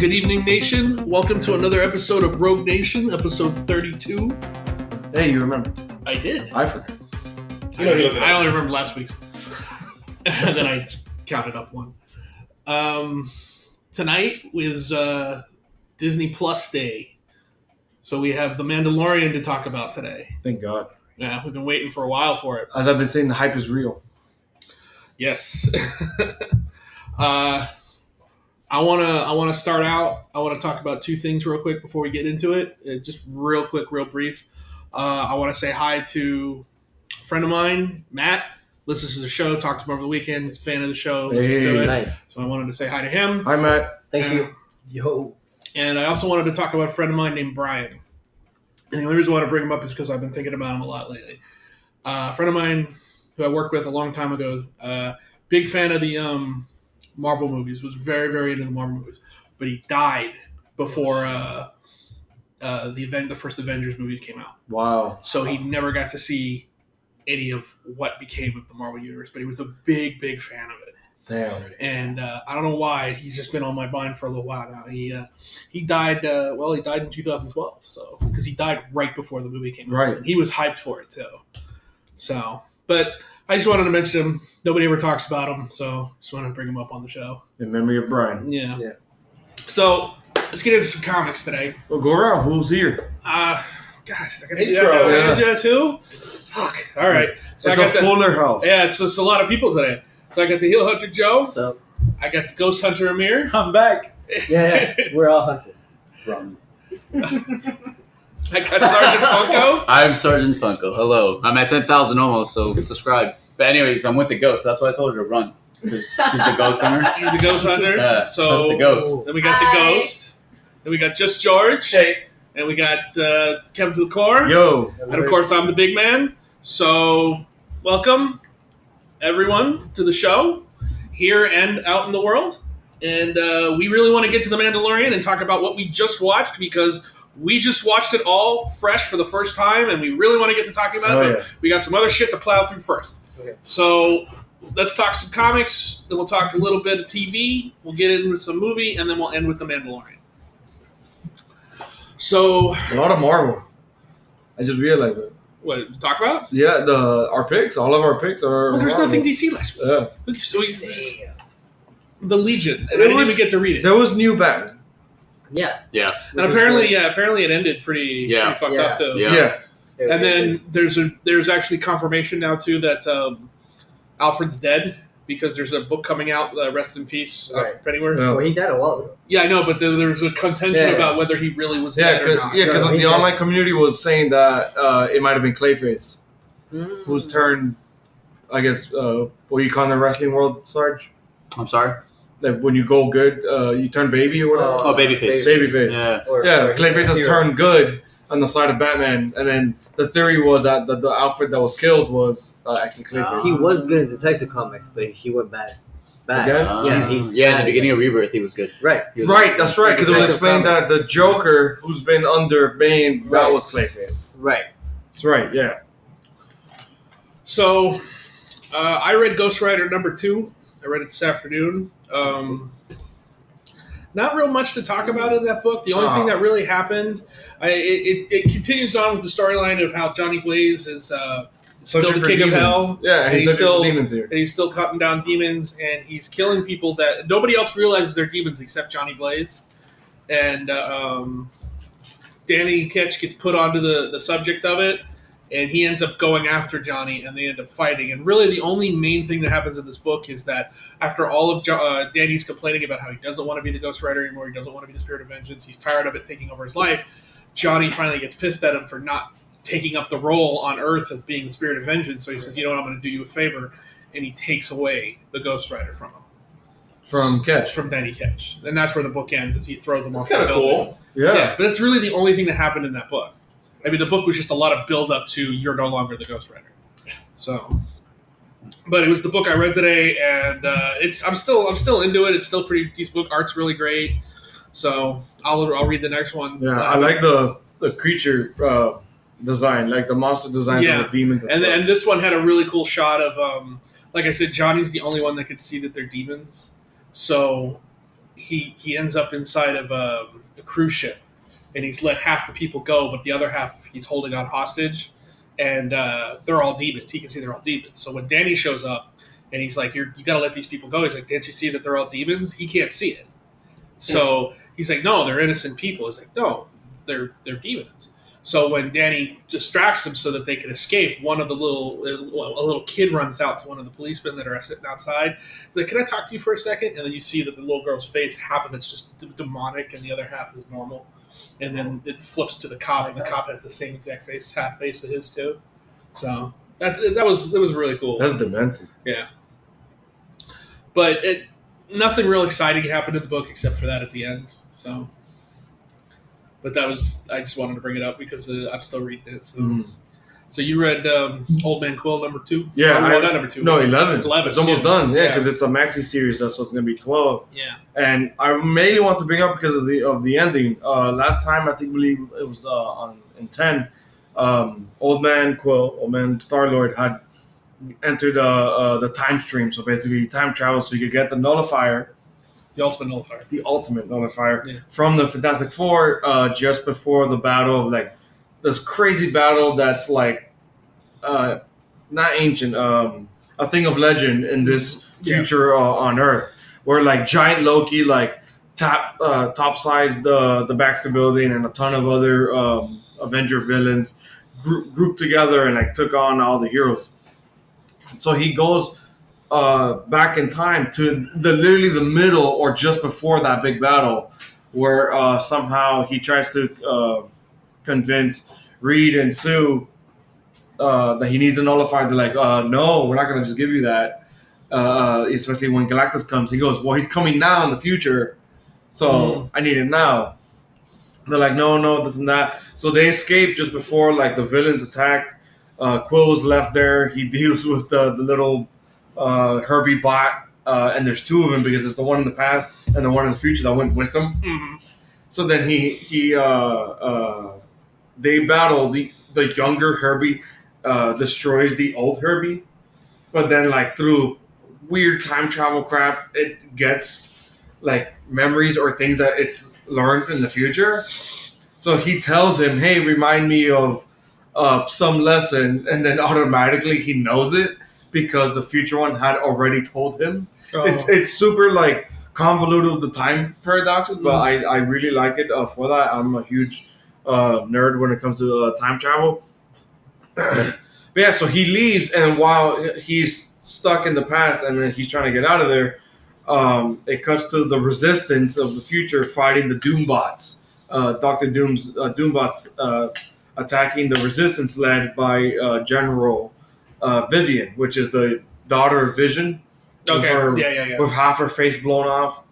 Good evening, Nation. Welcome to another episode of Rogue Nation, episode 32. Hey, you remember? I did. I forgot. I only remember last week's. And then I counted up one. Tonight is Disney Plus Day. So we have The Mandalorian to talk about today. Thank God. Yeah, we've been waiting for a while for it. As I've been saying, the hype is real. Yes. I wanna start out. I want to talk about two things real quick before we get into it. Just real quick, real brief. I want to say hi to a friend of mine, Matt. Listens to the show. Talked to him over the weekend. He's a fan of the show. Listens to it. Nice. So I wanted to say hi to him. Hi, Matt. Thank you. Yo. And I also wanted to talk about a friend of mine named Brian. And the only reason I want to bring him up is because I've been thinking about him a lot lately. A friend of mine who I worked with a long time ago, big fan of the Marvel movies, was very into the Marvel movies. But he died before the first Avengers movie came out. Wow. So he never got to see any of what became of the Marvel Universe. But he was a big fan of it. Damn. And I don't know why. He's just been on my mind for a little while now. He died. He died in 2012. So because he died right before the movie came out. Right. And he was hyped for it too. So, but I just wanted to mention him. Nobody ever talks about him, so just wanted to bring him up on the show. In memory of Brian. Yeah. Yeah. So let's get into some comics today. Well, go around. Who's here? God, I gotta do Intro, that. I yeah. gotta do that too. Fuck. All right. So It's I a got the, Fuller house. yeah. It's just a lot of people today. So I got the Heel Hunter Joe. What's up? I got the Ghost Hunter Amir. I'm back. Yeah, we're all hunted. From. I got Sergeant Funko. I'm Sergeant Funko. Hello. I'm at 10,000 almost, so subscribe. But anyways, I'm with the ghost. That's why I told her to run. He's the ghost hunter. He's the Ghost Hunter. Yeah, So that's the ghost. then we got the Hi. Ghost. Then we got Just George. Hey. And we got Kevin to the Core. Yo. And of course, I'm the big man. So, welcome everyone to the show here and out in the world. And we really want to get to The Mandalorian and talk about what we just watched because we just watched it all fresh for the first time, and we really want to get to talking about Oh, it. But yeah. we got some other shit to plow through first. Okay. So, let's talk some comics. Then we'll talk a little bit of TV. We'll get into some movie, and then we'll end with The Mandalorian. So, A lot of Marvel. I just realized that. what talk about? Yeah, our picks. All of our picks are. Well, there's Marvel. nothing DC last week. Yeah. So Damn. the Legion, and It I didn't was- even get to read it. There was new Batman. Yeah. Yeah. And apparently it ended pretty fucked Yeah. up too. Yeah. Yeah. And then there's actually confirmation now too that Alfred's dead because there's a book coming out, Rest in Peace, Right. Alfred Pennyworth. Yeah. Well, he died a while ago. Yeah, I know, but there's a contention Yeah. about whether he really was Yeah, dead or not. because No, he the did. online community was saying that it might have been Clayface, who's turned, I guess, what you call in the wrestling world, Sarge? I'm sorry. Like when you go good, you turn baby or whatever. Oh, Babyface. Babyface. Yeah. Or, Yeah, sorry, Clayface has Hero. turned good on the side of Batman, and then the theory was that the Alfred that was killed was actually Clayface. He was good in Detective Comics, but he went bad. Bad. Again? Yeah, he's in the bad. beginning of Rebirth, he was good. Right. He was Right, that's right, because it was Detective explained that Comics. the Joker, who's been under Bane, that Right. was Clayface. Right. That's right, yeah. So I read Ghost Rider #2. I read it this afternoon. Not real much to talk about in that book. The only thing that really happened, it continues on with the storyline of how Johnny Blaze is still Searching the for king of demons. hell. Yeah, and he's he's searching still- for demons here. And he's still cutting down demons, and he's killing people that nobody else realizes they're demons except Johnny Blaze. And Danny Ketch gets put onto the subject of it, and he ends up going after Johnny, and they end up fighting. And really, the only main thing that happens in this book is that after all of Danny's complaining about how he doesn't want to be the Ghost Rider anymore, he doesn't want to be the Spirit of Vengeance, he's tired of it taking over his life, Johnny finally gets pissed at him for not taking up the role on Earth as being the Spirit of Vengeance. So he says, you know what, I'm going to do you a favor. And he takes away the Ghost Rider from him. From Catch. From Danny Ketch. And that's where the book ends, as he throws him That's off the kind of building. cool. Yeah. But that's really the only thing that happened in that book. I mean, the book was just a lot of build up to you're no longer the Ghost Rider. So, but it was the book I read today, and I'm still into it. It's still pretty decent book. Art's really great. So I'll read the next one. Yeah, So, I like the creature design, like the monster designs Yeah. of the demons. and this one had a really cool shot of like I said, Johnny's the only one that could see that they're demons. So he ends up inside of a cruise ship, and he's let half the people go, but the other half he's holding on hostage, and they're all demons. He can see they're all demons. So when Danny shows up, and he's like, you got to let these people go. He's like, didn't you see that they're all demons? He can't see it. So he's like, no, they're innocent people. He's like, no, they're demons. So when Danny distracts them so that they can escape, a little kid runs out to one of the policemen that are sitting outside. He's like, can I talk to you for a second? And then you see that the little girl's face, half of it's just demonic and the other half is normal. And then it flips to the cop, and the cop has the same exact half face of his too. So that was really cool. That's demented. Yeah. But nothing real exciting happened in the book except for that at the end. So, but I just wanted to bring it up because I'm still reading it. So, So you read Old Man Quill number 2? Yeah, not number 2. No, 11. 11. It's almost yeah. done. Yeah, because it's a maxi series, so it's going to be 12. Yeah. And I mainly want to bring up because of the ending. Last time, I believe it was in 10. Old Man Star-Lord had entered the time stream. So basically, time travel so you could get the nullifier. The ultimate nullifier. The ultimate nullifier from the Fantastic Four just before the battle of like this crazy battle that's like not ancient, a thing of legend in this future on Earth, where like giant Loki like top sized the Baxter Building and a ton of other Avenger villains grouped together and like took on all the heroes. So he goes back in time to literally the middle or just before that big battle, where somehow he tries to convince Reed and Sue that he needs a nullifier. They're like, no, we're not going to just give you that. Especially when Galactus comes. He goes, well, he's coming now in the future, so I need it now. They're like, no, this and that. So they escape just before like the villains attack. Quill was left there. He deals with the little Herbie bot, and there's two of them because it's the one in the past and the one in the future that went with him. Mm-hmm. So then they battle. The younger Herbie destroys the old Herbie, but then like through weird time travel crap, it gets like memories or things that it's learned in the future. So he tells him, hey, remind me of some lesson, and then automatically he knows it because the future one had already told him. It's super like convoluted with the time paradoxes, but I really like it for that. I'm a huge nerd when it comes to time travel. But yeah, so he leaves, and while he's stuck in the past and then he's trying to get out of there, it cuts to the resistance of the future fighting the Doombots. Dr. Doom's Doombots attacking the resistance led by General Vivian, which is the daughter of Vision. Okay. With half her face blown off.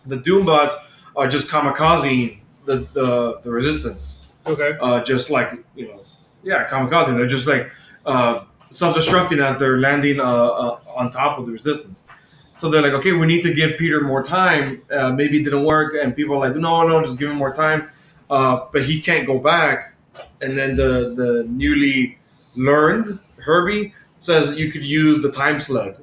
The Doombots are just kamikaze the resistance. Okay. Just like, kamikaze. They're just like self-destructing as they're landing on top of the resistance. So they're like, okay, we need to give Peter more time. Maybe it didn't work, and people are like, no, just give him more time. But he can't go back. And then the newly learned Herbie says you could use the time sled,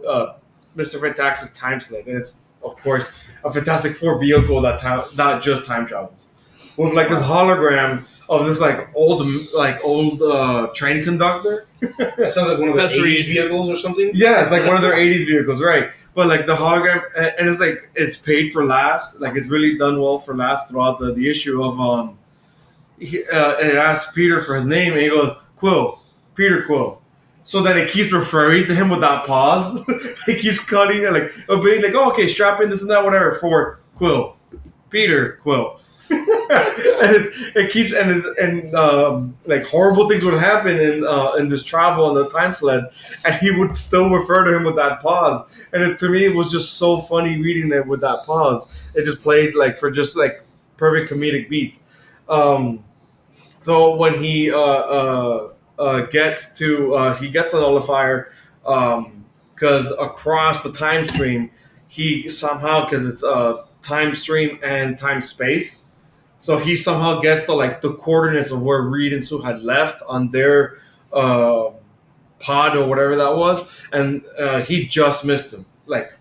Mr. Fantastic's time sled, and it's of course a Fantastic Four vehicle that not just time travels, with like this hologram of this like old train conductor. That sounds like one of the 80s vehicles or something. Yeah, it's like one of their 80s vehicles, right? But like the hologram, and it's like it's paid for last. Like it's really done well for last throughout the issue of it asks Peter for his name, and he goes Quill, Peter Quill. So then it keeps referring to him with that pause. It keeps cutting and like obeying, like, oh, okay, strap in this and that, whatever, for Quill, Peter Quill. And it keeps like horrible things would happen in this travel on the time sled, and he would still refer to him with that pause. And to me, it was just so funny reading it with that pause. It just played like for just like perfect comedic beats. So when he gets the nullifier, because across the time stream, he somehow, because it's time stream and time space, so he somehow gets to like the coordinates of where Reed and Sue had left on their pod or whatever that was, and he just missed them. Like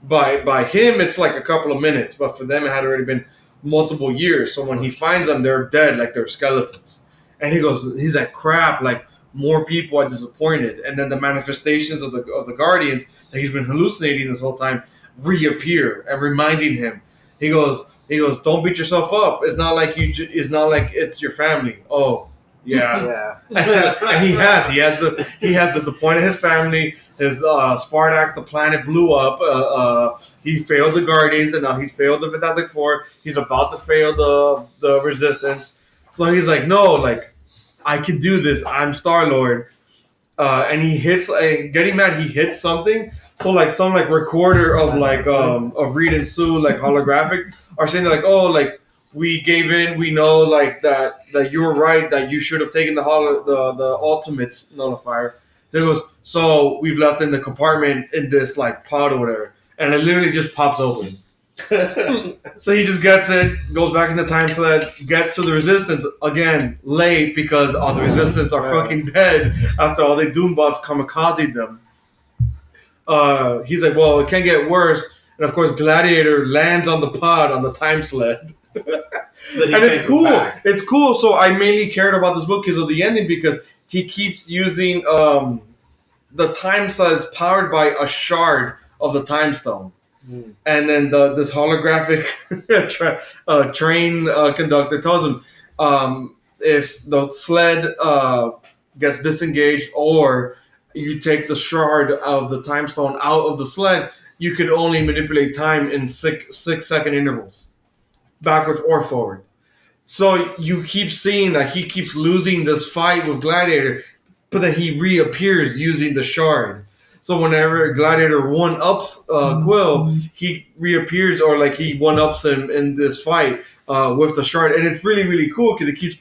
by him, it's like a couple of minutes, but for them, it had already been multiple years. So when he finds them, they're dead, like they're skeletons. And he's like, crap, like more people are disappointed. And then the manifestations of the guardians that he's been hallucinating this whole time reappear and reminding him. He goes, don't beat yourself up. It's not like it's not like it's your family. Oh, yeah. And he has disappointed his family. His Spartax, the planet, blew up. He failed the Guardians, and now he's failed the Fantastic Four. He's about to fail the Resistance. So he's like, no, like I can do this. I'm Star-Lord. And he hits, getting mad, he hits something. So like some like recorder of like of Reed and Sue like holographic are saying like, oh, like we gave in. We know like that you were right, that you should have taken the Ultimates nullifier. There goes, so we've left in the compartment in this like pod or whatever, and it literally just pops open. So he just gets it, goes back in the time sled, gets to the Resistance again late because all the Resistance are fucking dead after all the Doombots kamikaze them. He's like, well, it can't get worse, and of course Gladiator lands on the pod on the time sled. And it's cool. It's cool. So I mainly cared about this book because of the ending, because he keeps using the time sled is powered by a shard of the time stone. And then this holographic train conductor tells him if the sled gets disengaged or you take the shard of the time stone out of the sled, you could only manipulate time in 6-second intervals, backwards or forward. So you keep seeing that he keeps losing this fight with Gladiator, but then he reappears using the shard. So whenever Gladiator one-ups Quill, he reappears, or like he one-ups him in this fight with the shard. And it's really, really cool because it keeps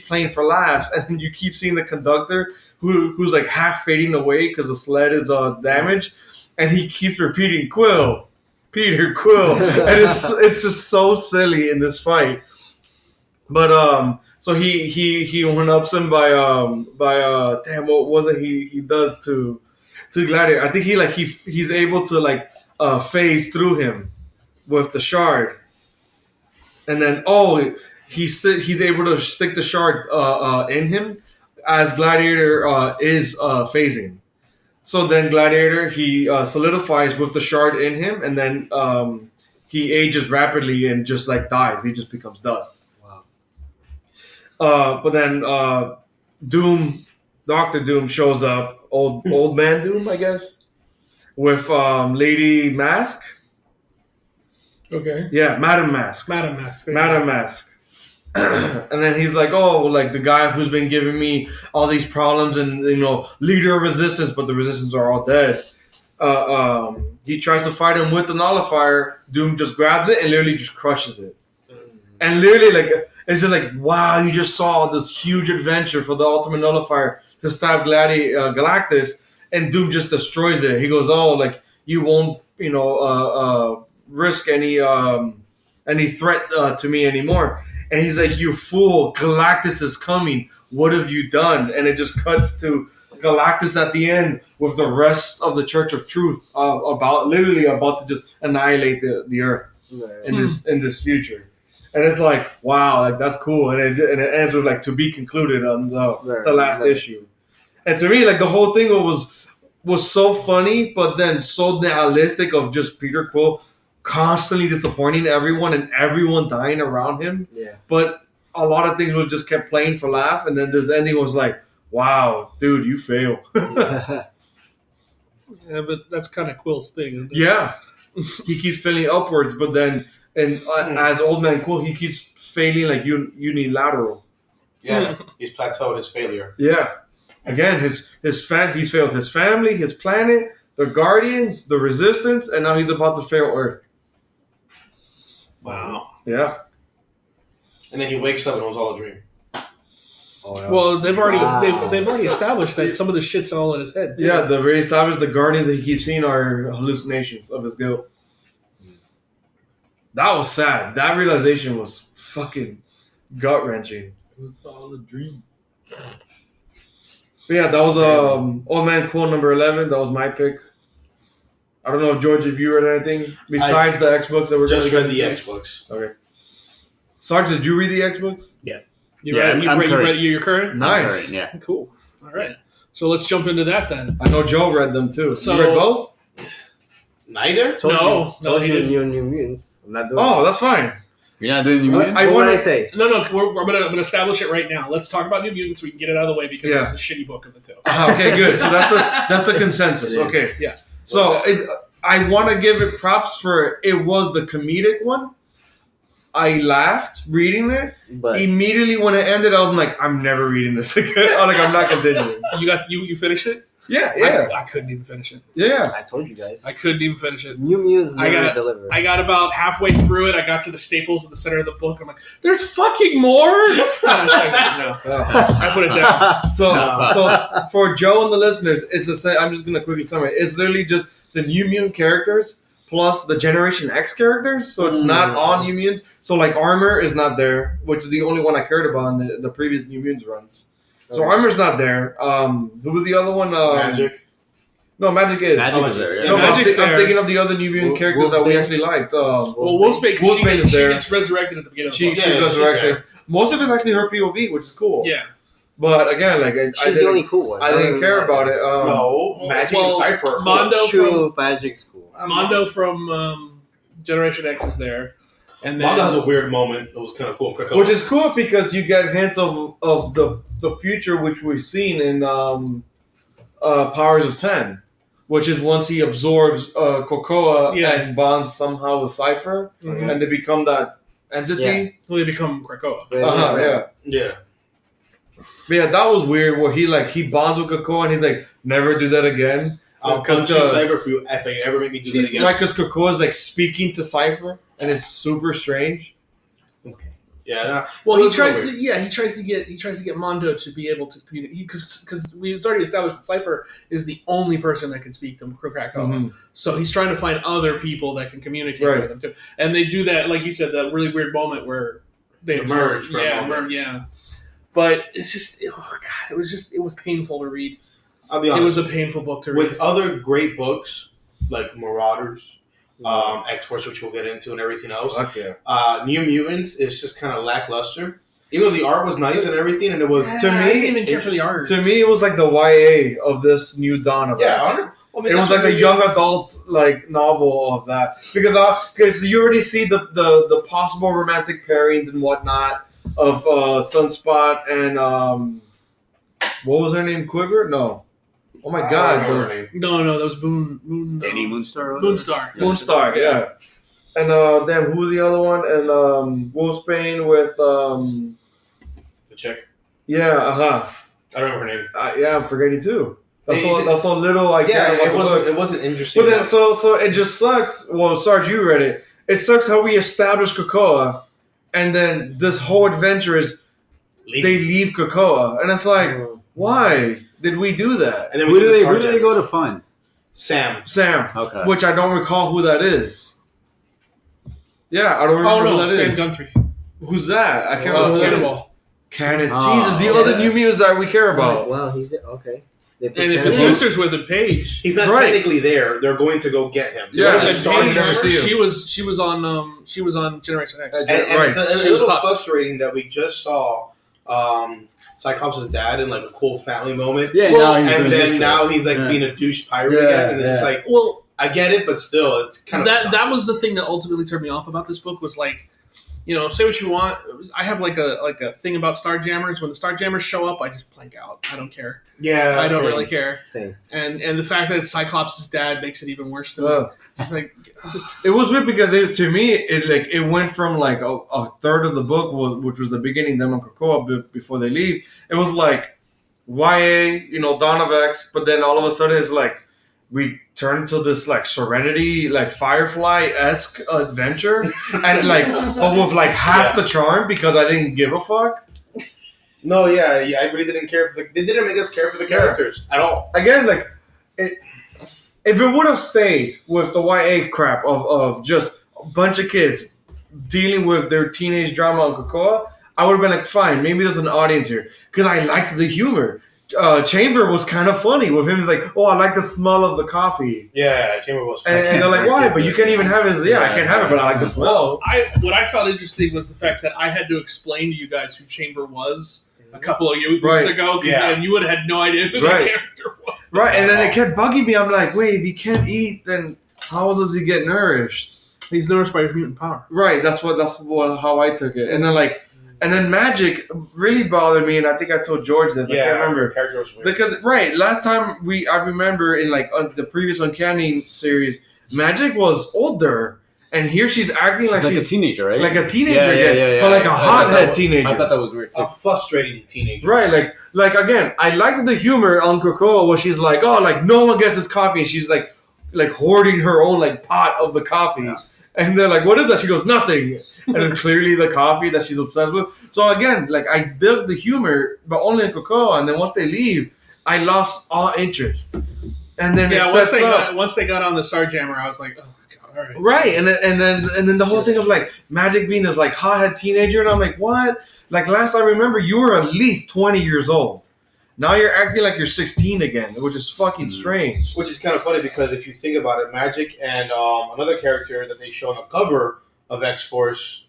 playing for laughs. And then you keep seeing the conductor who's like half fading away because the sled is damaged. And he keeps repeating, Quill, Peter, Quill. And it's just so silly in this fight. But so he one-ups him by damn, what was it he does to Gladiator? I think he's able to like phase through him with the shard, and then he's able to stick the shard in him as Gladiator is phasing. So then Gladiator he solidifies with the shard in him, and then he ages rapidly and just like dies. He just becomes dust. But then Dr. Doom shows up, old man Doom, I guess, with Lady Mask. Okay. Yeah, Madam Mask. Madam Mask. Madam Mask. And then he's like, oh, like the guy who's been giving me all these problems and, leader of Resistance, but the Resistance are all dead. He tries to fight him with the nullifier. Doom just grabs it and literally just crushes it. And literally, like, it's just like, wow, you just saw this huge adventure for the Ultimate Nullifier to stop Galactus, and Doom just destroys it. He goes, oh, like, you won't, risk any threat to me anymore. And he's like, you fool, Galactus is coming. What have you done? And it just cuts to Galactus at the end with the rest of the Church of Truth about to just annihilate the Earth in this future. And it's like, wow, like that's cool. And it ends with like to be concluded on the last issue. And to me, like the whole thing was so funny, but then so nihilistic of just Peter Quill constantly disappointing everyone and everyone dying around him. Yeah. But a lot of things was just kept playing for laugh. And then this ending was like, wow, dude, you fail. Yeah, but that's kind of Quill's thing. Isn't it? Yeah. He keeps failing upwards, but then... And as Old Man Quill, he keeps failing like unilateral. Yeah, he's plateaued his failure. Yeah. Again, he's failed his family, his planet, the Guardians, the Resistance, and now he's about to fail Earth. Wow. Yeah. And then he wakes up and it was all a dream. Oh, yeah. Well, they've already established that some of the shit's all in his head. Too. Yeah, they've already established the Guardians that he keeps seeing are hallucinations of his guilt. That was sad. That realization was fucking gut-wrenching. It's all a dream. But yeah, that was Old Man Quill number 11. That was my pick. I don't know if George, if you read anything besides the X books that we're Just going read to the get X books. into. Okay. Sarge, did you read the X books? You Yeah, read, I'm you've read, current. you're current? Nice. Yeah. Cool. All right. So let's jump into that then. I know Joe read them too. So- you read both? Neither? Told No, you, told he you didn't. New Mutants. I'm not doing Oh, that's fine. You're not doing New What, Mutants? I what wanna- would I say? No, I'm gonna establish it right now. Let's talk about New Mutants so we can get it out of the way because Yeah. it's the shitty book of the two. Okay, good. So that's the consensus. It is. Okay. Yeah. So I want to give it props for it was the comedic one. I laughed reading it. But Immediately when it ended, I'm like, I'm never reading this again. I'm like, I'm not continuing. You finished it? Yeah. I couldn't even finish it. Yeah. I told you guys. I couldn't even finish it. New Mutants I never got- delivered. I got about halfway through it. I got to the staples at the center of the book. I'm like, there's fucking more. No, I put it down. So for Joe and the listeners, it's the same. I'm just gonna quickly summarize. It's literally just the New Mutant characters plus the Generation X characters. So it's not all New Mutants. So like Armor is not there, which is the only one I cared about in the previous New Mutants runs. So Okay. Armor's not there. Who was the other one? Magic. No, Magic is. Magic is there, yeah. No, Magic's I'm there. thinking of the other New Mutant characters that we Wolfsbane. actually liked. Well, Wolfsbane, 'cause Wolfsbane is she there. gets resurrected at the beginning of the She, book. she's Yeah, she's resurrected. there. Most of it's actually her POV, which is cool. Yeah. But again, like I She's the didn't, only cool one. I didn't care about it. No, Magic well, and Cypher. are cool. Mondo True, Magic's cool. Mondo from Generation X is there, and then Mondo has a weird moment. It was kind of cool. Which is cool because you get hints of the future, which we've seen in Powers of 10, which is once he absorbs Krakoa Yeah. and bonds somehow with Cypher, Mhm. and they become that entity. well, they become Krakoa. Yeah. Yeah. But yeah, that was weird. Where he bonds with Krakoa and he's like, never do that again. I'll Because, punch you, uh, Cypher, if you ever make me do that again. Right, because Krakoa is like speaking to Cypher, and it's super strange. Yeah. Nah, Well, it he was real tries weird. to. Yeah, he tries to get Mondo to be able to communicate because it's already established that Cypher is the only person that can speak to Krakoa. Mhm. So he's trying to find other people that can communicate Right. with him too. And they do that, like you said, that really weird moment where they Emerge for a Yeah, moment. emerge, yeah. But it's just, oh God, it was painful to read. I'll be It honest. was a painful book to read. With other great books like Marauders, X-Force, which we'll get into, and everything else, Fuck yeah. New Mutants is just kind of lackluster. Even though the art was nice and everything, and it was to I me, didn't even care it for the just- art. To me, it was like the YA of this new dawn of yeah. X. I mean, It was that's like what the young adult like novel of that because you already see the possible romantic pairings and whatnot of Sunspot and what was her name? Quiver? No. Oh my I don't God, remember the her name. No, that was Danny Moonstar? Moonstar. Moonstar, yeah. And then who was the other one? And Wolfsbane with The chick. yeah, I don't remember her name. yeah, I'm forgetting too. That's It's- all. That's all little I care Yeah, about it the wasn't. book. It wasn't interesting. But then, enough. so it just sucks. Well, Sarge, you read it. It sucks how we established Krakoa, and then this whole adventure is they leave Krakoa, and it's like, why did we do that? and then Who we do did the they Sergeant. go to fund? Sam. Sam, Okay. which I don't recall who that is. Yeah, I don't remember Oh who no, that Sam is. Guthrie. Who's that? I can't remember who that is. Cannonball. Cannon. Oh, Jesus, the yeah. other New Mutants that we care about. Well, he's okay. They put And if Cannonball- his sister's with him, Paige. He's not Right. technically there. They're going to go get him. Yeah, They're And gonna that's start Paige, him. never see him. she was on Generation X. And- And Right. it's a She was little Husk. frustrating that we just saw Cyclops' dad in like a cool family moment. Yeah, Well, now he's And doing then this now shit. he's like Yeah. being a douche pirate Yeah, again, and it's just yeah. like Well, I get it, but still, it's kind of that was the thing that ultimately turned me off about this book was like, you know, say what you want. I have like a thing about Starjammers. When the Starjammers show up, I just blank out. I don't care. yeah. I don't same. really care. Same. And the fact that it's Cyclops' dad makes it even worse to me. Well, It's like, it was weird because to me it went from like a third of the book which was the beginning, them on Krakoa before they leave. It was like YA, Dawn of X, but then all of a sudden it's like we turn to this like Serenity, like Firefly-esque adventure, and like but with like half the charm because I didn't give a fuck. No, yeah, I really didn't care for they didn't make us care for the characters at all. Again, like if it would have stayed with the YA crap of just a bunch of kids dealing with their teenage drama on Krakoa, I would have been like, fine, maybe there's an audience here because I liked the humor. Chamber was kind of funny with him. He's like, "Oh, I like the smell of the coffee," Yeah, Chamber was. and they're like, "Why? But you can't even have his." Yeah, I can't have it, but I like the smell. What I found interesting was the fact that I had to explain to you guys who Chamber was a couple of weeks Right. ago, Yeah. and you would have had no idea who Right. the character was. Right, and then it kept bugging me. I'm like, "Wait, if he can't eat, then how does he get nourished?" He's nourished by his mutant power. Right, that's how I took it. And then magic really bothered me, and I think I told George this. I can't remember. Character was weird. Because last time I remember in like the previous Uncanny series, Magic was older, and here she's acting like She's she's a teenager, right? like a teenager Yeah, again, yeah, yeah, but like a I thought hothead that- teenager. I thought that was weird too. A frustrating teenager. Right, like again, I liked the humor on Krakoa where she's like, oh, like no one gets this coffee, and she's like hoarding her own like pot of the coffee. Yeah. And they're like, what is that? She goes, nothing. And it's clearly the coffee that she's obsessed with. So again, like I dug the humor, but only in Krakoa. And then once they leave, I lost all interest. And then Yeah, it once sets they, up. got, once they got on the Starjammer, I was like, oh, God, all right. Right, and then the whole thing of like Magic being this like hothead teenager, and I'm like, what? Like last I remember, you were at least 20 years old. Now you're acting like you're 16 again, which is fucking strange. Which is kind of funny because if you think about it, Magic and another character that they show on the cover of X-Force,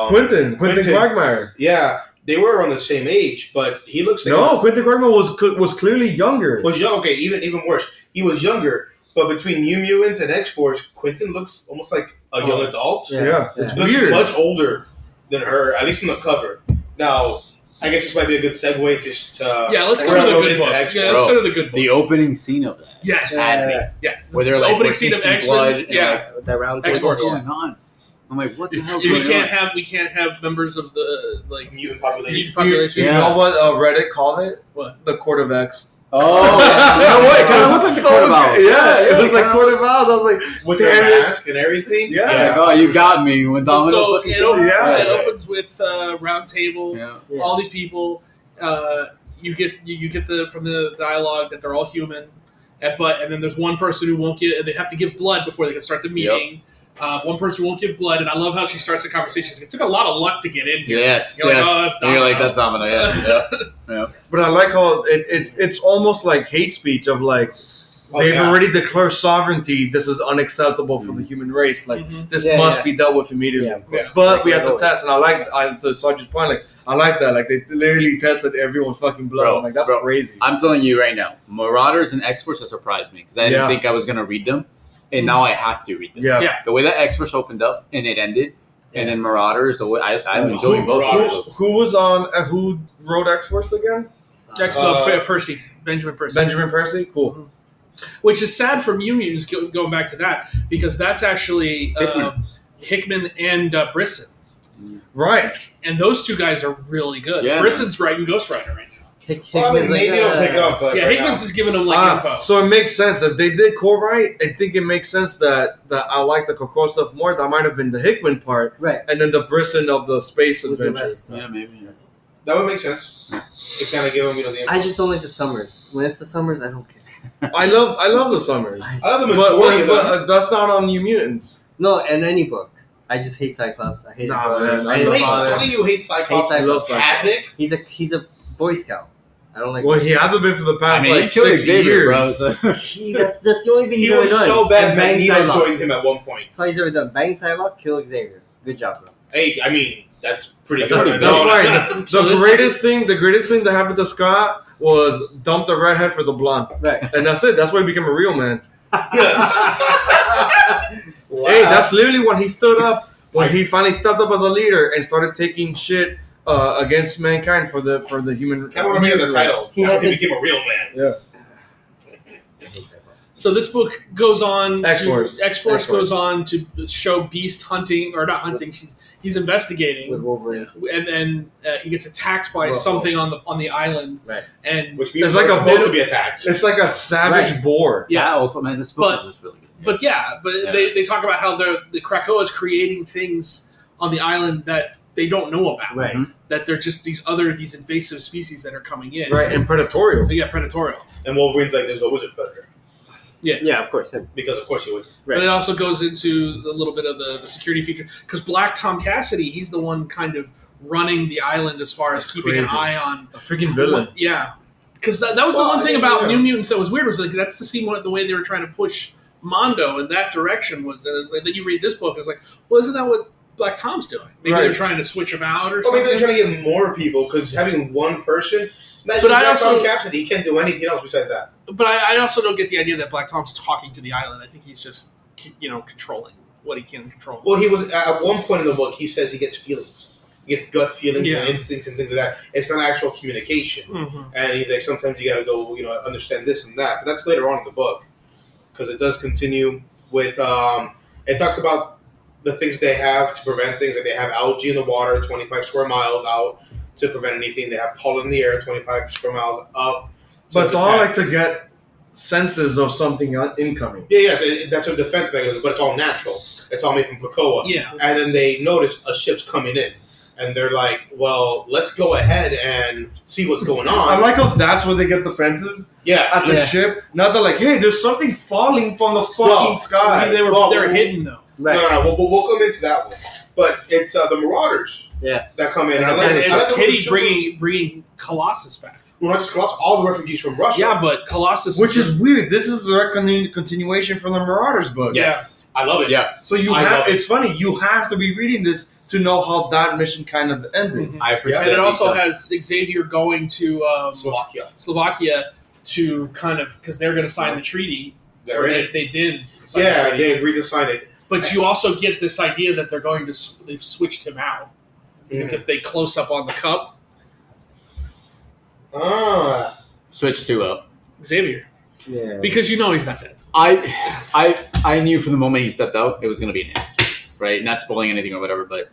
Quentin Quagmire. Yeah, they were on the same age, but he looks like No, Quentin Quagmire was clearly younger. was young. Okay, even worse, he was younger. But between New Mutants and X-Force, Quentin looks almost like a young adult. Yeah, it's He looks weird. much older than her, at least in the cover. Now, I guess this might be a good segue to Yeah, let's go we're to the gonna good into book. X-Force. Yeah, let's Bro, go to the good book. The opening scene of that. Yes. Had me. Yeah. Where they're The like, opening we're scene of tasting X-Men. blood, and Yeah. With that round X-Force. table. What's going on? I'm like, what the hell's We going can't on? have members of the like Mutant population. mutant population. You Yeah. know what Reddit called it? What? The Court of X. Oh, no way. It kind of looks like the So Quarterbout. good. Yeah, it was like Court of Owls. I was like, With damn their it. mask and everything. Yeah. Like, oh, you got me when Domino So fucking it, killed me. Yeah. it opens with round table. Yeah. Yeah. All these people. You get the from the dialogue that they're all human, and then there's one person who won't give. They have to give blood before they can start the meeting. One person won't give blood, and I love how she starts the conversation. It took a lot of luck to get in here. Yes, You're like, yes. oh, that's And you're like, Domino. that's Domino, yeah. yeah. But I like how it's almost like hate speech of like Oh, they've yeah. already declared sovereignty. This is unacceptable for the human race. Like Mhm. this Yeah, must yeah. be dealt with immediately. Yeah, of course. But we have to Always. test, and to Sergeant's point, like I like that. Like they literally tested everyone's fucking blood. Bro, I'm like that's bro. crazy. I'm telling you right now, Marauders and X-Force have surprised me because I didn't Yeah. think I was going to read them, and now I have to read them. Yeah. Yeah. The way that X-Force opened up and it ended, and then Marauders, the way I'm enjoying both of those. Who was on? Who wrote X Force again? Percy, Benjamin Percy. Benjamin Percy. Cool. Which is sad for New Mutants going back to that because that's actually Hickman and Brisson. Right. And those two guys are really good. Yeah. Brisson's writing Ghost Rider right now. Well, I mean, maybe it'll pick up, but Yeah, right Hickman's now- is giving them like info. So it makes sense if they did co-write. I think it makes sense that I like the Coco stuff more. That might have been the Hickman part, Right. and then the Brisson of the space Was the adventure. rest. Yeah, maybe. Yeah. That would make sense. It kind of give them, the. I just don't like the summers. When it's the summers, I don't care. I love the Summers, I love the but, majority of them. that's not on New Mutants. No, in any book. I just hate Cyclops. I hate Nah, his brother. man, I I hate You his hate, love father. how do you hate Cyclops? Hate I love Cyclops. Cyclops. Havoc? He's a Boy Scout. I don't like. Well, he hasn't been for the I past mean, he like killed 6 Xavier, years. bro. So. That's the only thing He he's ever was done. so bad, And bang Magneto Psylocke. joined him at one point. That's all he's ever done. Bang Psylocke, kill Xavier. Good job, bro. Hey, I mean, that's pretty That's good. pretty on That's its own. right. So The this- greatest thing that happened to Scott was dump the redhead for the blonde, Right. and that's it. That's why he became a real man. Wow. Hey, that's literally when he stood up, when he finally stepped up as a leader and started taking shit against mankind for the human. Can't remember the race. title. He That's had when he to- became a real man. So this book goes on. X-Force. X-Force X-Force. goes on to show Beast hunting, or not hunting. He's investigating, With Wolverine. and then he gets attacked by Uh-oh. something on the island. Right. And Which means It's like they're a supposed bit- to be attacked. It's like a savage boar. Yeah. Also, man, this book But- is just really good. but Yeah. they talk about how the Krakoa is creating things on the island that they don't know about. Right. That they're just these invasive species that are coming in. Right, and predatorial. Yeah, predatorial. And Wolverine's like, there's always a predator. Yeah, of course. Him. Because of course he would. Right. But it also goes into a little bit of the security feature because Black Tom Cassidy, he's the one kind of running the island as far as That's keeping crazy. an eye on A freaking villain. Yeah, because that was the Well, one I thing mean, about yeah. New Mutants that was weird was like that's the scene the way they were trying to push Mondo in that direction was like, then you read this book, it's like, well, isn't that what Black Tom's doing? Maybe Right. they're trying to switch him out or Or something. maybe they're trying to get more people because having one person. Imagine But I Black also- Tom Captain, he can't do anything else besides that. But I also don't get the idea that Black Tom's talking to the island. I think he's just controlling what he can control. Well, he was at one point in the book. He says he gets feelings. He gets gut feelings Yeah. and instincts and things like that. It's not actual communication. Mhm. And he's like, sometimes you got to go, understand this and that. But that's later on in the book because it does continue with. It talks about the things they have to prevent things. Like they have algae in the water, 25 square miles out to prevent anything. They have pollen in the air, 25 square miles up. to But it's all protect. like to get senses of something incoming. Yeah, that's a defense mechanism, but it's all natural. It's all made from cocoa. Yeah. And then they notice a ship's coming in. And they're like, well, let's go ahead and see what's going on. I like how that's where they get defensive yeah. at the Yeah. ship. Not that like, hey, there's something falling from the fucking Well, I mean, sky. they were Well, they're hidden though. Right. No, we'll come into that one. But it's the Marauders Yeah. that come in. And I And like I like it's the way Kitty the- bringing Colossus back. well, not just Colossus, all the refugees from Russia. Yeah, but Colossus, Which is weird. This is the direct continuation from the Marauders book. Yes. I love it. Yeah. So you I have love it. it's funny, you have to be reading this to know how that mission kind of ended. Mhm. I appreciate And it also detail. has Xavier going to Slovakia. to kind of because they're going to sign the treaty, They're or in. they did. Sign the Yeah, treaty. they agreed to sign it. But you also get this idea that they're going to they've switched him out because if they close up on the cup, Ah. Switch to up. Xavier, Yeah. because he's not dead. I knew from the moment he stepped out it was going to be an image, right? Not spoiling anything or whatever, but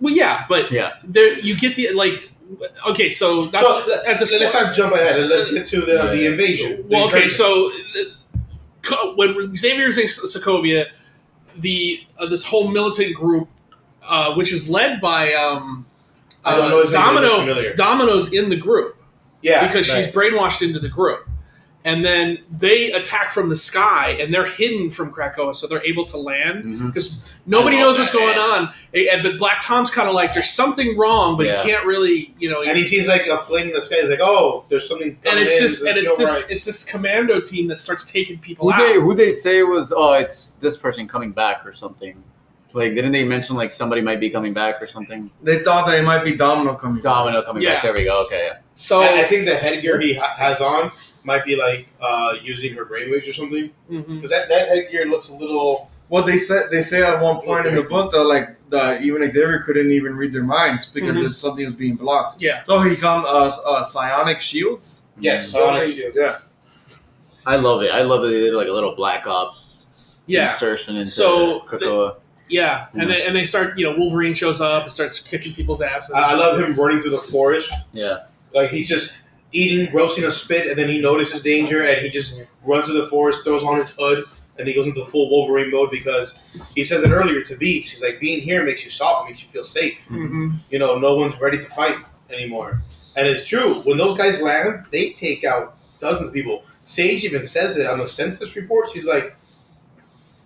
Well, yeah, but yeah. there you get the like. Okay, so that's Let's not jump ahead. Let's get to the invasion. Well, The okay, incursion. so when Xavier's in Sokovia, this whole militant group, which is led by I don't know his name, but it looks Domino. familiar. Domino's in the group Yeah, because she's brainwashed into the group, and then they attack from the sky, and they're hidden from Krakoa, so they're able to land Mhm. because nobody I love knows what's that. going on. But Black Tom's kind of like, there's something wrong, but Yeah. he can't really, and he sees like a fling in the sky. He's like, "Oh, there's something." and Coming it's in. just and Doesn't it's feel this right. it's this commando team that starts taking people out. Who they say was it's this person coming back or something. Like didn't they mention like somebody might be coming back or something? They thought that it might be Domino coming. Domino coming Yeah. back. There we go. Okay. Yeah. So I think the headgear he has on might be like using her brainwaves or something. mhm. Because that headgear looks a little. Well, they say at one point in the book that like even Xavier couldn't even read their minds because Mhm. there's something was being blocked. Yeah. So he comes psionic shields. Yes, So sonic he- shield. yeah. I love it. I love that they did like a little Black Ops Yeah. insertion into So, Krakoa. Yeah. And they start, Wolverine shows up and starts kicking people's asses. I love him running through the forest. Yeah. Like he's just eating, roasting a spit, and then he notices danger, and he just runs through the forest, throws on his hood, and he goes into full Wolverine mode because he says it earlier to Beast. He's like, being here makes you soft, it makes you feel safe. Mhm. No one's ready to fight anymore. And it's true. When those guys land, they take out dozens of people. Sage even says it on the census report. She's like,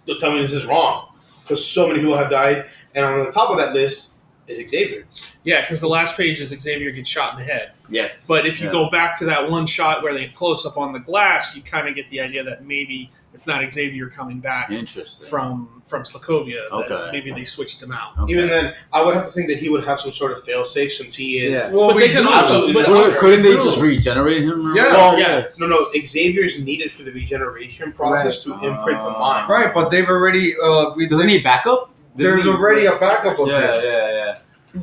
"Don't tell me this is wrong," because so many people have died. And on the top of that list is Xavier. Yeah, because the last page is Xavier gets shot in the head. Yes. But if you Yeah. go back to that one shot where they close up on the glass, you kind of get the idea that maybe it's not Xavier coming back Interesting. from Sokovia. That Okay. maybe they switched him out. Okay. Even then, I would have to think that he would have some sort of failsafe since he is. Yeah. Well, But we they can do. also- but- Well, couldn't they do. just regenerate him? or- Yeah. Well, Yeah. No. Xavier's needed for the regeneration process to imprint the mind. Right, but they've already Does he need backup? there's already a backup of Yeah, it. yeah,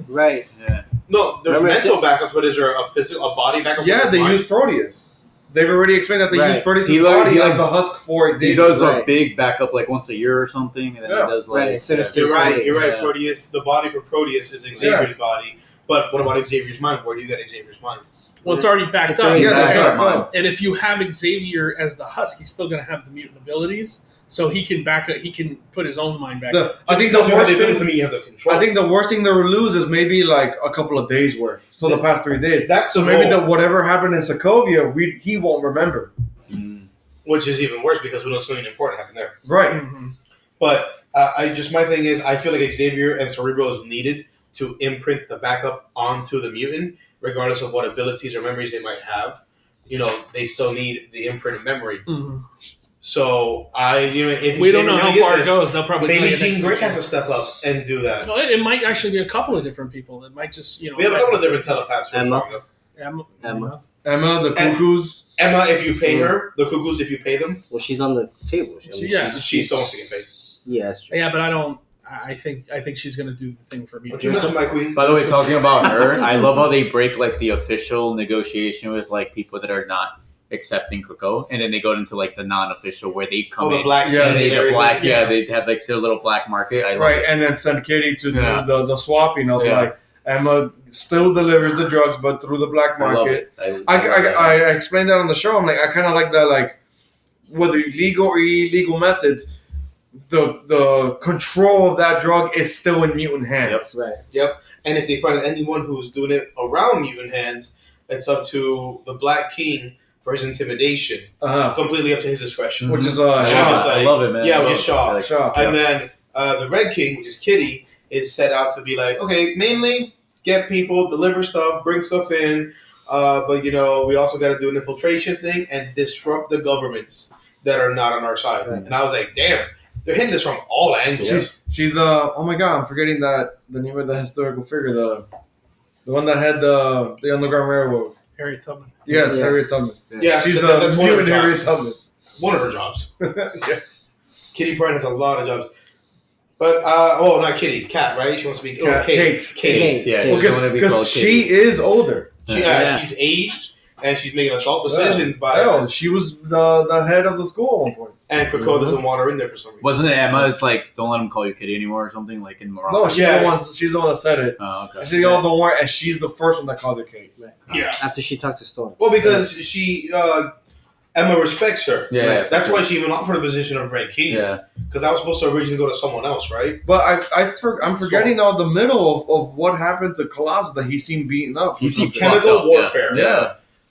Right. yeah. No, there's Remember mental backup, but is there a physical, a body backup? Yeah, with they the mind? use Proteus. They've already explained that they Right. use Proteus' He body like- as the husk for He Xavier. does a Right. big backup like once a year or something, and then Yeah. he does like Right, Sinister You're right. You're right. Yeah. Proteus. The body for Proteus is Xavier's body. But what about Xavier's mind? Where do you get Xavier's mind? Well, it's already backed It's up. already Yeah, backed that's up. right. And if you have Xavier as the husk, he's still going to have the mutant abilities, so he can back up. He can put his own mind back. I think the Because you have worst the ability thing. to mean you have the control. I think the worst thing they would lose is maybe like a couple of days worth. So the past 3 days. that's So the maybe goal, that whatever happened in Sokovia, he won't remember. which is even worse because we know something important happened there. Right. Mhm. But my thing is, I feel like Xavier and Cerebro is needed to imprint the backup onto the mutant, regardless of what abilities or memories they might have. they still need the imprint of memory. Mhm. So if We don't know how far it goes. goes. They'll probably tell Maybe you Jean next Grey week. has to step up and do that. Well, it might actually be a couple of different people. It might just We have a couple of different telepaths. who are Emma. strong enough. Emma. Emma, the And- cuckoos. Emma, if you pay her, the Cuckoos, if you pay them, Well, she's on the table. she still wants to get paid. Yeah, that's true. Yeah, but I don't. I think she's gonna do the thing for me. Don't you mess with my queen? By the way, talking about her, I love how they break like the official negotiation with like people that are not accepting Krakow, and then they go into like the non-official where they come Oh, the in. black. Yeah, And they Canary the black, thing. yeah, they have like their little black market. I love Right, it. and then send Kitty to Yeah. do the swapping of Yeah. like Emma still delivers the drugs, but through the black I love market. it. I explained that on the show. I'm like, I kind of like that, like whether legal or illegal methods, the control of that drug is still in mutant hands. Right. And if they find anyone who's doing it around mutant hands, it's up to the Black King for his intimidation. Uh-huh. Completely up to his discretion. Which is Yeah, Shaw. it's like- I love it, man. yeah, I love with it. Shaw. Like, Shaw. And then the Red King, which is Kitty, is set out to be like, okay, mainly get people, deliver stuff, bring stuff in, but we also got to do an infiltration thing and disrupt the governments that are not on our side. Right. And I was like, damn, they're hitting this from all angles. She's oh my god, I'm forgetting the name of the historical figure, the one that had the Underground Railroad. Harriet Tubman. Yes, Yes. Harriet Tubman. Yeah, She's that's the one of her mutant Harriet jobs. Tubman. One of her jobs. Yeah. Kitty Pryde has a lot of jobs. But, not Kitty, Kat, right? She wants to be Kat. Kate. Kate. Yeah, Well, she doesn't wanna be called because she Kitty. is older. Yeah. She's aged, and she's making adult decisions Hell, she was the head of the school at one point. and Krakow doesn't want her in there for some reason. Wasn't it Emma? It's like, don't let him call you Kitty anymore or something, like in Morocco. No, she's Yeah. the one. She's the one that said it. Oh, okay. She all don't worry, and she's the first one that called her Kate. Yeah. After she talked to Storm. Well, because Emma respects her. Yeah, Right? yeah, That's for why sure. she even offered the position of Red King. Yeah. Because I was supposed to originally go to someone else, right? But I'm forgetting now the middle of what happened to Colossus that he seemed beaten up. He seemed Something. Chemical fucked up, warfare.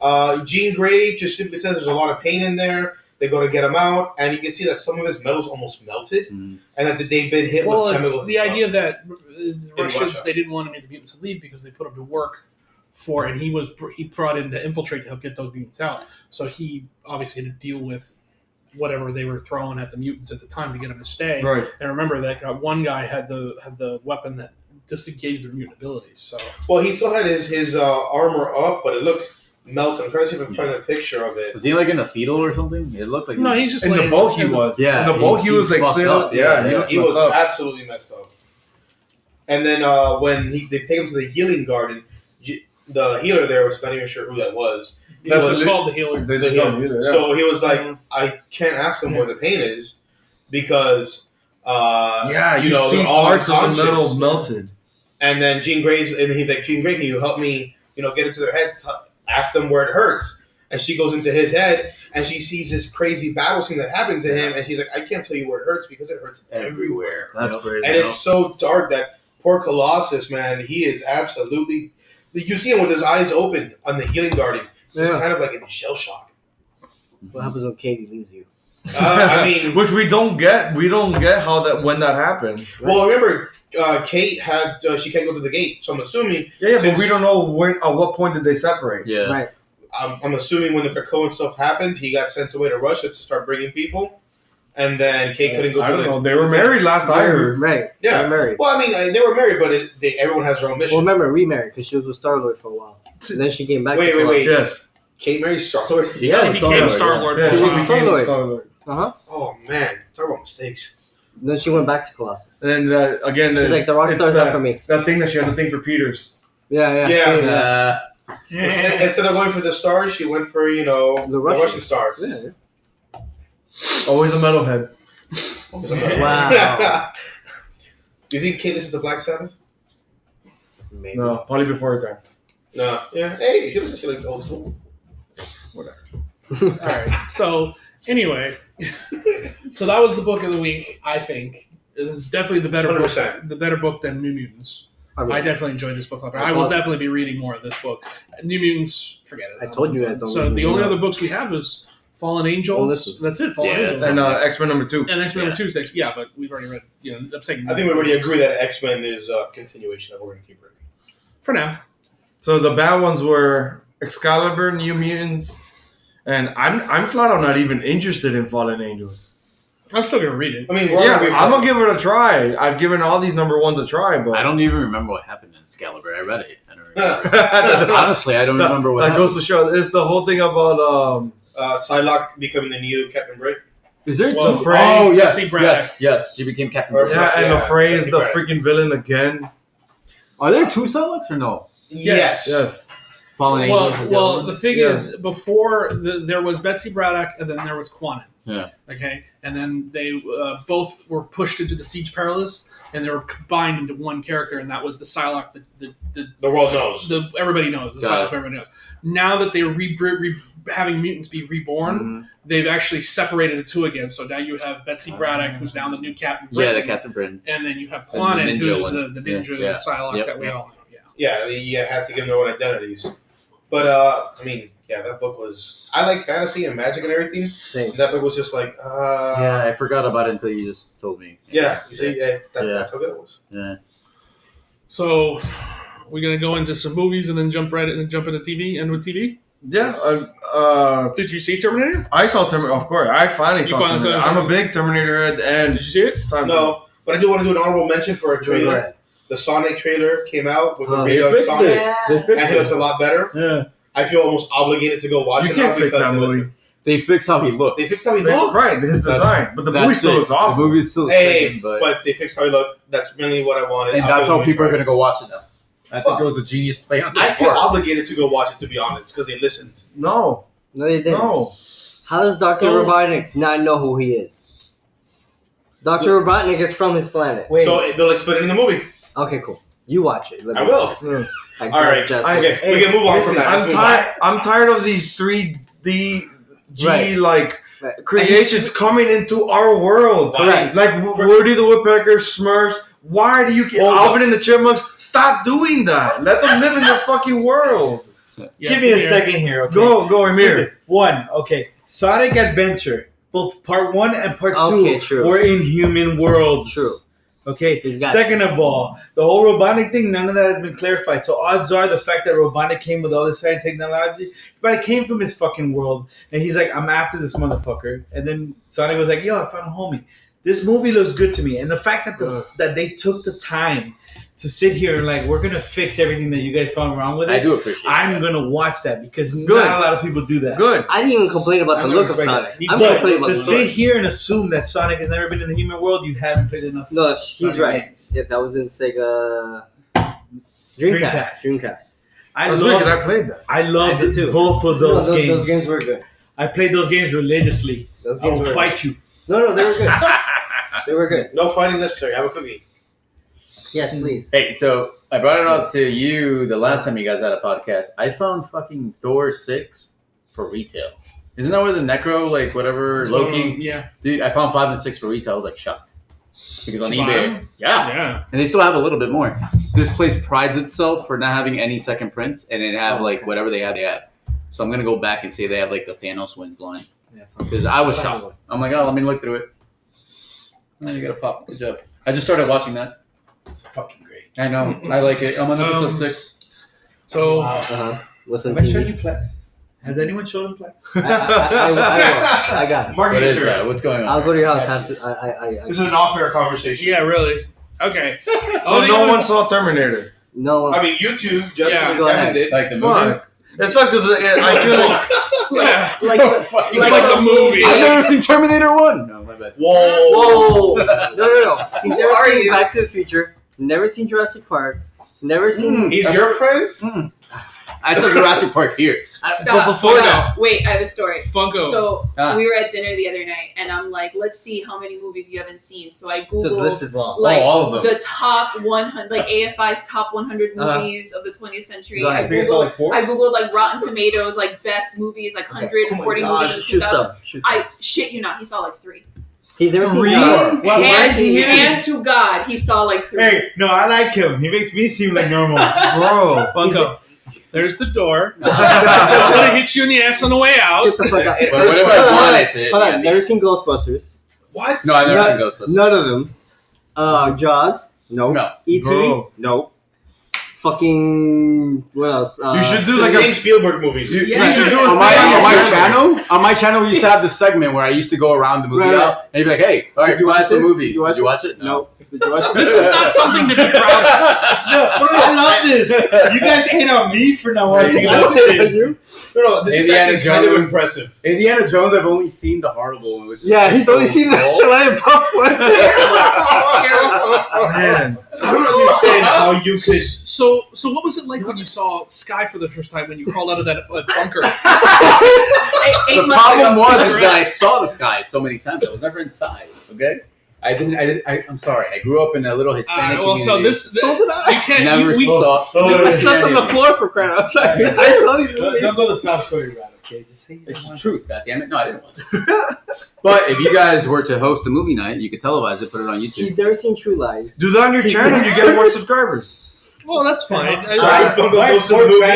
Yeah. Jean Grey just simply says there's a lot of pain in there. They go to get him out, and you can see that some of his metals almost melted, Mm. and that they've been hit Well, with it's chemicals. the and idea that the Russians Russia. they didn't want any of the mutants to leave because they put him to work for, and he brought in to infiltrate to help get those mutants out. So he obviously had to deal with whatever they were throwing at the mutants at the time to get them to stay. Right. And remember that one guy had the weapon that disengaged their mutant abilities. So stuff. Well, he still had his armor up, but it looked melted. I'm trying to see if I can find a picture of it. Was he like in the fetal or something? It looked like no, he's just In the laying- boat he was. Yeah, In the boat he he was like fucked still. up. Yeah, He was absolutely messed up. And then when they take him to the healing garden, the healer there, which I'm not even sure who that was. It That's was the- called the healer. They the just healer. don't either, yeah. So he was like, I can't ask them where the pain is because Yeah, you know, see they're all parts of the unconscious. metal melted. And then Jean Grey's, and he's like, Jean Grey, can you help me, get into their heads, ask them where it hurts. And she goes into his head, and she sees this crazy battle scene that happened to him, and she's like, I can't tell you where it hurts because it hurts everywhere. That's Yep. crazy. And it's so dark that poor Colossus, man, he is absolutely. You see him with his eyes open on the healing garden, just Yeah. kind of like in shell shock. What happens when Katie leaves you? I mean, which we don't get. We don't get how that when that happened. well, remember, Kate had she can't go to the gate, so I'm assuming. Yeah, but Since- we don't know when. At what point did they separate? Yeah. Right. I'm assuming when the Krakoan stuff happened, he got sent away to Russia to start bringing people, and then Kate couldn't go I to don't the. know. They were married last I heard. Right. Yeah. They're married. Well, I mean, they were married, but everyone has their own Well, mission. remember, remarried because she was with Star Lord for a while. And then she came back. Wait, to wait, wait. Yes. Kate married Star-Lord? Yeah, she became Star-Lord Yeah, for a she while. became Star-Lord. Star-Lord. Uh huh. Oh man, talk about mistakes. Then she went back to Colossus. And then again, She's like, the rock it's star's that, not for me. That thing that she has a thing for Peters. Yeah. Yeah. Instead of going for the stars, she went for the Russian. Russian star. Yeah. Always a metalhead. Wow. Do you think Kate listens to Black Sabbath? Maybe. No, probably before her time. No. Yeah. Hey, she listens to like old school. All right. So anyway, so that was the book of the week. I think it was definitely the better 100%. book. The better book than New Mutants. I mean, I definitely enjoyed this book. I will definitely be reading more of this book. New Mutants, forget it. I told you guys don't So read the New only Mutants. other books we have is Fallen Angels. Well, this is- that's it. Fallen Yeah, Angels. And X-Men #2. And X-Men Tuesday. Yeah, but we've already read. I'm saying. I think we already agree that X-Men is a continuation that we're going to keep reading. for now. So the bad ones were Excalibur, New Mutants, and I'm flat out not even interested in Fallen Angels. I'm still gonna read it. I mean, I'm gonna give it a try. I've given all these number ones a try, but I don't even remember what happened in Excalibur. I read it. I don't remember. Honestly, I don't remember what that happened. goes to show. It's the whole thing about Psylocke becoming the new Captain Brick. Is there Well, two? Frey- Oh, yes, Betsy Braddock. yes. She became Captain Or- Brick. yeah, and Yeah, the Frey is Betsy the Braddock. freaking villain again. Are there two Psylocks or no? Yes. Yes. Fallen Well, Angels. is well, the the other thing Yeah. is, before there was Betsy Braddock, and then there was Quanon. Yeah. Okay, and then they both were pushed into the Siege Perilous, and they were combined into one character, and that was the Psylocke. The world knows. The everybody knows the Got Psylocke. it. Everybody knows. Now that they're having mutants be reborn, Mhm. they've actually separated the two again. So now you have Betsy Braddock, who's now the new Captain Yeah, the Britain, Captain Britain. and then you have And the Quanon, ninja who's one. the ninja Yeah. Psylocke Yep. that we all know. Yeah, you had to give them their own identities. But I mean, yeah, that book was. I like fantasy and magic and everything. Same. And that book was just like, Yeah, I forgot about it until you just told me. yeah. You see, Yeah. that's how good it was. Yeah. So we're gonna go into some movies and then jump into TV. End with TV. Yeah. Did you see Terminator? I saw Terminator. Of course, I finally saw finally Terminator. saw I'm a big Terminator head, and Did you see it? time No, but I do want to do an honorable mention for a Go trailer. ahead. The Sonic trailer came out with the Oh, they radio of fixed Sonic. it. They I fixed feel it's it. a lot better. Yeah. I feel almost obligated to go watch You it can't now fix because that movie. They fixed how he looked. They fixed how he looked. Right, his design, but the movie That's still it. looks awesome. The movie's still the Hey, same, but but they fixed how he looked. That's mainly what I wanted. and I'll that's go how and people are try. going to go watch it now. I think Well, it was a genius play on I their feel part. obligated to go watch it, to be honest, because they listened. No, No, they didn't. no. How does Dr. Don't- Robotnik not know who he is? Dr. Robotnik is from his planet. So they'll explain it in the movie. Okay, cool. You watch it. Let I me will. Yeah. Like, All right. Just Okay, we can move on Listen, from that. I'm Let's move on. tired. I'm tired of these 3D Right. like Right. creations coming into our world. Why? Like Woody the Woodpecker, Smurfs. Why do you get Hold Alvin and the Chipmunks? Stop doing that. Let them live in their fucking world. Give me a second here, okay? Go, Amir. One, okay. Sonic Adventure, both part 1 and part 2 Okay, true. were in human worlds. True. Okay. He's got Second of all, the whole robotic thing, none of that has been clarified. So odds are the fact that robotic came with all this science technology, but it came from his fucking world, and he's like, I'm after this motherfucker. And then Sonic was like, yo, I found a homie. This movie looks good to me, and the fact that that they took the time to sit here and like, we're gonna fix everything that you guys found wrong with it. I do appreciate I'm that. gonna watch that because Good. not a lot of people do that. Good. I didn't even complain about the I'm look gonna of respect Sonic. that. I'm But complaining about to the sit look. here and assume that Sonic has never been in the human world, you haven't played enough. No, he's Sonic right. games. Yeah, that was in Sega Dreamcast. Dreamcast. I That's weird love, because I played that. I loved I did too. both of No, those games. Those games were good. I played those games religiously. Those I will games were fight you. No, they were good. They were good. No fighting necessary. Have a cookie. Yes, please. Hey, so I brought it up to you the last time you guys had a podcast. I found fucking Thor 6 for retail. Isn't that where the Necro, like whatever, Loki? Yeah. Dude, I found 5 and 6 for retail. I was like shocked. Because on Did you buy eBay, them? yeah. Yeah. And they still have a little bit more. This place prides itself for not having any second prints, and they have like whatever they have. So I'm gonna go back and say they have like the Thanos wins line because I was shocked. I'm like, oh, let me look through it. Oh, you got a pop. Good job. I just started watching that. It's fucking great. I know. I like it. I'm on episode 6. So Uh-huh. Listen Have to I showed me. you Plex? Has anyone shown him Plex? I got it. What Market is intern. that? What's going on? I'll go to your house. Gotcha. This is an off-air conversation. yeah, really. Okay. So no one saw Terminator. No. I mean, you two, Justin Yeah, and go Kevin ahead. did. Like the movie? Fuck. It sucks because I feel like Yeah. like, Like the movie. I've never seen Terminator 1. No, my bad. Whoa. whoa. No. He's never are seen you? Back to the Future. Never seen Jurassic Park. Never seen. He's your friend? I saw Jurassic Park here. But Stop. before Stop. Wait, I have a story. Funko. So Ah. we were at dinner the other night, and I'm like, "Let's see how many movies you haven't seen." So I that, the googled list is long. like all of them. the top 100, like AFI's top 100 Uh-huh. movies of the 20th century. Go I ahead. googled like Rotten Tomatoes, like best movies, like 140 Oh my movies in Shoot 2000. some. Shoot some. I shit you not, he saw like 3. He's never Three? seen that. Why is he here? And to God, he saw like 3. Hey, no, I like him. He makes me seem like normal. bro. Funko. There's the door. I'm gonna hit you in the ass on the way out. Get the fuck out. But what if I wanted to? Hold Yeah, on. Never seen Ghostbusters. What? No, I've never None- seen Ghostbusters. None of them. Jaws. Nope. No. E.T. Bro. Nope. Fucking what else? You should do Just like name a. Spielberg movies. You Yeah. should do a On thing my channel, we used to have this segment where I used to go around the movie Right. aisle and you'd be like, "Hey, all right, Did you watch watch some this? movies. Did you watch Did you watch it? No. Did you watch it? This is not something to be proud of. I love this. You guys hate on me for not watching I that don't hate shit. you. No, this is Indiana actually kind of Jones. impressive. Indiana Jones, I've only seen the horrible one. Which is Yeah, he's only seen the Shia Puff one. Man, I don't understand how you could. So what was it like when you saw Sky for the first time when you crawled out of that bunker? The problem was is that I saw the sky so many times. I was never inside. Okay, I'm sorry. I grew up in a little Hispanic Well, so community. this So did I. you can't. Never we, saw. I slept on the floor for crying out loud. I saw these Don't movies. go the South Story route, okay? Just say you It's don't the want truth. God damn it! No, I didn't watch it. But if you guys were to host a movie night, you could televise it, put it on YouTube. He's never seen True Lies. do that on your channel, you get more subscribers. well, that's fine. Sorry. Sorry, don't go Right, to the poor movies.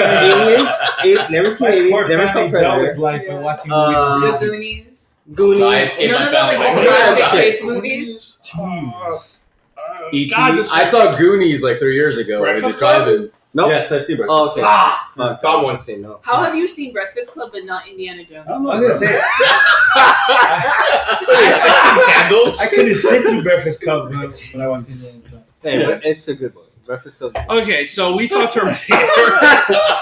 Aliens. Never seen My Aliens. poor Never saw family dealt Predator. with life by watching Uh, movies. The Goonies. Goonies. Nice. Hey, None my of the like family. classic Yeah. kids movies. E.T. God, this I saw Goonies like 3 years ago. Breakfast at the drive-in. Nope. Yes, I've seen Breakfast. Oh, okay. Ah, Fuck, that I was one. gonna say no. How have you seen Breakfast Club but not Indiana Jones? I was gonna say Candles. I couldn't sit through Breakfast Club when I watched it. Hey, but it's a good one. Breakfast Club. Okay, so we saw Terminator.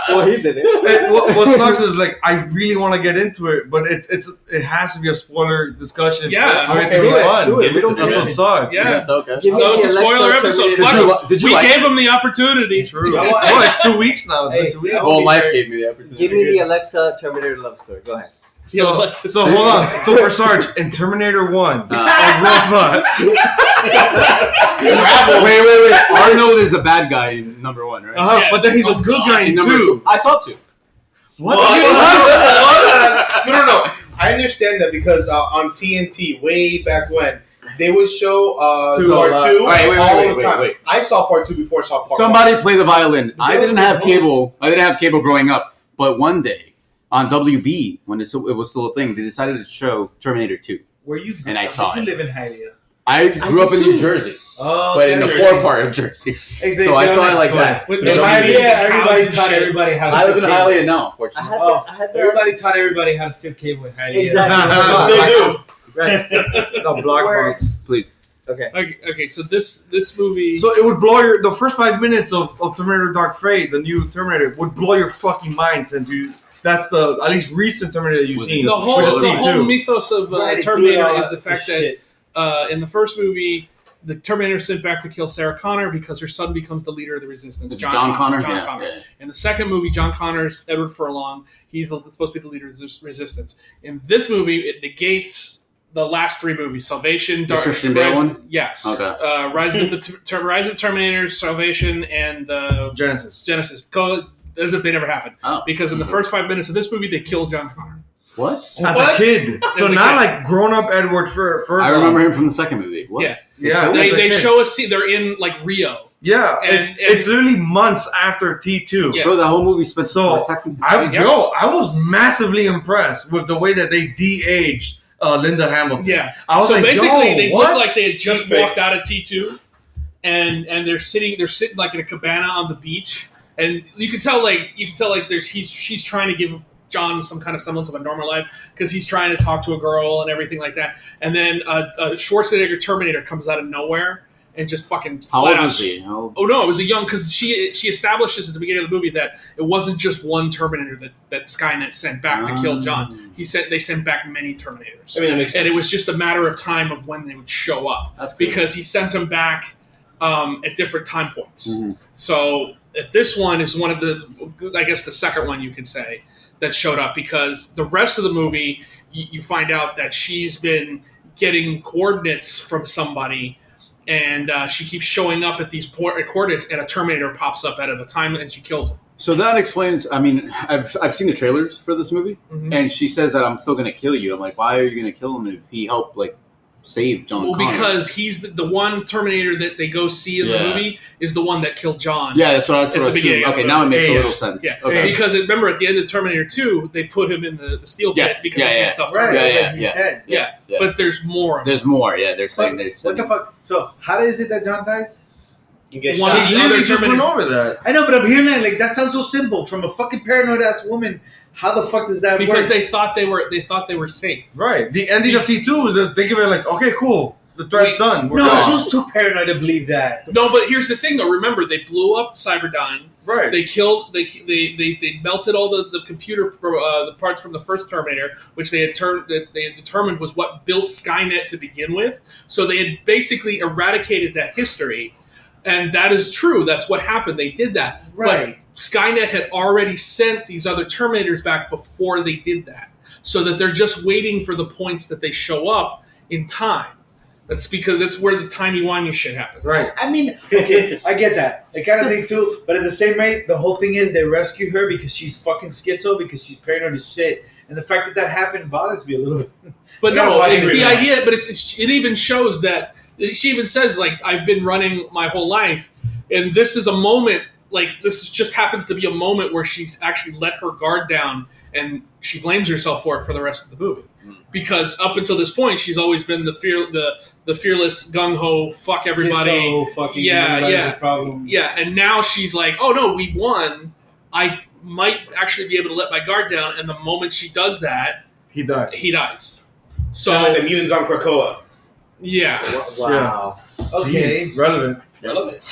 Well, he did it. Hey, what sucks is like I really want to get into it, but it has to be a spoiler discussion. Yeah, for it okay, to be do it, fun. do it. Give We it to don't them. do That's what it. sucks. Yeah. It's okay. Give me So it's a the spoiler Alexa episode. Terminator. Fuck it. Did you We like gave him the opportunity. True. Yeah, what? Oh, it's 2 weeks now. It's been 2 weeks. Well, life gave me the opportunity. Give me the Alexa Terminator love story. Go ahead. Yeah, So, let's- so hold on. So for Sarge, in Terminator 1, a robot. Wait. Arnold is the bad guy in number 1, right? Uh-huh, Yes. but then he's a Oh, good God. guy In in number 2. I saw 2. What? No. I understand that because on TNT way back when they would show Two, part 2 wait, all the time. wait. I saw part 2 before I saw part Somebody play the violin. I Yeah, didn't have yeah. cable. I didn't have cable growing up. But one day on WB, when it was still a thing, they decided to show Terminator 2. Where you? And I saw you it. live in Hialeah. I grew up in New Jersey, Oh, but in the okay. poor part of Jersey. Exactly. So I saw it like that. With In no Hialeah, TVs and everybody cows and taught shit. everybody how to I live in steal cable. Hialeah now, I fortunately. had Oh, that. I had that. Everybody taught everybody how to steal cable in Hialeah. Exactly. Still do. Right. No, black box. Please. Okay. Okay, so this movie. So it would blow the first 5 minutes of Terminator Dark Fate, the new Terminator, would blow your fucking mind since that's the at least recent Terminator you've seen. the whole which is the whole T2. mythos of Right, it Terminator threw it all is the out fact to that shit. in the first movie, the Terminator is sent back to kill Sarah Connor because her son becomes the leader of the Resistance. John Connor? John Yeah, Connor. yeah. In the second movie, John Connor's Edward Furlong. He's supposed to be the leader of the Resistance. In this movie, it negates the last 3 movies: Salvation, The Christian Bale one? Yeah. Okay. Rise of the Terminator, Salvation, and Genesis. Genesis. Go as if they never happened. Oh. Because in the first 5 minutes of this movie, they kill John Connor. What? As What? a kid. So As a not kid. like grown up Edward Furlong. I remember him from the second movie. What? Yeah. Yeah, They as a kid. show a scene. They're in like Rio. Yeah, And- it's literally months after T2. Yeah. Bro, that whole movie spent So, protecting. I Yeah. was massively impressed with the way that they de-aged Linda Hamilton. Yeah. I was So like, basically, yo, they what? look like they had just Deep fake. walked out of T2, and they're sitting like in a cabana on the beach, and you can tell like she's trying to give John some kind of semblance of a normal life because he's trying to talk to a girl and everything like that, and then Schwarzenegger Terminator comes out of nowhere and just fucking How flat old out. was he? How old? Oh no, it was a young because she establishes at the beginning of the movie that it wasn't just one Terminator that Skynet sent back to kill John. They sent back many Terminators, I mean, it makes and it was just a matter of time of when they would show up That's good. because he sent them back at different time points. Mhm. So this one is one of the, I guess the second one you could say that showed up because the rest of the movie you find out that she's been getting coordinates from somebody. And she keeps showing up at these coordinates, and a Terminator pops up out of a time, and she kills him. So that explains. I mean, I've seen the trailers for this movie, Mhm. and she says that I'm still going to kill you. I'm like, why are you going to kill him if he helped like save John Well, Connor? because he's the one Terminator that they go see in the Yeah. movie is the one that killed John. yeah, that's what I At the assumed. beginning of Okay, the now it makes a movie. little sense. Yeah, Okay. because remember at the end of Terminator 2, they put him in the steel pit Yes, because yeah, he yeah. can't self Right. terminate. Yeah, He's yeah. dead. Yeah, but there's more of him. There's more. Yeah, they're saying But there's. what the fuck? So how is it that John dies? You get One shot. of He the other literally just went Terminator- over that. I know, but I'm hearing that like that sounds so simple from a fucking paranoid ass woman. How the fuck does that because work? they thought they were safe. Right. The ending of T2 is that think of it like, okay, cool. The threat's done. We're No, done. she was too paranoid to believe that. No, but here's the thing though. Remember, they blew up Cyberdyne. Right. They killed. They melted all the computer the parts from the first Terminator, which they had determined was what built Skynet to begin with. So they had basically eradicated that history, and that is true. That's what happened. They did that. Right. But Skynet had already sent these other Terminators back before they did that, so that they're just waiting for the points that they show up in time. That's because that's where the timey-wimey shit happens. Right. I mean, okay, I get that. I kind of think too, but at the same rate, the whole thing is they rescue her because she's fucking schizo, because she's paranoid as shit. And the fact that happened bothers me a little bit. But I gotta no, watch it's it the now. idea. But it even shows that she even says like I've been running my whole life, and this is a moment like this just happens to be a moment where she's actually let her guard down, and she blames herself for it for the rest of the movie. Because up until this point, she's always been the fearless gung ho fuck everybody. Schizo, fucking Yeah, everybody's yeah. a problem. Yeah, and now she's like, oh no, we won. I might actually be able to let my guard down, and the moment she does that, He dies. he dies. So like the So mutants on Krakoa. yeah. Wow. Okay. Jeez, relevant. Relevant.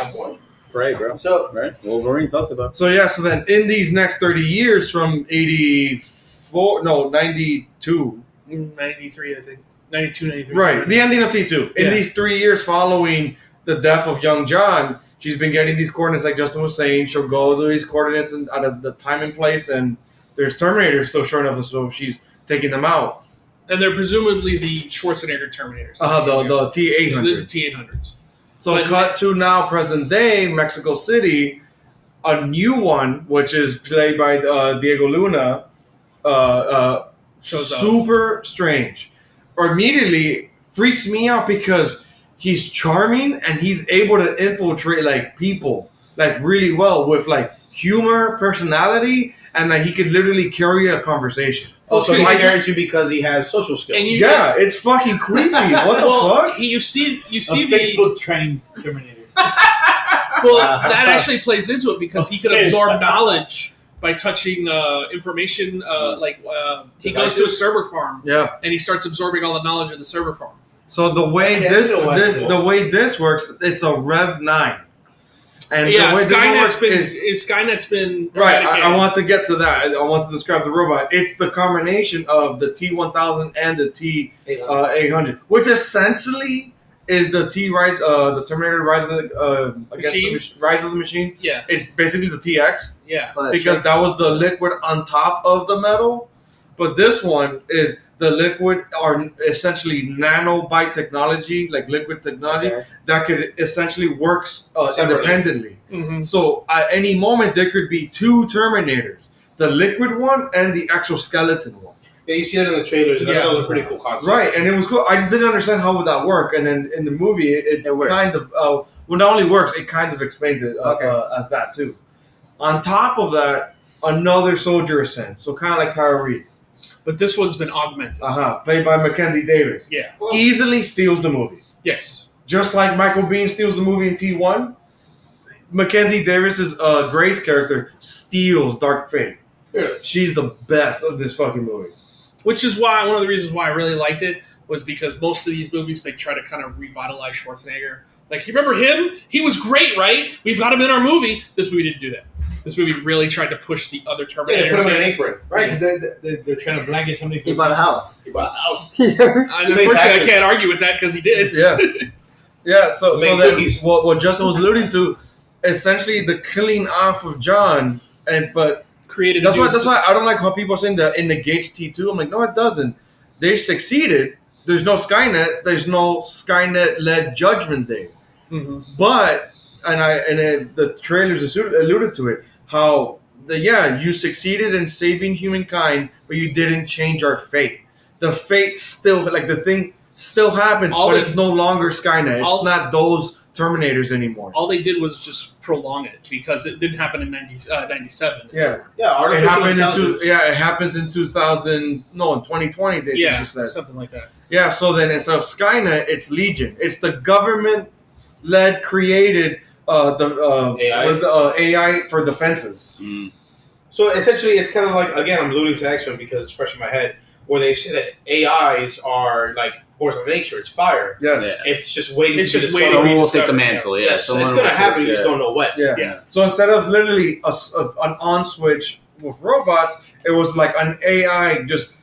On point. Pray, bro. So Right? Wolverine talked about. So yeah, so then in these next 30 years from 92. 93, I think. 92, 93. Right, the ending of T2. In Yeah. these 3 years following the death of young John, she's been getting these coordinates like Justin was saying. She'll go to these coordinates out of the time and place, and there's Terminators still showing up, so she's taking them out. And they're presumably the Schwarzenegger Terminators. The T-800s. The T-800s. So But- cut to now present day, Mexico City, a new one, which is played by Diego Luna, Shows up. super strange. Or immediately freaks me out because he's charming and he's able to infiltrate like people like really well with like humor, personality, and that he could literally carry a conversation. Oh, so Okay. he scares you because he has social skills. And you- Yeah, it's fucking creepy. What the well, fuck? you see a the Facebook trained Terminator. well that actually plays into it because he could Okay. absorb knowledge by touching information. He goes to a Devices? server farm Yeah. and he starts absorbing all the knowledge in the server farm. So the way Okay, this I know what's the way this works, it's a Rev 9. And Yeah, the way this one Skynet's works been Skynet's been right. eradicated. I want to get to that. I want to describe the robot. It's the combination of the T-1000 and the T-800, which essentially is the the Terminator Rise of Machines? Rise of the Machines. Yeah, It's basically the TX yeah. because that was the liquid on top of the metal, but this one is the liquid are essentially nanobite technology, like liquid technology Okay. that could essentially works Separately. independently. Mm-hmm. So at any moment there could be two Terminators, the liquid one and the exoskeleton one. Yeah, you see that in the trailers, and Yeah. that was a pretty cool concept. Right, and it was cool. I just didn't understand how would that work, and then in the movie it works. kind of well, not only works, it kind of explains it as that too. On top of that, another soldier is sent, so kind of like Kyle Reese, But this one's been augmented. played by Mackenzie Davis. Yeah. Well, Easily steals the movie. Yes. Just like Michael Biehn steals the movie in T1, Mackenzie Davis's Grace character steals Dark Fate. yeah. She's the best of this fucking movie. Which is why one of the reasons why I really liked it was because most of these movies they try to kind of revitalize Schwarzenegger. Like, you remember him? He was great, right? We've got him in our movie. This movie didn't do that. This movie really tried to push the other Yeah, they put Terminators him in an in. apron. Right, because they're trying to blanket somebody He for bought a house. He bought a house. And He made unfortunately, I taxes. can't argue with that because he did. Yeah. Yeah, so Make then cookies. what Justin was alluding to, essentially the killing off of John, but Created. that's a new- why I don't like how people are saying that it negates T2. I'm like, no, it doesn't. They succeeded. There's no Skynet. There's no Skynet-led Judgment Day. Mhm. But the trailers alluded to it, how you succeeded in saving humankind, but you didn't change our fate. The fate still the thing still happens, All but they- it's no longer Skynet. It's all- not those Terminators anymore. All they did was just prolong it because it didn't happen in 97. Yeah, Yeah, it artificial happened intelligence. it happens in 2020. They Yeah, just said. something like that. Yeah, so then instead of Skynet, it's Legion. It's the government created the AI for defenses. Mm. So essentially, it's kind of like, again, I'm alluding to X-Men because it's fresh in my head, where they say that AIs are like force of nature. It's fire. Yes. Yeah. It's just waiting. It's to be just discovered. waiting. Someone will take the discovered, mantle. Yeah, Yes, it's someone going to will happen. take- You just don't know when. Yeah. Yeah. So instead of literally an on switch with robots, it was like an AI just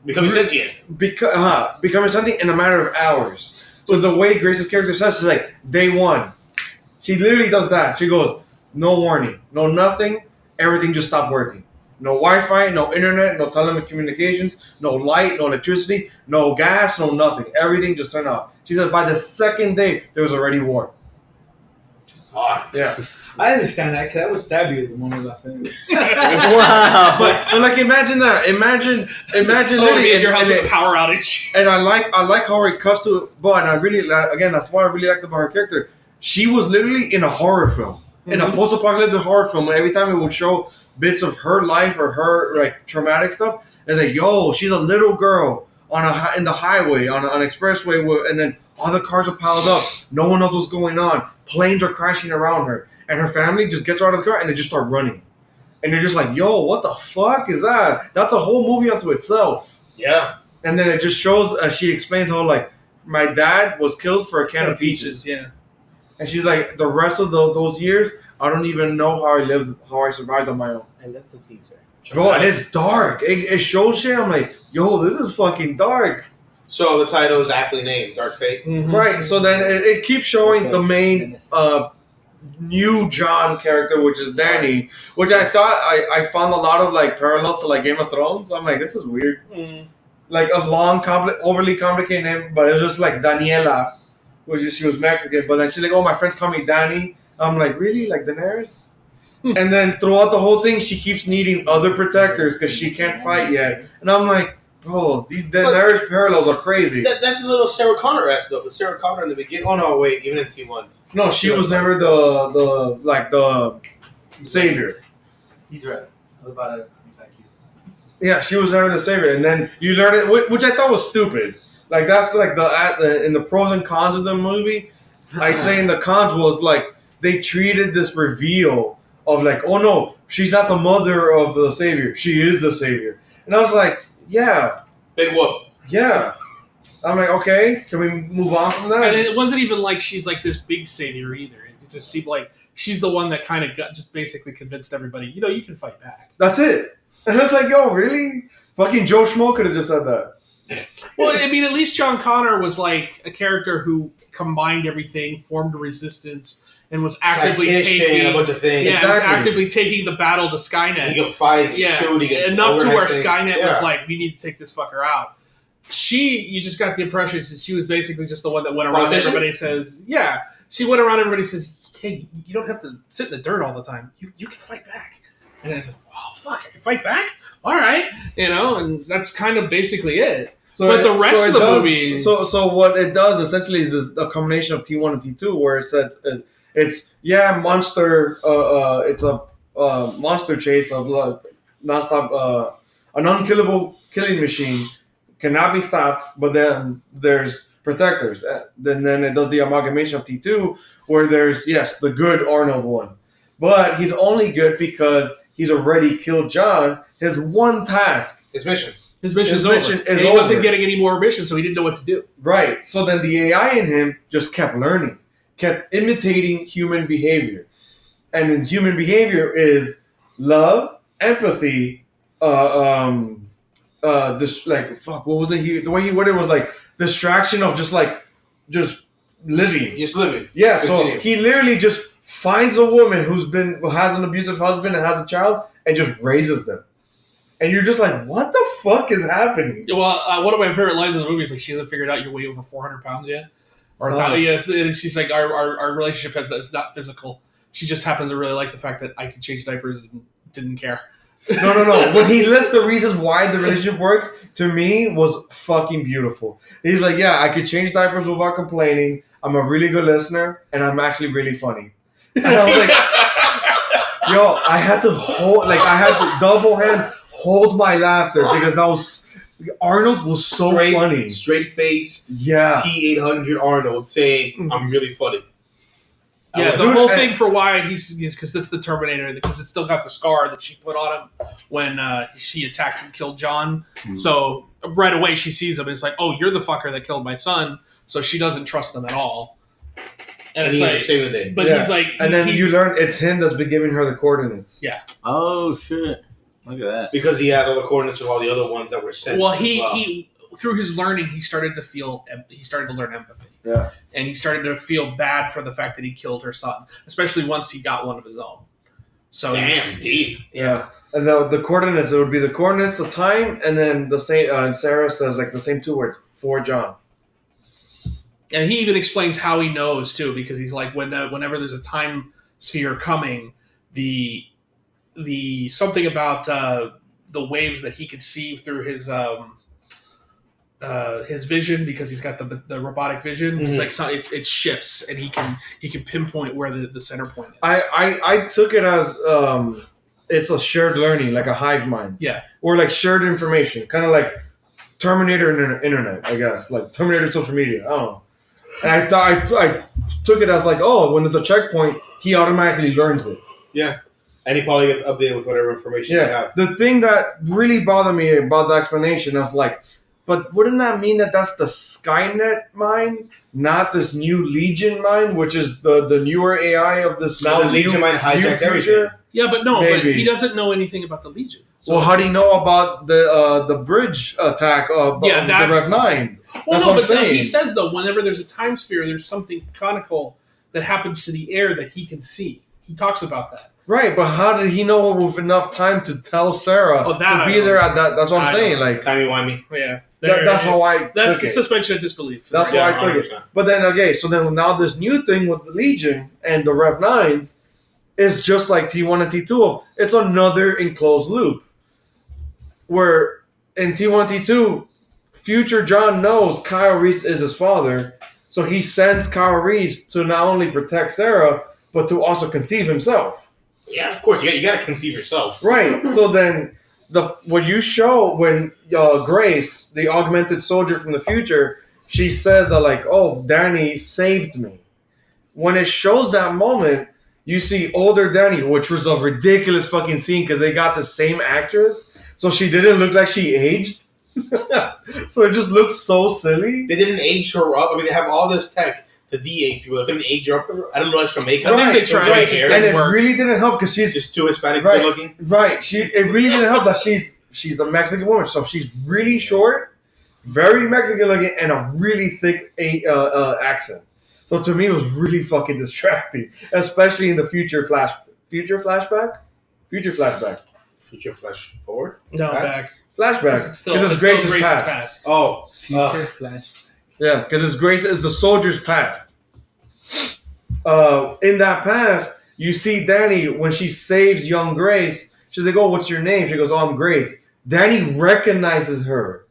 Becoming sentient. becoming something in a matter of hours. So the way Grace's character says is like day one. She literally does that. She goes, no warning, no nothing. Everything just stopped working. No Wi-Fi, no internet, no telecommunications, no light, no electricity, no gas, no nothing. Everything just turned off. She said by the second day there was already war. Fuck. Yeah. I understand that because I would stab you the moment last night. Wow. But like imagine that. Imagine Oh, literally be at your house and with a power outage. And I like how it cuts to it. But and I really again that's what I really liked about her character. She was literally in a horror film, in a post-apocalyptic horror film. And every time it would show bits of her life or her like traumatic stuff, it's like, yo, she's a little girl in the highway on an expressway, and then all the cars are piled up. No one knows what's going on. Planes are crashing around her, and her family just gets her out of the car and they just start running. And you're just like, yo, what the fuck is that? That's a whole movie unto itself. Yeah. And then it just shows, she explains how, like, my dad was killed for a can of peaches. Yeah. And she's like, the rest of those years, I don't even know how I survived on my own. I love the teaser. Bro, and it's dark. It shows shit. I'm like, yo, this is fucking dark. So the title is aptly named Dark Fate. Right. So then it keeps showing the main new John character, which is Danny, which I thought I found a lot of like parallels to like Game of Thrones. I'm like, this is weird. Like a long, overly complicated name, but it was just like Daniela, which is, she was Mexican. But then she's like, oh, my friends call me Danny. I'm like, really? Like Daenerys? And then throughout the whole thing, she keeps needing other protectors because she can't fight yet. And I'm like, bro, these Daenerys parallels are crazy. That's a little Sarah Connor-esque though. But Sarah Connor in the beginning. Oh no, wait. Even in T1. No, she was never the savior. He's right. I was about to attack you. Yeah, she was never the savior. And then you learn it, which I thought was stupid. Like that's like in the pros and cons of the movie. I'd say in the cons was like they treated this reveal of like, oh no, she's not the mother of the savior. She is the savior. And I was like, yeah. Big whoop. Yeah. I'm like, okay, can we move on from that? And it wasn't even like she's like this big savior either. It just seemed like she's the one that kind of just basically convinced everybody, you can fight back. That's it. And it's like, yo, really? Fucking Joe Schmo could have just said that. Well, I mean, at least John Connor was like a character who combined everything, formed a resistance, and was actively Tactician, taking a bunch of things. Yeah, was Exactly. actively taking the battle to Skynet. He can fight. He can Yeah, shoot. He can enough to where organize things. Skynet Yeah. was like, we need to take this fucker out. You just got the impression that she was basically just the one that went around Politician? everybody and says, yeah. She went around everybody and says, hey, you don't have to sit in the dirt all the time. You can fight back. And then, oh, fuck, I can fight back? All right. And that's kind of basically it. But the rest of the movie- So what it does essentially is a combination of T1 and T2, where it says it's monster. It's a monster chase of like nonstop. An unkillable killing machine cannot be stopped. But then there's protectors. Then it does the amalgamation of T2, where there's the good Arnold one, but he's only good because he's already killed John. His one task. His mission. His mission's His over. mission is And he wasn't over. getting any more missions, so he didn't know what to do. Right. So then the AI in him just kept learning, kept imitating human behavior. And in human behavior is love, empathy, this like fuck, what was it? The way he worded it was like distraction of just living. Just living. Yeah, so Continue. he literally just finds a woman who has an abusive husband and has a child and just raises them. And you're just like, what the fuck is happening? Well, one of my favorite lines in the movie is like, she hasn't figured out you're way over 400 pounds yet. Or Oh. yes, and she's like, our relationship is not physical. She just happens to really like the fact that I could change diapers and didn't care. No. When he lists the reasons why the relationship works, to me, was fucking beautiful. He's like, yeah, I could change diapers without complaining. I'm a really good listener, and I'm actually really funny. And I was like, yo, I had to double hand hold my laughter because Arnold was so funny. Straight face, Yeah. T-800 Arnold saying, "I'm really funny." Yeah, the Dude, whole and- thing for why he's because it's the Terminator, because it's still got the scar that she put on him when she attacked and killed John. So right away she sees him and it's like, oh, you're the fucker that killed my son. So she doesn't trust him at all. And it's he like, saved the day. but Yeah. he's like, And then he's, you learn it's him that's been giving her the coordinates. Oh shit! Look at that. Because he had all the coordinates of all the other ones that were sent. well, as he through his learning, he started to learn empathy. Yeah. And he started to feel bad for the fact that he killed her son, especially once he got one of his own. So Damn, deep. Yeah. And the coordinates, it would be the coordinates, the time, and then the same. And Sarah says like the same 2 words for John. And he even explains how he knows too, because he's like, whenever there's a time sphere coming, the something about the waves that he could see through his vision, because he's got the robotic vision. It's like it shifts, and he can pinpoint where the center point is. I took it as it's a shared learning, like a hive mind. Yeah. Or like shared information, kind of like Terminator internet, I guess, like Terminator social media. I don't know. And I thought I took it as like, oh, when there's a checkpoint, he automatically learns it. Yeah. And he probably gets updated with whatever information they Yeah. have. The thing that really bothered me about the explanation, I was like, but wouldn't that mean that that's the Skynet mind, not this new Legion mind, which is the newer AI of this now The Legion mind hijacked new everything. Yeah, but no, Maybe. but he doesn't know anything about the Legion. So, Well, how do you know about the bridge attack of Yeah, the that's- Rev 9? well, That's no, what I'm but saying. he says though, whenever there's a time sphere, there's something conical that happens to the air that he can see. He talks about that. Right, but how did he know with enough time to tell Sarah Oh, that to I be don't there know. at that? That's what I'm I saying. don't Like Timey-wimey. Yeah, that's how I That's took the it. suspension of disbelief. That's Yeah, why I took it. 100%. But then so then now this new thing with the Legion and the Rev 9s is just like T1 and T2 of it's another enclosed loop. Where in T1 and T2, future John knows Kyle Reese is his father, so he sends Kyle Reese to not only protect Sarah, but to also conceive himself. Yeah, of course. You got to conceive yourself. Right. So then what you show when Grace, the augmented soldier from the future, she says that like, oh, Danny saved me. When it shows that moment, you see older Danny, which was a ridiculous fucking scene because they got the same actress, so she didn't look like she aged. So it just looks so silly. They didn't age her up. I mean, they have all this tech to de-age people. They couldn't age her up. I don't know extra makeup. I think they tried. Right. It just And didn't it work. really didn't help because She's she's just too Hispanic Right. good looking. right. It really didn't help that she's a Mexican woman, so she's really short, very Mexican looking, and a really thick accent. So to me, it was really fucking distracting, especially in the future flashback. Future flash forward. No, Back? back. Flashback. It's still, Because it's Grace's still Grace's past. past. Oh, Future flashback. Yeah, because his Grace is the soldier's past. In that past, you see Danny when she saves young Grace. She's like, "Oh, what's your name?" She goes, "Oh, I'm Grace." Danny recognizes her.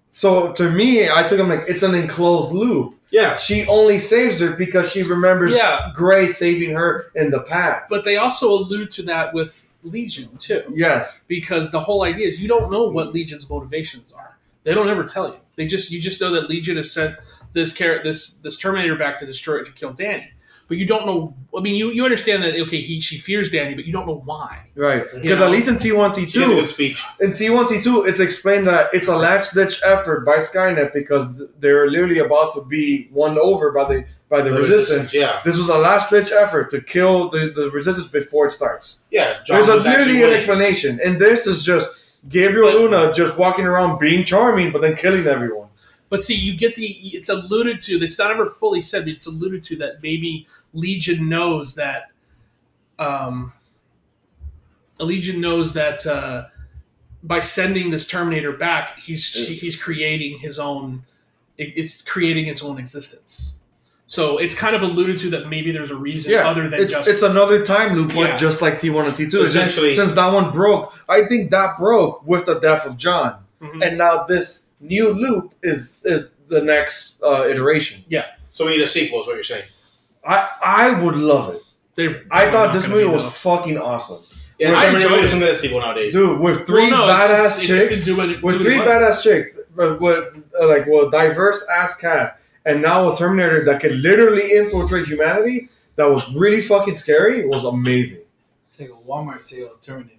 So to me, I took him like it's an enclosed loop. yeah. She only saves her because she remembers Yeah. Grace saving her in the past. But they also allude to that with Legion too, yes, because the whole idea is you don't know what Legion's motivations are. They don't ever tell you. You just know that Legion has sent this Terminator back to kill Danny. But you don't know. I mean, you understand that she fears Danny, but you don't know why. right. Because know? at least in T1, She has a good T2, speech. in T1, T2, it's explained that it's a last-ditch effort by Skynet because they're literally about to be won over by the resistance. Yeah. This was a last-ditch effort to kill the resistance before it starts. Yeah. John There's was actually literally an winning. explanation, and this is just Gabriel But- Luna just walking around being charming, but then killing everyone. But see, you get it's alluded to. It's not ever fully said, but it's alluded to that maybe Legion knows that. Legion knows that by sending this Terminator back, he's creating his own. It's creating its own existence. So it's kind of alluded to that maybe there's a reason other than it's another time loop, but Yeah. just like T1 and T2. It's just- Essentially- since that one broke, I think that broke with the death of John, Mhm. and now this new loop is the next iteration. So we need a sequel, is what you're saying. I would love it. I thought this movie was fucking awesome. Yeah, I Terminator enjoyed isn't gonna sequel nowadays. Dude, with three Well, no, badass it chicks, didn't do any- with do three any badass chicks, with diverse ass cast, and now a Terminator that could literally infiltrate humanity, that was really fucking scary. It was amazing. It's like a Walmart sale of Terminators.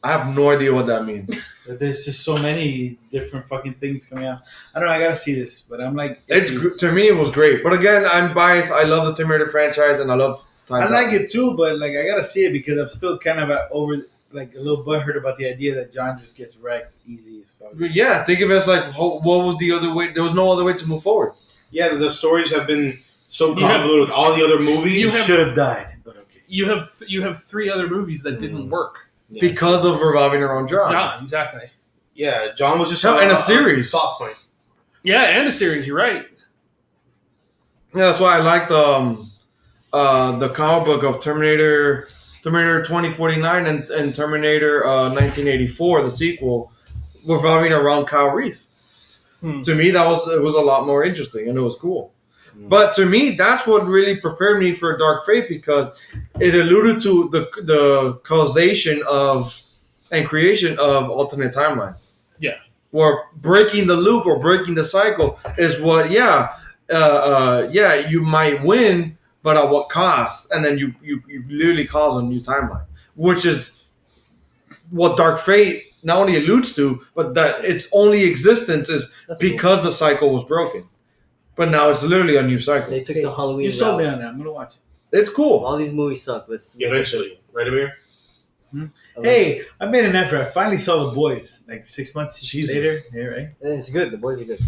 I have no idea what that means. But there's just so many different fucking things coming out. I don't know. I gotta see this, but I'm like, To me, it was great. But again, I'm biased. I love the Terminator franchise, and I love time I travel. like it too, but like I gotta see it because I'm still kind of over, like a little butthurt about the idea that John just gets wrecked easy as fuck. Yeah, think of it as like, what was the other way? There was no other way to move forward. Yeah, the stories have been so You have- convoluted with all the other movies. He You have- should have died, but okay. You have 3 other movies that didn't work. Yeah. Because of revolving around John. Yeah, exactly. Yeah, John was just Hell, in a series. soft point. Yeah, and a series. You're right. Yeah, that's why I like the comic book of Terminator 2049 and Terminator 1984, the sequel, revolving around Kyle Reese. To me, it was a lot more interesting and it was cool. But to me, that's what really prepared me for Dark Fate because it alluded to the causation of and creation of alternate timelines. Yeah. Where breaking the loop or breaking the cycle is what, you might win, but at what cost? And then you literally cause a new timeline, which is what Dark Fate not only alludes to, but that its only existence is That's because the cycle was broken. But now it's literally a new cycle. They took the Halloween You sold me route. on that. I'm gonna watch it. It's cool. All these movies suck. Let's Eventually, right, Amir? Hey, I made an effort. I finally saw The Boys like 6 months Jesus. later. Yeah, right. It's good. The boys are good.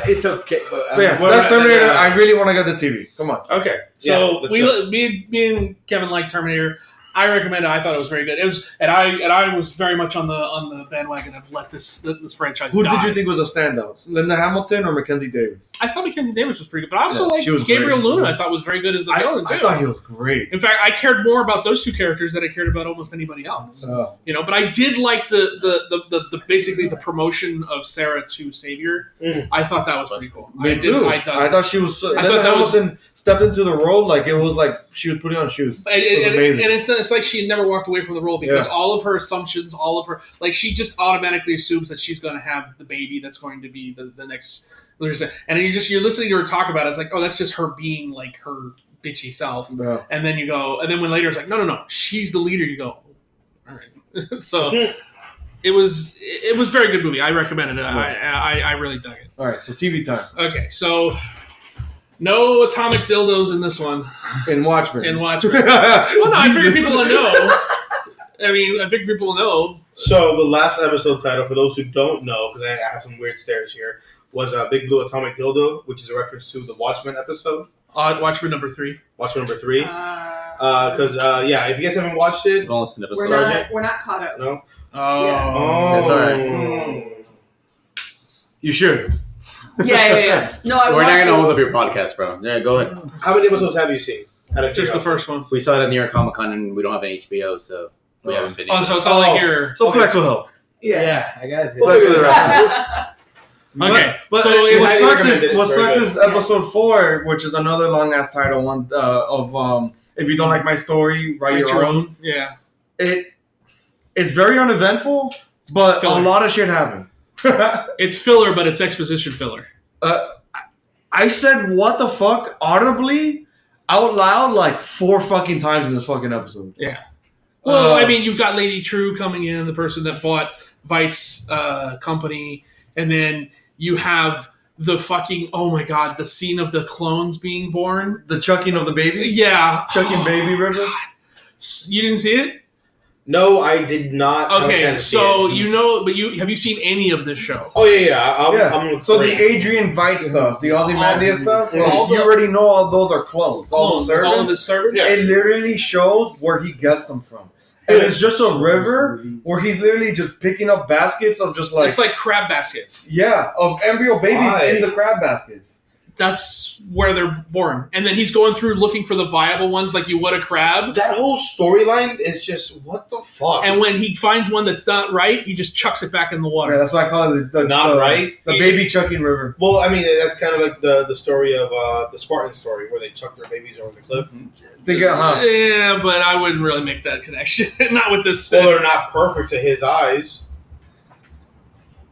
It's okay. But, But yeah, that's Terminator. I really want to get the TV. Come on. Okay, Yeah, so let's me and Kevin like Terminator. I recommend it. I thought it was very good. It was, and I was very much on the bandwagon of let this franchise. Who die. did you think was a standout? Linda Hamilton or Mackenzie Davis? I thought Mackenzie Davis was pretty good, but I also Yeah, she was like Gabriel great. Luna. I thought was very good as the villain too. I thought he was great. In fact, I cared more about those 2 characters than I cared about almost anybody else. But I did like the basically the promotion of Sarah to Savior. Mhm. I thought that was pretty cool. Me too. I thought she was. thought Linda that was- Hamilton stepped into the role like it was like she was putting on shoes. It was amazing. And it's like she never walked away from the role because Yeah. all of her assumptions, all of her she just automatically assumes that she's going to have the baby that's going to be the next. And you're listening to her talk about it. It's like, oh, that's just her being like her bitchy self. Yeah. And then you go, and then when later it's like, no, she's the leader. You go, all right. So it was very good movie. I recommended it. I really dug it. All right, so TV time Okay, so no atomic dildos in this one. in Watchmen. In Watchmen. Well, no, I figure people will know. I mean, I think people will know. So the last episode title, for those who don't know, because I have some weird stares here, was Big Blue Atomic Dildo, which is a reference to the Watchmen episode, Watchmen number 3. Watchmen number 3. Because if you guys haven't watched it, Don't listen to this. We're not caught up. no. Oh. That's all right. You should. Yeah. No, I We're not watched gonna it. hold up your podcast, bro. Yeah, go ahead. How many episodes have you seen? Out of Just the curiosity? first one. We saw it at New York Comic Con, and we don't have an HBO, so we haven't been. Oh, so it's not like you're. So Plex will help. Yeah, I got it. We'll figure this out. Okay, But so what it was highly recommended. It's what very sucks good. is episode 4, which is another long ass title one of if you don't like my story, write your own. Yeah. It's very uneventful, but Filler. a lot of shit happened. It's filler, but it's exposition filler. I said what the fuck audibly out loud like 4 fucking times in this fucking episode. Yeah. Well, Uh, I mean, you've got Lady True coming in, the person that bought Vight's company, and then you have the fucking, oh my god, the scene of the clones being born. The chucking of the babies. Yeah. Chucking baby river. You didn't see it? No, I did not. have a Okay, chance to see so it. have you seen any of this show? Oh yeah. I'm So the great. Adrian Veidt stuff, the Ozymandias stuff, all you the- already know all those are clones. All the servants. all of the servants. Yeah. It literally shows where he gets them from. And it's just a river where he's literally just picking up baskets of just like, It's like crab baskets. of embryo babies Why? in the crab baskets. That's where they're born. And then he's going through looking for the viable ones like you would a crab. That whole storyline is just what the fuck. And when he finds one that's not right, he just chucks it back in the Yeah, water. that's why I call it the Not right? the baby chucking river. Well, I mean, that's kind of like the story of the Spartan story where they chuck their babies over the cliff. Yeah, but I wouldn't really make that connection. Not with this. Well, they're not perfect to his eyes.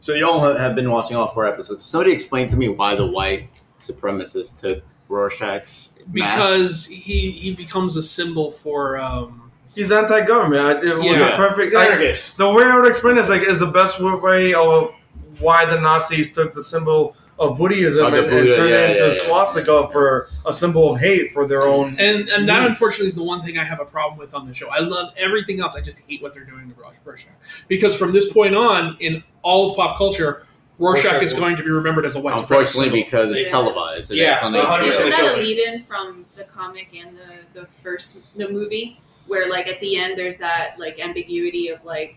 So y'all have been watching all 4 episodes. Somebody explain to me why the white supremacist took Rorschach's mask. Because he becomes a symbol for. He's anti-government. It was Yeah. a perfect. He's anarchist. The way I would explain it is the best way of why the Nazis took the symbol of Buddhism Of the and Buddha, turned yeah, it into yeah, a swastika for a symbol of hate for their own. And that, needs. unfortunately, is the one thing I have a problem with on the show. I love everything else. I just hate what they're doing to Rorschach. Because from this point on, in all of pop culture, Rorschach is going to be remembered as a white supremacist Unfortunately, symbol. because it's Yeah. televised. And Yeah, it's on 100%. HBO. Isn't that kills a me. lead-in from the comic and the movie, where like at the end there's that like ambiguity of like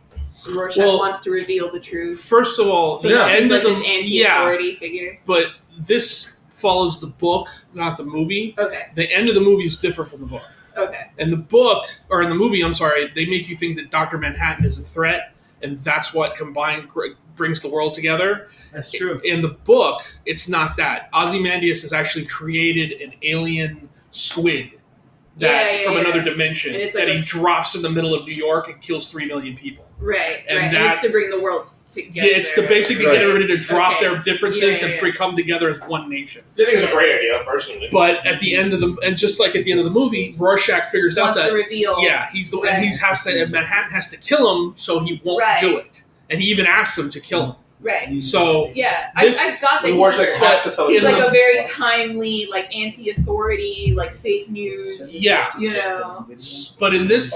Rorschach Well, wants to reveal the truth, First of all, so the yeah. he's end like of this the anti-authority figure. but this follows the book, not the movie. Okay, The end of the movie is different from the book. okay, In the book, or in the movie, I'm sorry, they make you think that Dr. Manhattan is a threat, and that's what combined brings the world together. That's true. In the book, it's not that. Ozymandias has actually created an alien squid that Yeah, from yeah, another yeah. dimension And it's that like he a- drops in the middle of New York and kills 3 million people. right, And right. that- and it's to bring the world together. Yeah, it's to basically Right. get everybody to drop Okay. their differences Yeah, yeah, and come together as one nation. I think it's a great idea, personally. But at the end of the, and just like at the end of the movie, Rorschach figures out wants that to reveal. yeah, he's the and Right. he's has to and Manhattan has to kill him, so he won't Right. do it. And he even asks him to kill him. right. So Yeah, This- I got that. the Rorschach has to tell He's the like truth. a very timely, like anti-authority, like fake news. yeah, You know. but in this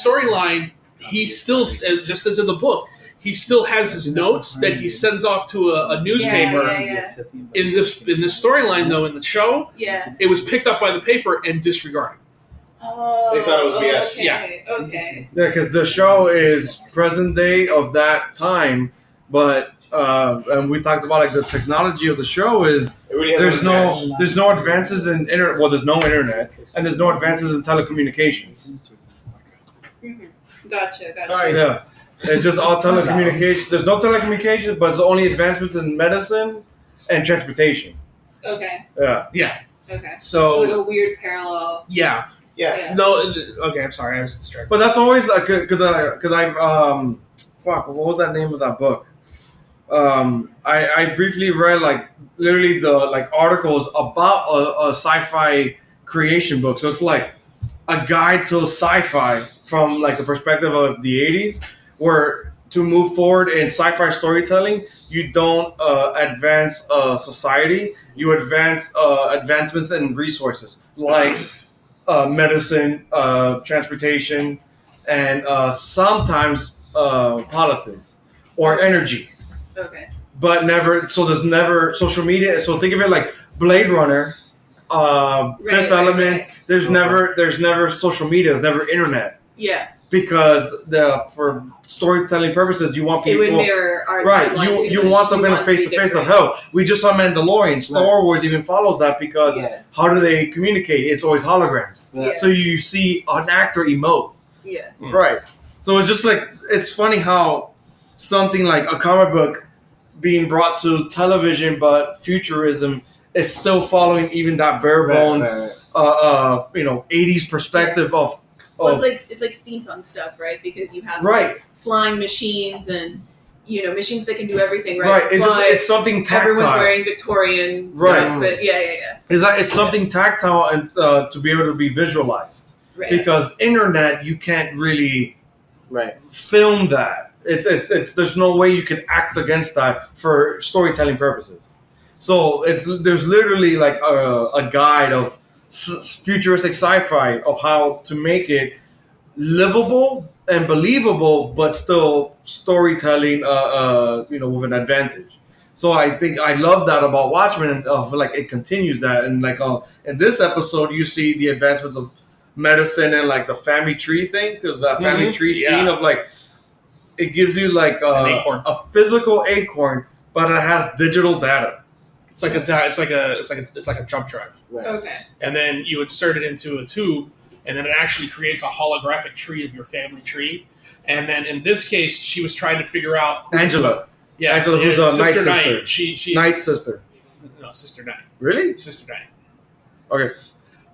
storyline, he still, just as in the book, he still has his notes that he sends off to a newspaper. Yeah. In this storyline, though, in the show, Yeah. it was picked up by the paper and disregarded. Oh, They thought it was BS. Okay. Yeah. Okay. Yeah, because the show is present day of that time, but and we talked about like the technology of the show is It really has there's no advances in internet. Well, there's no internet, and there's no advances in telecommunications. Mhm. Gotcha. Sorry. Yeah, it's just all telecommunications. There's no telecommunications, but it's only advancements in medicine and transportation. Okay. Yeah, Yeah. Okay. Like So a weird parallel. yeah, Yeah. no. Okay, I'm sorry, I was distracted. but that's always like because I've fuck, what was that name of that book? I briefly read like literally the like articles about a sci-fi creation book. So it's like a guide to sci-fi from like the perspective of the 80s, where to move forward in sci-fi storytelling, you don't advance society, you advance advancements in resources like medicine, transportation, and sometimes politics or energy. Okay. But never. So there's never social media. So think of it like Blade Runner, Fifth Element. Right. There's never social media. There's never internet Yeah. because for storytelling purposes, you want It people. would mirror our Right, timeline you too, want but something want face to be face of different. hell. We just saw Mandalorian. Star Wars even follows that because Yeah. how do they communicate? It's always holograms. Yeah. So you see an actor emote. Yeah. Right. So it's just like it's funny how something like a comic book being brought to television, but futurism is still following even that bare bones, 80s perspective of. Well, it's like steampunk stuff, right? Because you have Right. like, flying machines and machines that can do everything, right? Right. It's just But it's something everyone's tactile. wearing Victorian Right. stuff, but yeah. It's something tactile and to be able to be visualized. Right. Because internet, you can't really Right. film that. It's there's no way you can act against that for storytelling purposes. So there's literally like a guide of futuristic sci-fi of how to make it livable and believable, but still storytelling, with an advantage. So I think I love that about Watchmen, and I feel like it continues that. And like in this episode, you see the advancements of medicine and like the family tree thing, because that family Mhm. tree Yeah. scene of like it gives you like An acorn. a physical acorn, but it has digital data. It's like a jump drive. Okay. And then you insert it into a tube, and then it actually creates a holographic tree of your family tree. And then in this case, she was trying to figure out Angela. Yeah, Angela, who's a Knight's sister. Knight. She Knight's sister. No, Sister Knight. Really? Sister Knight. Okay.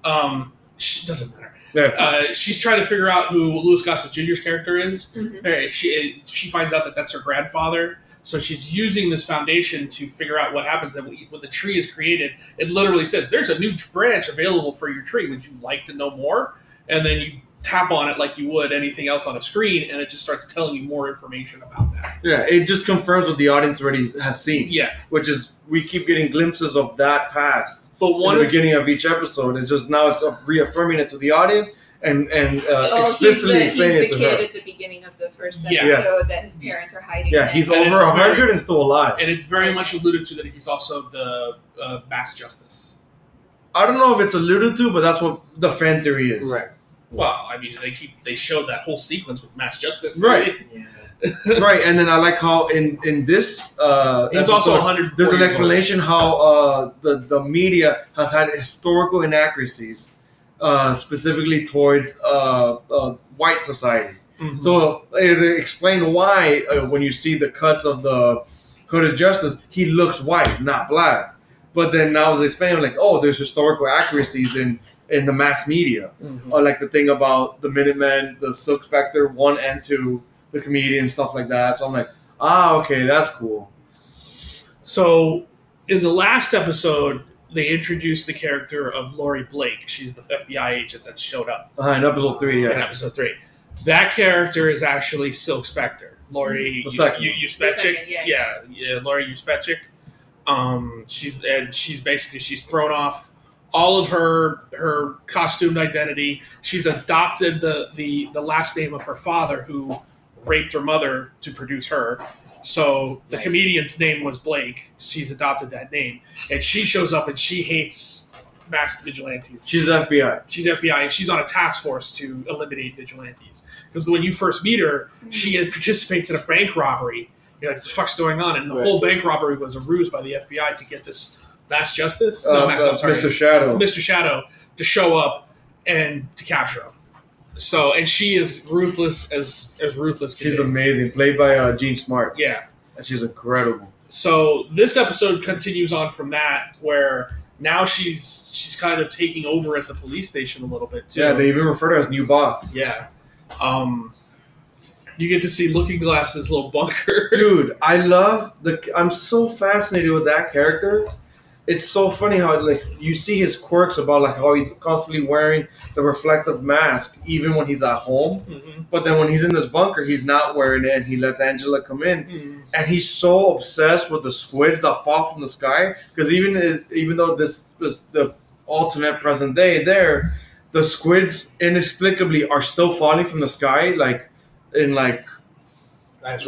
Doesn't matter. Yeah. She's trying to figure out who Louis Gossett Jr.'s character is. Mm-hmm. She finds out that that's her grandfather. So she's using this foundation to figure out what happens. And when the tree is created, it literally says, "There's a new branch available for your tree. Would you like to know more?" And then you tap on it like you would anything else on a screen, and it just starts telling you more information about that. Yeah, it just confirms what the audience already has seen. Yeah, which is we keep getting glimpses of that past. but in the beginning of each episode, it's just now it's reaffirming it to the audience and explicitly explaining it to He's the her. kid at the beginning of the first episode Yes. that his parents are hiding. Yeah, him. he's And over it's 100 and still alive. and it's very much alluded to that he's also the mass justice. I don't know if it's alluded to, but that's what the fan theory is. Right. Well, I mean, they showed that whole sequence with mass justice. Right. Yeah. Right, and then I like how in this He's episode, also 100. there's an explanation how the media has had historical inaccuracies, specifically towards white society. Mhm. So it explained why when you see the cuts of the Hood of Justice, he looks white, not black. But then I was explaining like, oh, there's historical accuracies in the mass media, or like the thing about the Minutemen, the Silk Spectre 1 and 2, the comedian, stuff like that. So I'm like, okay, that's cool. So, in the last episode, they introduced the character of Laurie Blake. She's the FBI agent that showed up In episode 3, in yeah. episode 3. That character is actually Silk Spectre. Laurie The second one. Uspechik. Yeah. Yeah, Laurie Uspechik. She's thrown off all of her costumed identity. She's adopted the last name of her father, who raped her mother to produce her. So the comedian's name was Blake. She's adopted that name, and she shows up and she hates masked vigilantes. She's FBI. She's FBI, and she's on a task force to eliminate vigilantes. Because when you first meet her, she participates in a bank robbery. You're like, what the fuck's going on? And the whole bank robbery was a ruse by the FBI to get this mass justice? I'm sorry. Mr. Shadow. Mr. Shadow to show up and to capture him. So, and she is ruthless as ruthless can She's be. amazing. Played by Jean Smart. Yeah. And she's incredible. So this episode continues on from that, where now she's kind of taking over at the police station a little bit too. Yeah, they even refer to her as new boss. Yeah. You get to see Looking Glass's little bunker. Dude, I'm so fascinated with that character. It's so funny how like you see his quirks about like how he's constantly wearing the reflective mask even when he's at home. Mm-hmm. But then when he's in this bunker, he's not wearing it and he lets Angela come in. Mm-hmm. And he's so obsessed with the squids that fall from the sky. Because even though this is the alternate present day there, the squids inexplicably are still falling from the sky It's raining.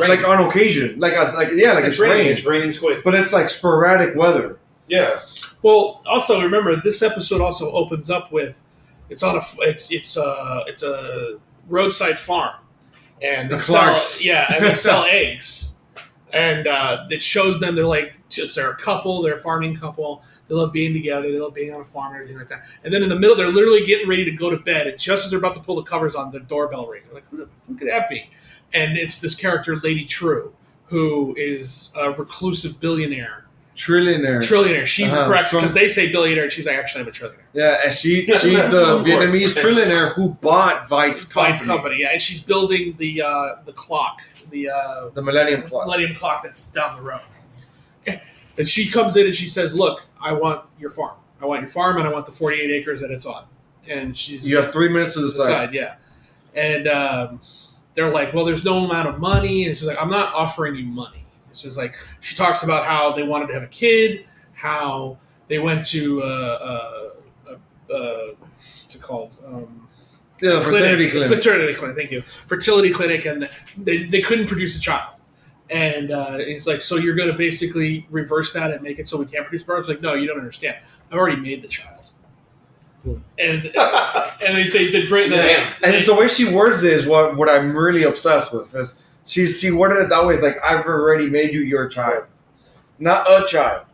like on occasion. It's raining. It's raining squids. But it's like sporadic weather. Yeah. Well, also remember this episode also opens up with it's a roadside farm, and they The sell Clarks. and they sell eggs, and it shows them they're a couple, they're a farming couple, they love being together, they love being on a farm and everything like that. And then in the middle, they're literally getting ready to go to bed, and just as they're about to pull the covers on, the doorbell rings. They're like, who could that be? And it's this character, Lady True, who is a reclusive billionaire. Trillionaire. She corrects because they say billionaire, and she's like, actually, I'm a trillionaire. Yeah, and she's the Vietnamese trillionaire who bought Vite's company. Yeah, and she's building the clock, the Millennium Clock. Millennium Clock that's down the road. And she comes in and she says, "Look, I want your farm. I want your farm, and I want the 48 acres that it's on." And You have 3 minutes to decide. yeah. And they're like, "Well, there's no amount of money," and she's like, "I'm not offering you money." It's just like she talks about how they wanted to have a kid, how they went to what's it called? Fertility clinic. Fertility clinic. Thank you. Fertility clinic, and they couldn't produce a child. And it's like, so you're going to basically reverse that and make it so we can't produce sperm? It's like, no, you don't understand. I've already made the child. And they say the great. And it's the way she words it is what I'm really obsessed with. Is she worded it that way? It's like, I've already made you your child, not a child.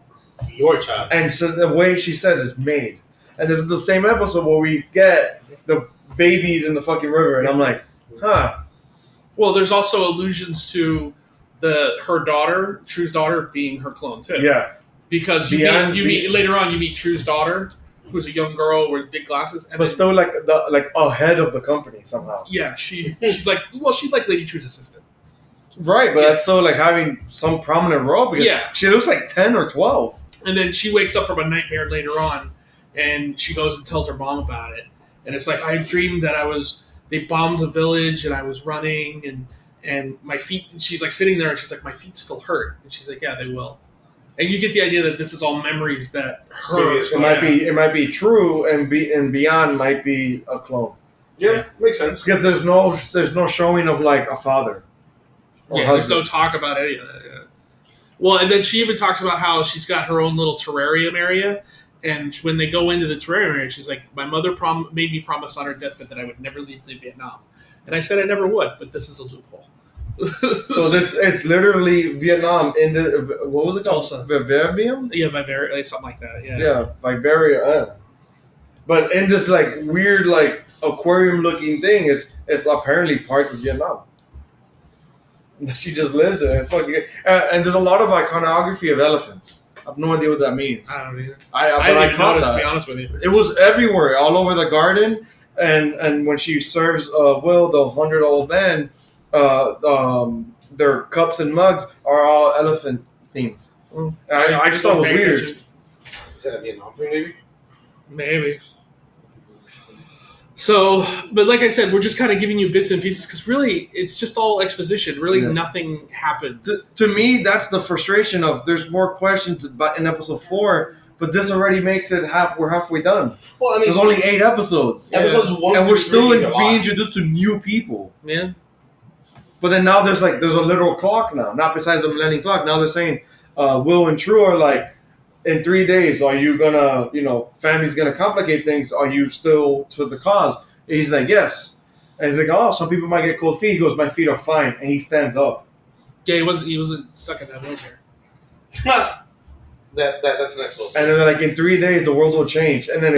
Your child. And so the way she said is made. And this is the same episode where we get the babies in the fucking river, and I'm like, huh. Well, there's also allusions to her daughter, True's daughter, being her clone too. Yeah. Because you meet later on, you meet True's daughter, who's a young girl with big glasses, and But still like ahead of the company somehow. yeah, she's like Lady True's assistant. Right, but that's so like having some prominent role because Yeah. she looks like 10 or 12. And then she wakes up from a nightmare later on, and she goes and tells her mom about it. And it's like, I dreamed that they bombed the village, and I was running, and my feet. She's like sitting there, and she's like, my feet still hurt. And she's like, yeah, they will. And you get the idea that this is all memories that her. It might be true, and beyond might be a clone. Yeah, makes sense. Because there's no showing of like a father. or Yeah, there's husband. no talk about any of that. Yeah. Well, and then she even talks about how she's got her own little terrarium area. And when they go into the terrarium area, she's like, my mother made me promise on her deathbed that I would never leave Vietnam. And I said I never would, but this is a loophole. So it's literally Vietnam in the what was it called? Tulsa. Vivarium? Yeah, Vivaria, something like that. Yeah. Yeah, Vivaria. But in this like weird like aquarium looking thing, it's apparently parts of Vietnam. She just lives there. It's fucking and there's a lot of iconography of elephants. I have no idea what that means. I don't know either. I didn't even caught notice, that. to be honest with you. It was everywhere, all over the garden, and when she serves Will, the 100-old man, their cups and mugs are all elephant themed. I just thought it was Pay weird. attention. Is that a Vietnam thing, maybe? Maybe. So, but like I said, we're just kind of giving you bits and pieces because really, it's just all exposition. Really, Yeah. nothing happened. To me, that's the frustration of there's more questions in episode 4, but this already makes it we're halfway done. Well, I mean, There's only 8 episodes, episodes 1 and we're through still 3 being a lot. introduced to new people. Man, But then now there's a literal clock now, not besides the millennium clock. Now they're saying Will and True are like, in 3 days, are you gonna, family's gonna complicate things? Are you still to the cause? And he's like, yes. And he's like, oh, some people might get cold feet. He goes, my feet are fine. And he stands up. yeah, he wasn't stuck in that wheelchair. that's a nice little. And then like in 3 days, the world will change. And then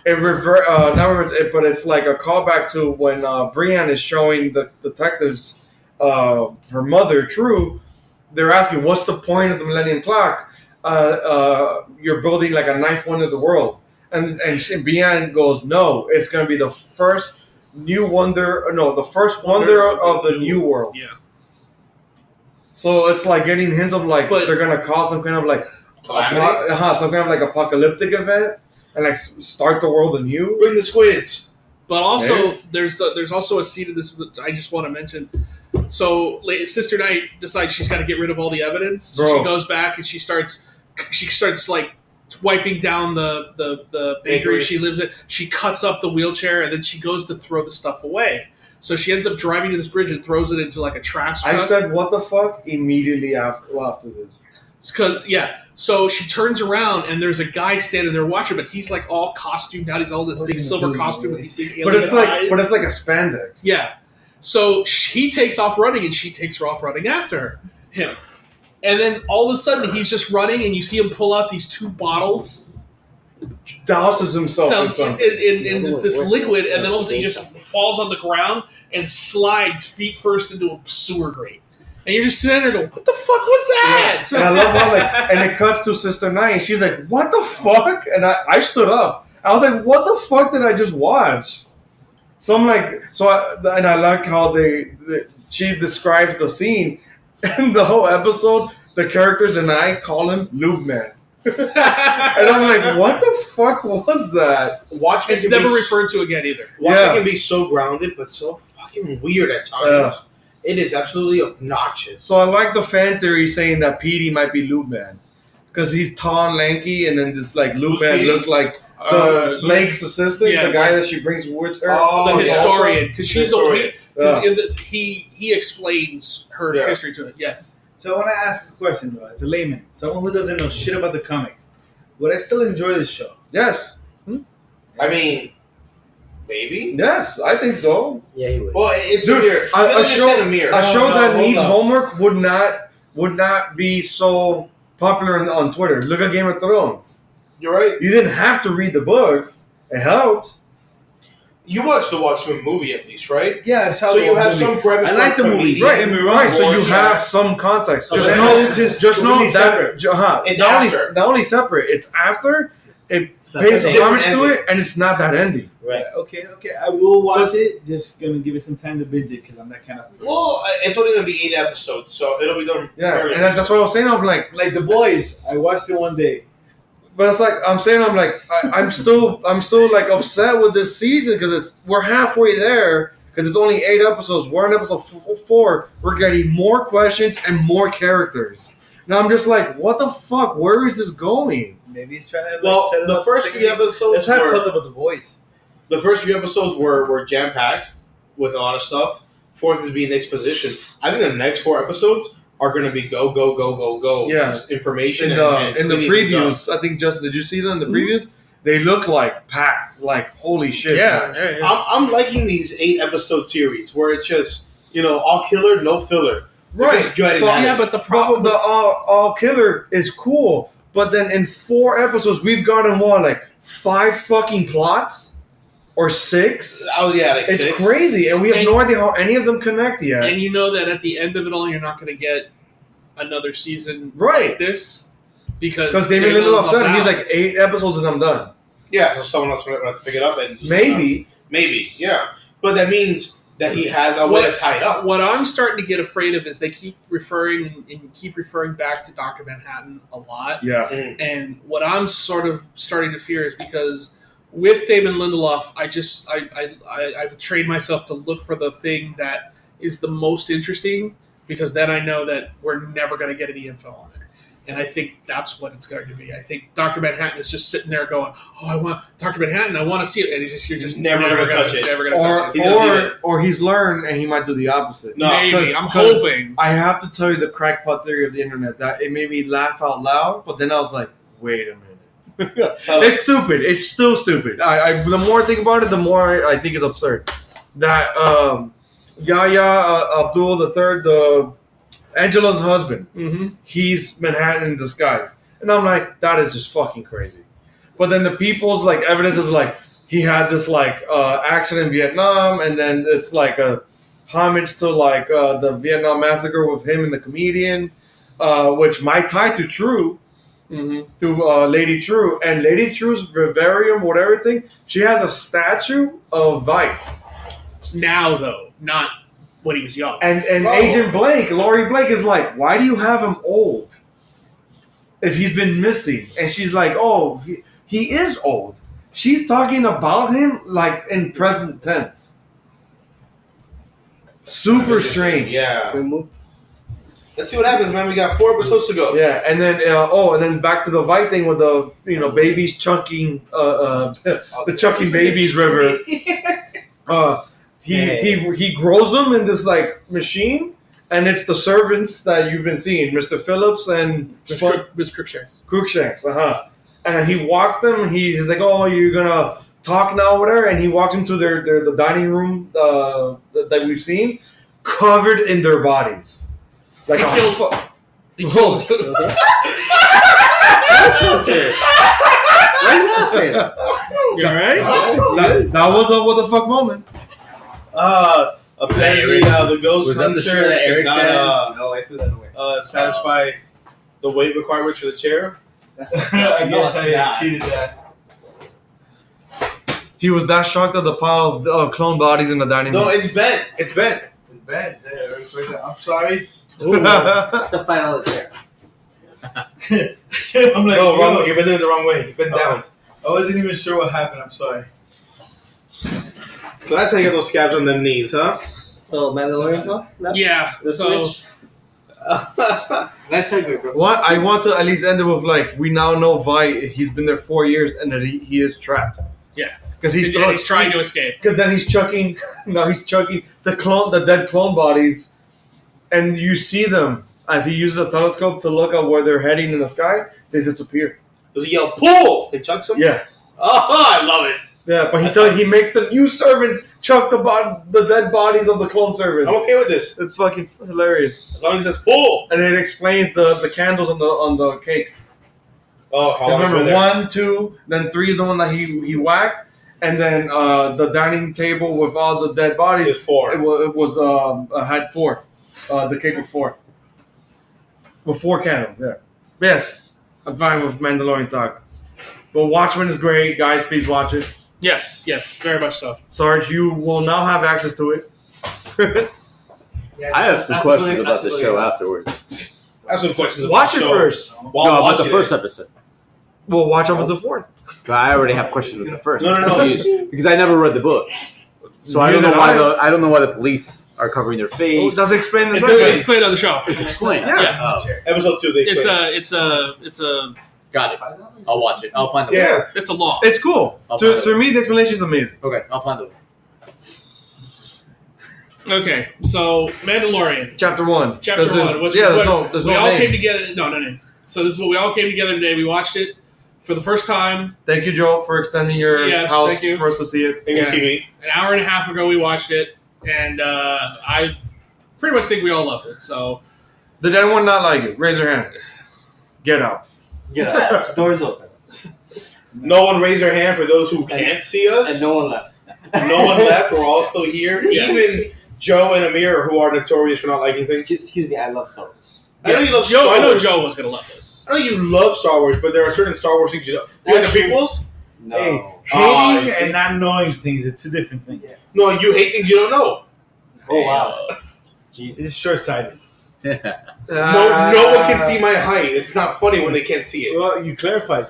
but it's like a callback to when Brienne is showing the detectives her mother, True. They're asking, what's the point of the millennium clock? You're building like a ninth wonder of the world. And Brienne goes, no, it's going to be the first wonder of the new world. Yeah. So it's like getting hints of like But- they're going to cause some kind of like Calamity? some kind of like apocalyptic event and like start the world anew. Bring the squids. But also, Yeah. there's also a scene of this that I just want to mention. So, Sister Knight decides she's got to get rid of all the evidence. So Bro. she goes back and she starts like wiping down the bakery Bakery. she lives in. She cuts up the wheelchair and then she goes to throw the stuff away. So she ends up driving to this bridge and throws it into like a trash truck. I said, what the fuck? Immediately after this. So she turns around and there's a guy standing there watching, but he's like all costumed out. He's all this big silver costume with these big But it's alien like eyes. a spandex. Yeah. So he takes off running, and she takes her off running after him. And then all of a sudden, he's just running, and you see him pull out these 2 bottles, Douses himself in sounds something. in this liquid, and then all of a sudden he just falls on the ground and slides feet first into a sewer grate. And you're just sitting there going, what the fuck was that? And I love how and it cuts to Sister Knight, and she's like, what the fuck? And I stood up. I was like, what the fuck did I just watch? So I'm like, and I like how she describes the scene, and the whole episode, the characters and I call him Lube Man. And I'm like, what the fuck was that? Watchmen It's can never be, referred to again either. Watchmen Yeah. can be so grounded, but so fucking weird at times. Yeah. It is absolutely obnoxious. So I like the fan theory saying that Petey might be Lube Man. Because he's tall and lanky, and then this like Lube Who's Man Petey? looked like Blake's assistant, yeah, the guy that she brings with her. Oh, The yeah. historian, because she's Historian. he explains her Yeah. history to it. Yes. So I want to ask a question, though. As a layman, someone who doesn't know shit about the comics, would I still enjoy this show? Yes, I mean, maybe. yes, I think so. Yeah, he would. Well, it's Dude, a mirror. a Let's just show- say a mirror. A show that hold needs on. homework would not be so popular on Twitter. Look at Game of Thrones. You're right. You didn't have to read the books. It helped. You watched the Watchmen movie at least, right? Yeah, I saw So the you have movie. some premise. I like the for movie. comedian. Right, get me wrong. Right, so you Rorschach. have some context. Just Okay. know, It's just just know completely that separate. It's not after. only separate. It's after. It It's not pays that homage to ending. it, and it's not that ending. Right. Okay. I will watch it. Just gonna give it some time to binge it because I'm that kind of. Well, it's only going to be 8 episodes, so it'll be done. Yeah, fairly and that's what I was saying. I'm like, Like The Boys, I watched it one day. but it's like I'm like I'm still like upset with this season because we're halfway there because it's only 8 episodes. We're in episode 4. We're getting more questions and more characters. Now I'm just like, what the fuck? Where is this going? Maybe he's trying to. Well, set it the up first to 3 episodes Let's have were, fun with The Boys. the first 3 episodes were jam packed with a lot of stuff. 4th is being exposition. I think the next 4 episodes are going to be go. Yeah. Just information In and the cleaning things up. previews, I think Justin, did you see them? The previews, they look like packed. Like holy shit. man. I'm liking these 8 episode series where it's just all killer, no filler. Right. Just dreading But- at it. Yeah, but the But problem. the all killer is cool, but then in 4 episodes we've gotten like 5 fucking plots or 6. Oh yeah, like It's 6. crazy, and we have And- no idea how any of them connect yet. And you know that at the end of it all, you're not going to get another season Right. like this because Because David Lindelof said out. he's like 8 episodes and I'm done. Yeah, so someone else might have to pick it up and Maybe. yeah. But that means that he has a way to tie it up. What I'm starting to get afraid of is they keep referring back to Dr. Manhattan a lot. Yeah. And what I'm sort of starting to fear is because with Damon Lindelof, I've trained myself to look for the thing that is the most interesting because then I know that we're never going to get any info on it. And I think that's what it's going to be. I think Dr. Manhattan is just sitting there going, "Oh, I want Dr. Manhattan. I want to see it." And you're just Never gonna touch it. Never going to touch it. He's gonna leave it. Or he's learned and he might do the opposite. No, Maybe. I'm 'cause hoping. I have to tell you the crackpot theory of the internet that it made me laugh out loud, but then I was like, wait a minute. It's stupid. It's still stupid. The more I think about it, the more I think it's absurd. That Yahya Abdul III, Angela's husband, Mm-hmm. he's Manhattan in disguise. And I'm like, that is just fucking crazy. But then the people's like evidence is like he had this like accident in Vietnam, and then it's like a homage to like the Vietnam massacre with him and the comedian, which might tie to True, to Lady True, and Lady True's vivarium, whatever thing. She has a statue of Vite, Now, though, not when he was young. and Oh. Agent Blake, Laurie Blake, is like, why do you have him old if he's been missing? And she's like, oh, he is old. She's talking about him like in present tense. Super strange. Yeah. Good move. Let's see what happens, man. We got 4 episodes to go. Yeah, and then and then back to the Vite thing with the babies chunking the chucking babies river. He grows them in this like machine, and it's the servants that you've been seeing, Mr. Phillips and Miss Crookshanks. Crookshanks, and he walks them. He's like, "Oh, you're gonna talk now, whatever." And he walks into the dining room that we've seen, covered in their bodies, like He a killed- fu- He killed. You all right? that was a what the fuck moment. Apparently, the ghost Was that the hunter shirt that Eric did not said? No, I threw that away. satisfy the weight requirements for the chair. I guess I exceeded that. He was that shocked at the pile of clone bodies in the dining No, room. it's bent. It's bent. It's bad. It's like that. I'm sorry. It's the final chair. I'm like, No, wrong yo, way. You've been doing it the wrong way. You've been down. I wasn't even sure what happened. I'm sorry. So that's how you get those scabs on the knees, huh? So Mandalorian now? Yeah. The So switch. Nice segue, bro. What I want to at least end it with like we now know Vi. He's been there 4 years and that he is trapped. Yeah. because he's he's trying to escape. Because then he's chucking. No, he's chucking the dead clone bodies, and you see them as he uses a telescope to look at where they're heading in the sky. They disappear. Does he yell, pull? And chucks him? Yeah. Oh, I love it. Yeah, but he makes the new servants chuck the dead bodies of the clone servants. I'm okay with this. It's fucking hilarious. As long as it's full. And it explains the candles on the cake. Oh, how long Remember, there? 1, 2, then 3 is the one that he whacked, and then the dining table with all the dead bodies. It's 4. It was had 4. The cake with 4. With 4 candles. Yeah. Yes, I'm fine with Mandalorian talk. But Watchmen is great, guys. Please watch it. Yes, very much so. Sarge, you will now have access to it. I have some questions about the show afterwards. I have some questions. Watch it about the show. first. While No, about watching the first it. episode. We'll watch up until 4th. But I already have questions with the first. No. I'm confused because I never read the book, so I don't know why the police are covering their Oh, face. does it explain the It's second? It's played on the show. It's explained. Yeah. Oh, Episode 2, they It's explain. a got it. I'll watch it. I'll find the Yeah. it's a law. It's cool. I'll find To me, the explanation is amazing. Okay, I'll find the. Okay, so Mandalorian. Chapter 1. Chapter 'Cause there's- 1, which yeah, is there's what no, there's we no all name. came together. No. So this is what we all came together today. We watched it for the first time Thank you, Joe, for extending your Yes, house thank you. for us to see it. In your Yeah. TV. an hour and a half ago. We watched it, and I pretty much think we all loved it. So Did anyone not like it? Raise your hand. Get out. Get out. Doors open. No one raised their hand for those who can't see us. And no one left. No one left. We're all still here. Yes. Even Joe and Amir, who are notorious for not liking things. Excuse me, I love Star Wars. I know you love Joe, Star I know Wars. Joe was gonna love this. I know you love Star Wars, but there are certain Star Wars things you don't. You like the prequels? No. Hey, Oh, you hating see? and not knowing things are two different things. No, you hate things you don't know. Oh wow. Jesus. It's short-sighted. No one can see my height. It's not funny when they can't see it. Well, you clarified.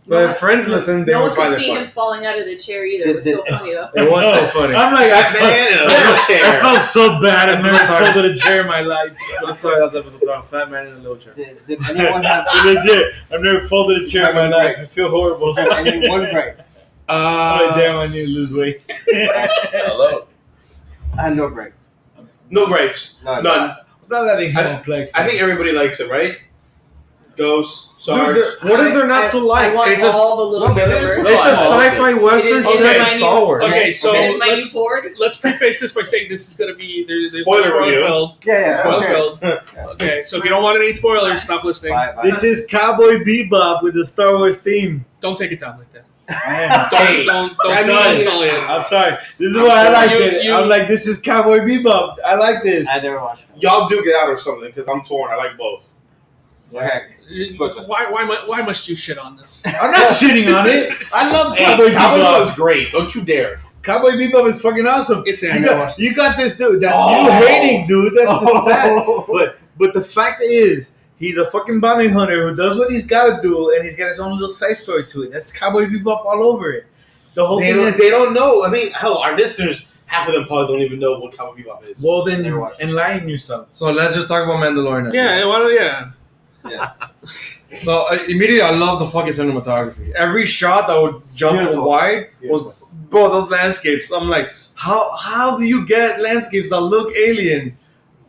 But if friends listen, they No would one find could it see funny. him falling out of the chair either. It was still funny though. It was No, still funny. I'm like, Fat man in a wheelchair. I felt so bad. I've never Retarded. folded a chair in my life. I'm sorry, that's episode 12. Fat man in a little chair. Did anyone have Legit. I've never folded a chair in my life. I feel horrible. anyone break? Oh, damn, I need to lose weight. Hello. I had no break. No grapes. None. None. Not that it's I- complex. I think everybody likes it, right? Ghost, Sarge. Dude, what is there not to like? I want It's a all the little No, it is. universe. it's a Oh, okay. sci-fi western It is set my in Star new- Wars. Okay, so That is my new let's board. let's preface this by saying this is gonna be there's Spoiler spoiler review. filled. Yeah, Spoiler okay. filled. Okay, so if you don't want any spoilers, stop listening. Bye, bye. This is Cowboy Bebop with the Star Wars theme. Don't take it down like that. I am. Don't Hey, don't I don't mean- sully it. I'm sorry. This is why I liked You- it. you- I'm like, this is Cowboy Bebop. I like this. I never watched it. Y'all do get out or something because I'm torn. I like both. Okay. Why must you shit on this? I'm not shitting on it. I love Hey, Cowboy Cowboy Bebop. was great. Don't you dare. Cowboy Bebop is fucking awesome. It's You an you got this dude. That's Oh. you hating, dude. That's just that. Oh. But the fact is, he's a fucking bounty hunter who does what he's got to do, and he's got his own little side story to it. That's Cowboy Bebop all over it. The whole They thing don't, is, they don't know. I mean, hell, our listeners, half of them probably don't even know what Cowboy Bebop is. well, then Never watched it. enlighten yourself. So let's just talk about Mandalorian. yeah. Yeah. Yes. So immediately, I love the fucking cinematography. Every shot that would jump to Beautiful. wide was, bro, those landscapes. I'm like, how do you get landscapes that look alien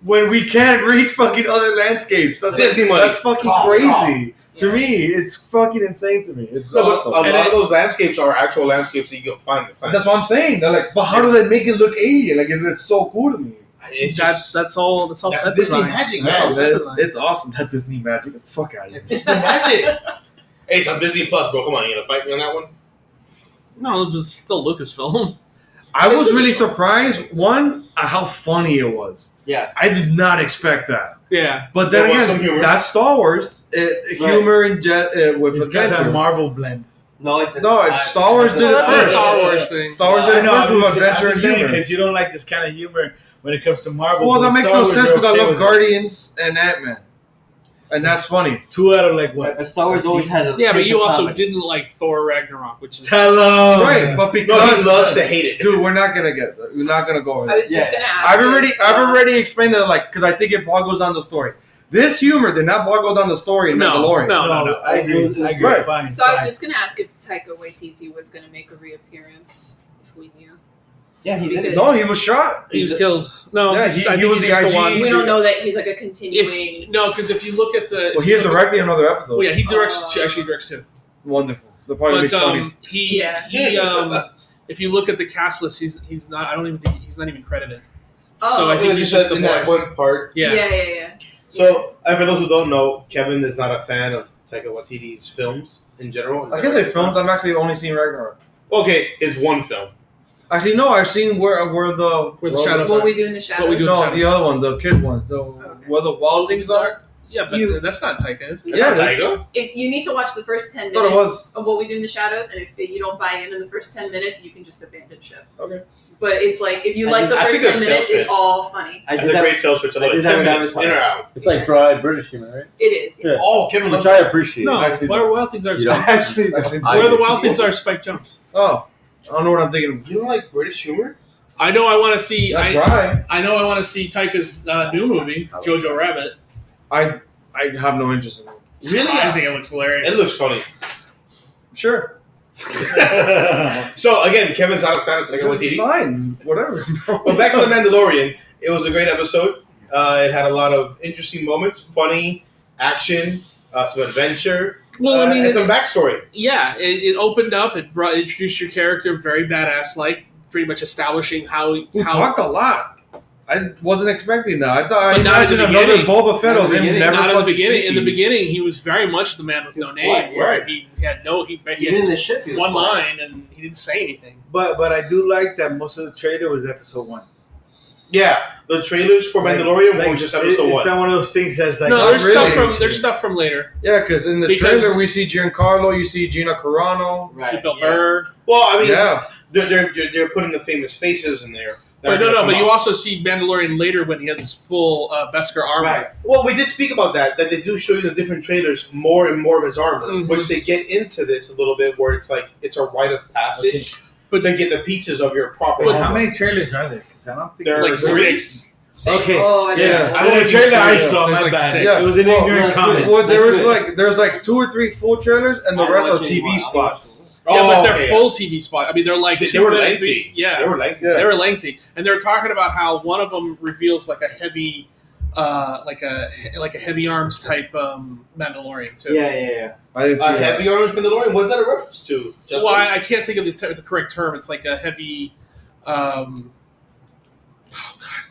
when we can't reach fucking other landscapes? That's Disney money. That's fucking Calm, crazy. calm. To me, it's fucking insane to me. It's No, but awesome. a lot And of those landscapes are actual landscapes that you can find. On the planet. That's what I'm saying. They're like, but how do they make it look alien? Like, it's so cool to me. It's just, That's all. That's all. that's set Disney design. magic, That's all man. set design. It's awesome that Disney magic. Get the fuck out of here. Disney magic. Hey, it's on Disney Plus, bro. Come on, you gonna fight me on that one? No, it's still Lucasfilm. I was really surprised, one, at how funny it was. Yeah. I did not expect that. Yeah. But then There was some again, humor. that's Star Wars. Humor and with It's got adventure. that Marvel blend. No, it doesn't. No, it's Star Wars did it That's a first. Star Wars thing. Star Wars I did it know, first with I'm adventure and just saying humor. because you don't like this kind of humor when it comes to Marvel. Well, that but makes Star no Wars, sense you're because I okay love with it. Guardians and Ant-Man. And that's funny. 2 out of like what? But Star Wars always had a. Yeah, but you also comedy. didn't like Thor Ragnarok, which is Tell them. Right, but No, because he loves to hate it. dude, we're not gonna go over I that. was just Yeah. gonna ask. I've already explained that, like, because I think it boggles down the story. This humor did not boggle down the story in No, Mandalorian. no. I agree. I agree. Right. Fine. So I was fine. just gonna ask if Taika Waititi was gonna make a reappearance if we knew. Yeah, he's in it. No, he was shot. he was killed. No, Yeah, I he think was he's the just IG. one. We don't know that he's like a continuing. No, because if you look at the, Well, he is directing another episode. Well, yeah, he directs. Actually directs too. Wonderful. The part that But makes funny. he if you look at the cast list, he's not. I don't even think he's not even credited. Oh, So I think It's he's just just the in that voice. one part. Yeah. yeah. So, and for those who don't know, Kevin is not a fan of Taika Waititi's films in general. Is I that guess right? I filmed. I've actually only seen Ragnarok. Okay, his one film. Actually, no. I've seen where the Shadows What are. we do in the shadows. What we do in No, Shadows. the other one, the kid one, where the wild things are. Yeah, but You- that's not Taika, is it? Yeah, That's that's- Taika. If you need to watch the first 10 Thought it minutes was. of What We Do in the Shadows, and if you don't buy in the first 10 minutes, you can just abandon ship. Okay. But it's like if you I like the think that's first a good 10 minutes, sales it's pitch. all funny. I That's did a that. great sales pitch. I Another did 10 that minutes with in or Avatar. out. It's like dry British humor, right? It is. Yeah. Oh, Kevin loves Which I that. appreciate. No, Actually, Wild Things are You don't- Spike. actually, Where the Wild Things are Spike Jones. Oh, I don't know what I'm thinking. You don't like British humor? I know I want to see. That's I right. I know I want to see Taika's new movie, Jojo Rabbit. I have no interest in it. Really? I think it looks hilarious. It looks funny. Sure. So again, Kevin's not a fan of Taika Waititi. Fine, whatever. But back to The Mandalorian. It was a great episode. It had a lot of interesting moments, funny, action, some adventure, Well, I mean, and some backstory. yeah, it opened up. It introduced your character very badass, like pretty much establishing how We talked a lot. I wasn't expecting that. I thought I But not at the imagined another beginning. Boba Fett Not at of the him beginning. never not in the fucking beginning. In the speaking. beginning, he was very much the man with no name. quiet, Where yeah. he had he Even in had the ship, he was one quiet. line and he didn't say anything. But I do like that most of the trailer was episode 1. Yeah, the trailers for Mandalorian were just episode it's one. not one of those things that's like No, not there's really. stuff from later. Yeah, because in the Because- trailer we see Giancarlo, you see Gina Carano. Right, See Bill yeah. Burr. Well, I mean, Yeah, they're putting the famous faces in there. that are But no, gonna no. come But you out. also see Mandalorian later when he has his full Beskar armor. Right. Well, we did speak about that they do show you the different trailers more and more of his armor, Mhm. which they get into this a little bit where it's like it's a rite of passage, but to get the pieces of your proper But armor. how many trailers are there? Because I don't think There are Like three. 6. Okay. Oh, I see. Yeah. I The only trailer I three. saw, There's my like bad. 6. Yeah. It was an Well, ignorant that's comment. good. well, That's there's like 2 or 3 full trailers, and the I'm rest are watching TV one. I'm spots. Yeah, Oh, but they're okay, full TV spot. I mean, they're like They 2 were minute, lengthy. Yeah, They were lengthy. Yeah. they were lengthy, and they're talking about how one of them reveals like a heavy, like a heavy arms type Mandalorian too. Yeah. I didn't see that. Heavy Arms Mandalorian. What's that a reference to? Justin? Well, I can't think of the correct term. It's like a heavy,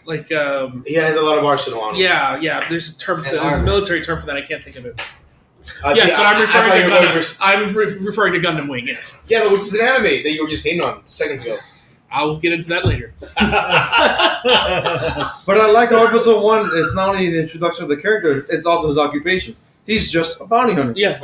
like He has a lot of arsenal on him. yeah. There's a term. And There's a armor. military term for that. I can't think of it. see, Yes, but I'm I referring thought to you were going Gundam. I'm referring to Gundam Wing. Yes, Yeah, which is an anime that you were just hating on seconds ago. I'll get into that later. But I like how episode 1 is not only the introduction of the character, it's also his occupation. He's just a bounty hunter. Yeah,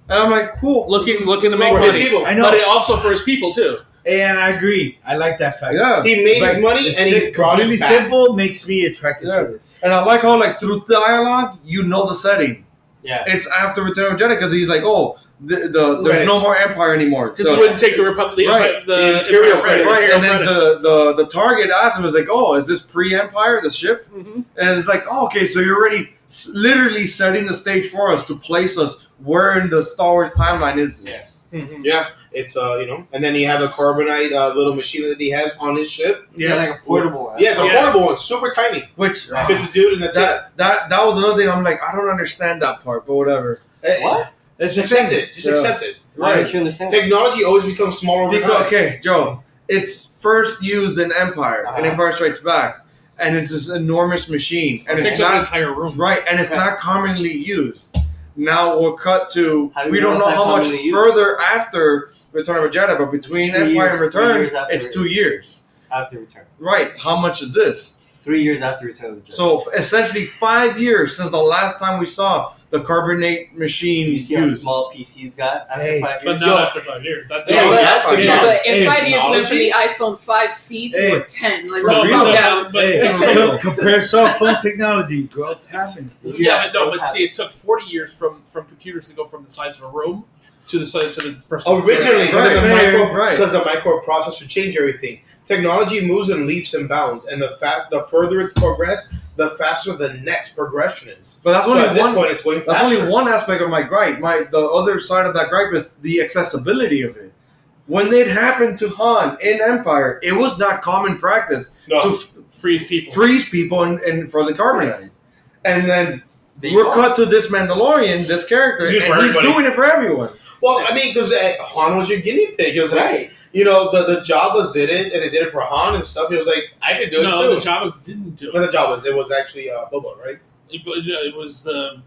And I'm like, cool. looking to make For his money, people. I know. but it also for his people too. And I agree. I like that fact. Yeah. He made Like, his money it's and he brought completely it back. simple makes me attracted Yeah. to this. And I like how, like, through dialogue, you know the setting. Yeah. It's after Return of Jedi because he's like, oh, there's Right. no more Empire anymore. Because he wouldn't take the Republic, Right. the Imperial credit. Right, and then credits. the target asked him, is like, oh, is this pre-Empire, the ship? Mhm. And it's like, oh, okay, so you're already literally setting the stage for us to place us where in the Star Wars timeline is this? Mhm. Yeah, it's and then you have the carbonite little machine that he has on his ship. Yeah, like a portable one. Yeah, it's a Yeah. portable one, super tiny. Which Fits a dude, and that's that was another thing. I'm like, I don't understand that part, but whatever. it. What? Just accept it. Just Yeah. accept it. Why don't you understand? Technology always becomes smaller over Because, time. okay, Joe, it's first used in Empire, in Uh-huh. Empire Strikes Back, and it's this enormous machine, and It it's takes up an not entire room. right, and it's Right. not commonly used. Now we'll cut to How do we you know don't it's know not how much commonly used? further after Return of a Jedi, but between It's 3 Empire years- and 3 Return, years after it's it. 2 years. After Return. Right? How much is this? 3 years after Return of the Jedi. So essentially 5 years since the last time we saw the carbonate machine you see how used. small PCs got after Hey. 5 But years? not after 5 years. That, Yeah, Yeah, but but, that's yeah, technology. but in 5 years, went from Technology. the iPhone 5C to Hey. a 10. Like, For let's real. calm down. Hey, compare cell phone technology. Growth happens. Dude. Yeah, but no, Yeah. but see, it took 40 years from computers to go from the size of a room to the size to the personal. Originally, Right, right. because the microprocessor changed everything. Technology moves in leaps and bounds, and the further it's progressed, the faster the next progression is. But that's So only at this one. point, it's going That's faster. only one aspect of my gripe. The other side of that gripe is the accessibility of it. When it happened to Han in Empire, it was not common practice No. to freeze people. freeze people in frozen carbonite. And then we're cut to this Mandalorian, this character, He's and for he's everybody. doing it for everyone. Well, I mean, because Han was your guinea pig. He was like, Right. the Jabbas did it, and they did it for Han and stuff. He was like, I could do it No, too. the Jawas didn't do Not it. the Jabbas. It was actually Boba, right? It was the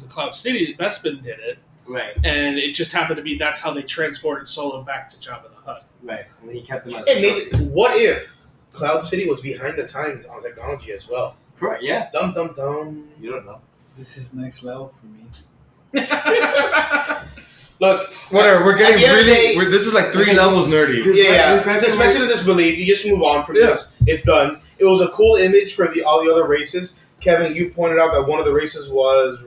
Cloud City. Bespin did it, Right. and it just happened to be that's how they transported Solo back to Jabba the Hutt. Right. And he kept him as Hey, a maybe, trophy. what if Cloud City was behind the times on technology as well? Right, yeah. Dum dum dum. You don't know. This is next level for me. Look, Whatever, we're getting At the end of the day- this is like 3 levels nerdy. yeah. Suspension of disbelief. You just move on from this. It's done. It was a cool image for all the other races. Kevin, you pointed out that one of the races was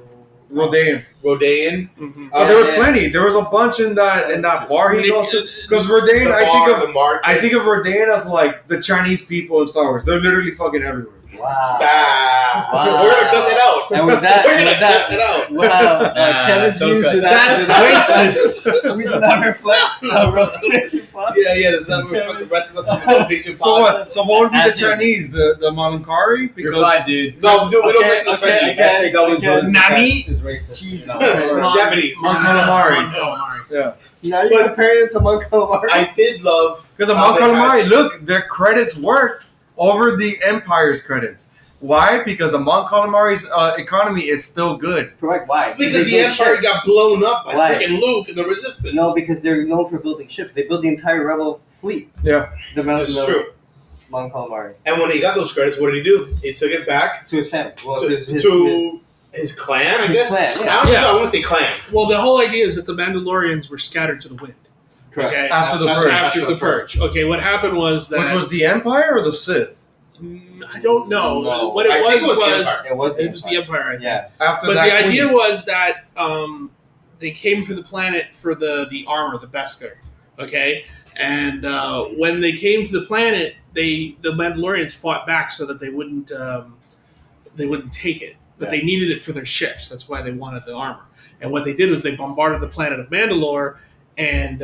Rodan. Rodan. Oh, there was Yeah. plenty. There was a bunch in that bar he goes to. Because The Rodan, bar, the market. I think of Rodan as like the Chinese people in Star Wars. They're literally fucking everywhere. Wow. Ah, Wow. we're gonna cut that out. And with that, we're gonna with that, cut that out. wow. Kevin's don't views cut to that. that. We do not reflect our reputation. Yeah, that's not what the rest of us in the motivation So what? So what would be the Anthony. Chinese? The Malankari? You're Because fine, dude. No, dude, we don't Okay, mention the okay, Chinese. okay. Nani? Is racist. Jesus. It's Japanese. Mon Calamari. Calamari. Now you're But- comparing it to Mon Calamari. I did love. Because of Mon Calamari, look, their credits worked over the Empire's credits. Why? Because the Mon Calamari's economy is still good. Correct. Why? Because They the build Empire ships. got blown up by Why? freaking Luke and the Resistance. No, because they're known for building ships. They built the entire Rebel fleet. Yeah. It's true. Mon Calamari. And when he got those credits, what did he do? He took it back To his family. Well, to, his his clan, I his guess. clan, yeah. I don't know. Yeah. I want to say clan. Well, the whole idea is that the Mandalorians were scattered to the wind. Correct. Okay? After the purge. After the purge. Okay, what happened was that Which was the Empire or the Sith? I don't know. No. What it I think was it was the was Empire. It was the Empire. I think. Yeah. After But that the idea queen. was that they came to the planet for the armor, the Beskar. Okay, and when they came to the planet, the Mandalorians fought back so that they wouldn't take it, but they needed it for their ships. That's why they wanted the armor. And what they did was they bombarded the planet of Mandalore and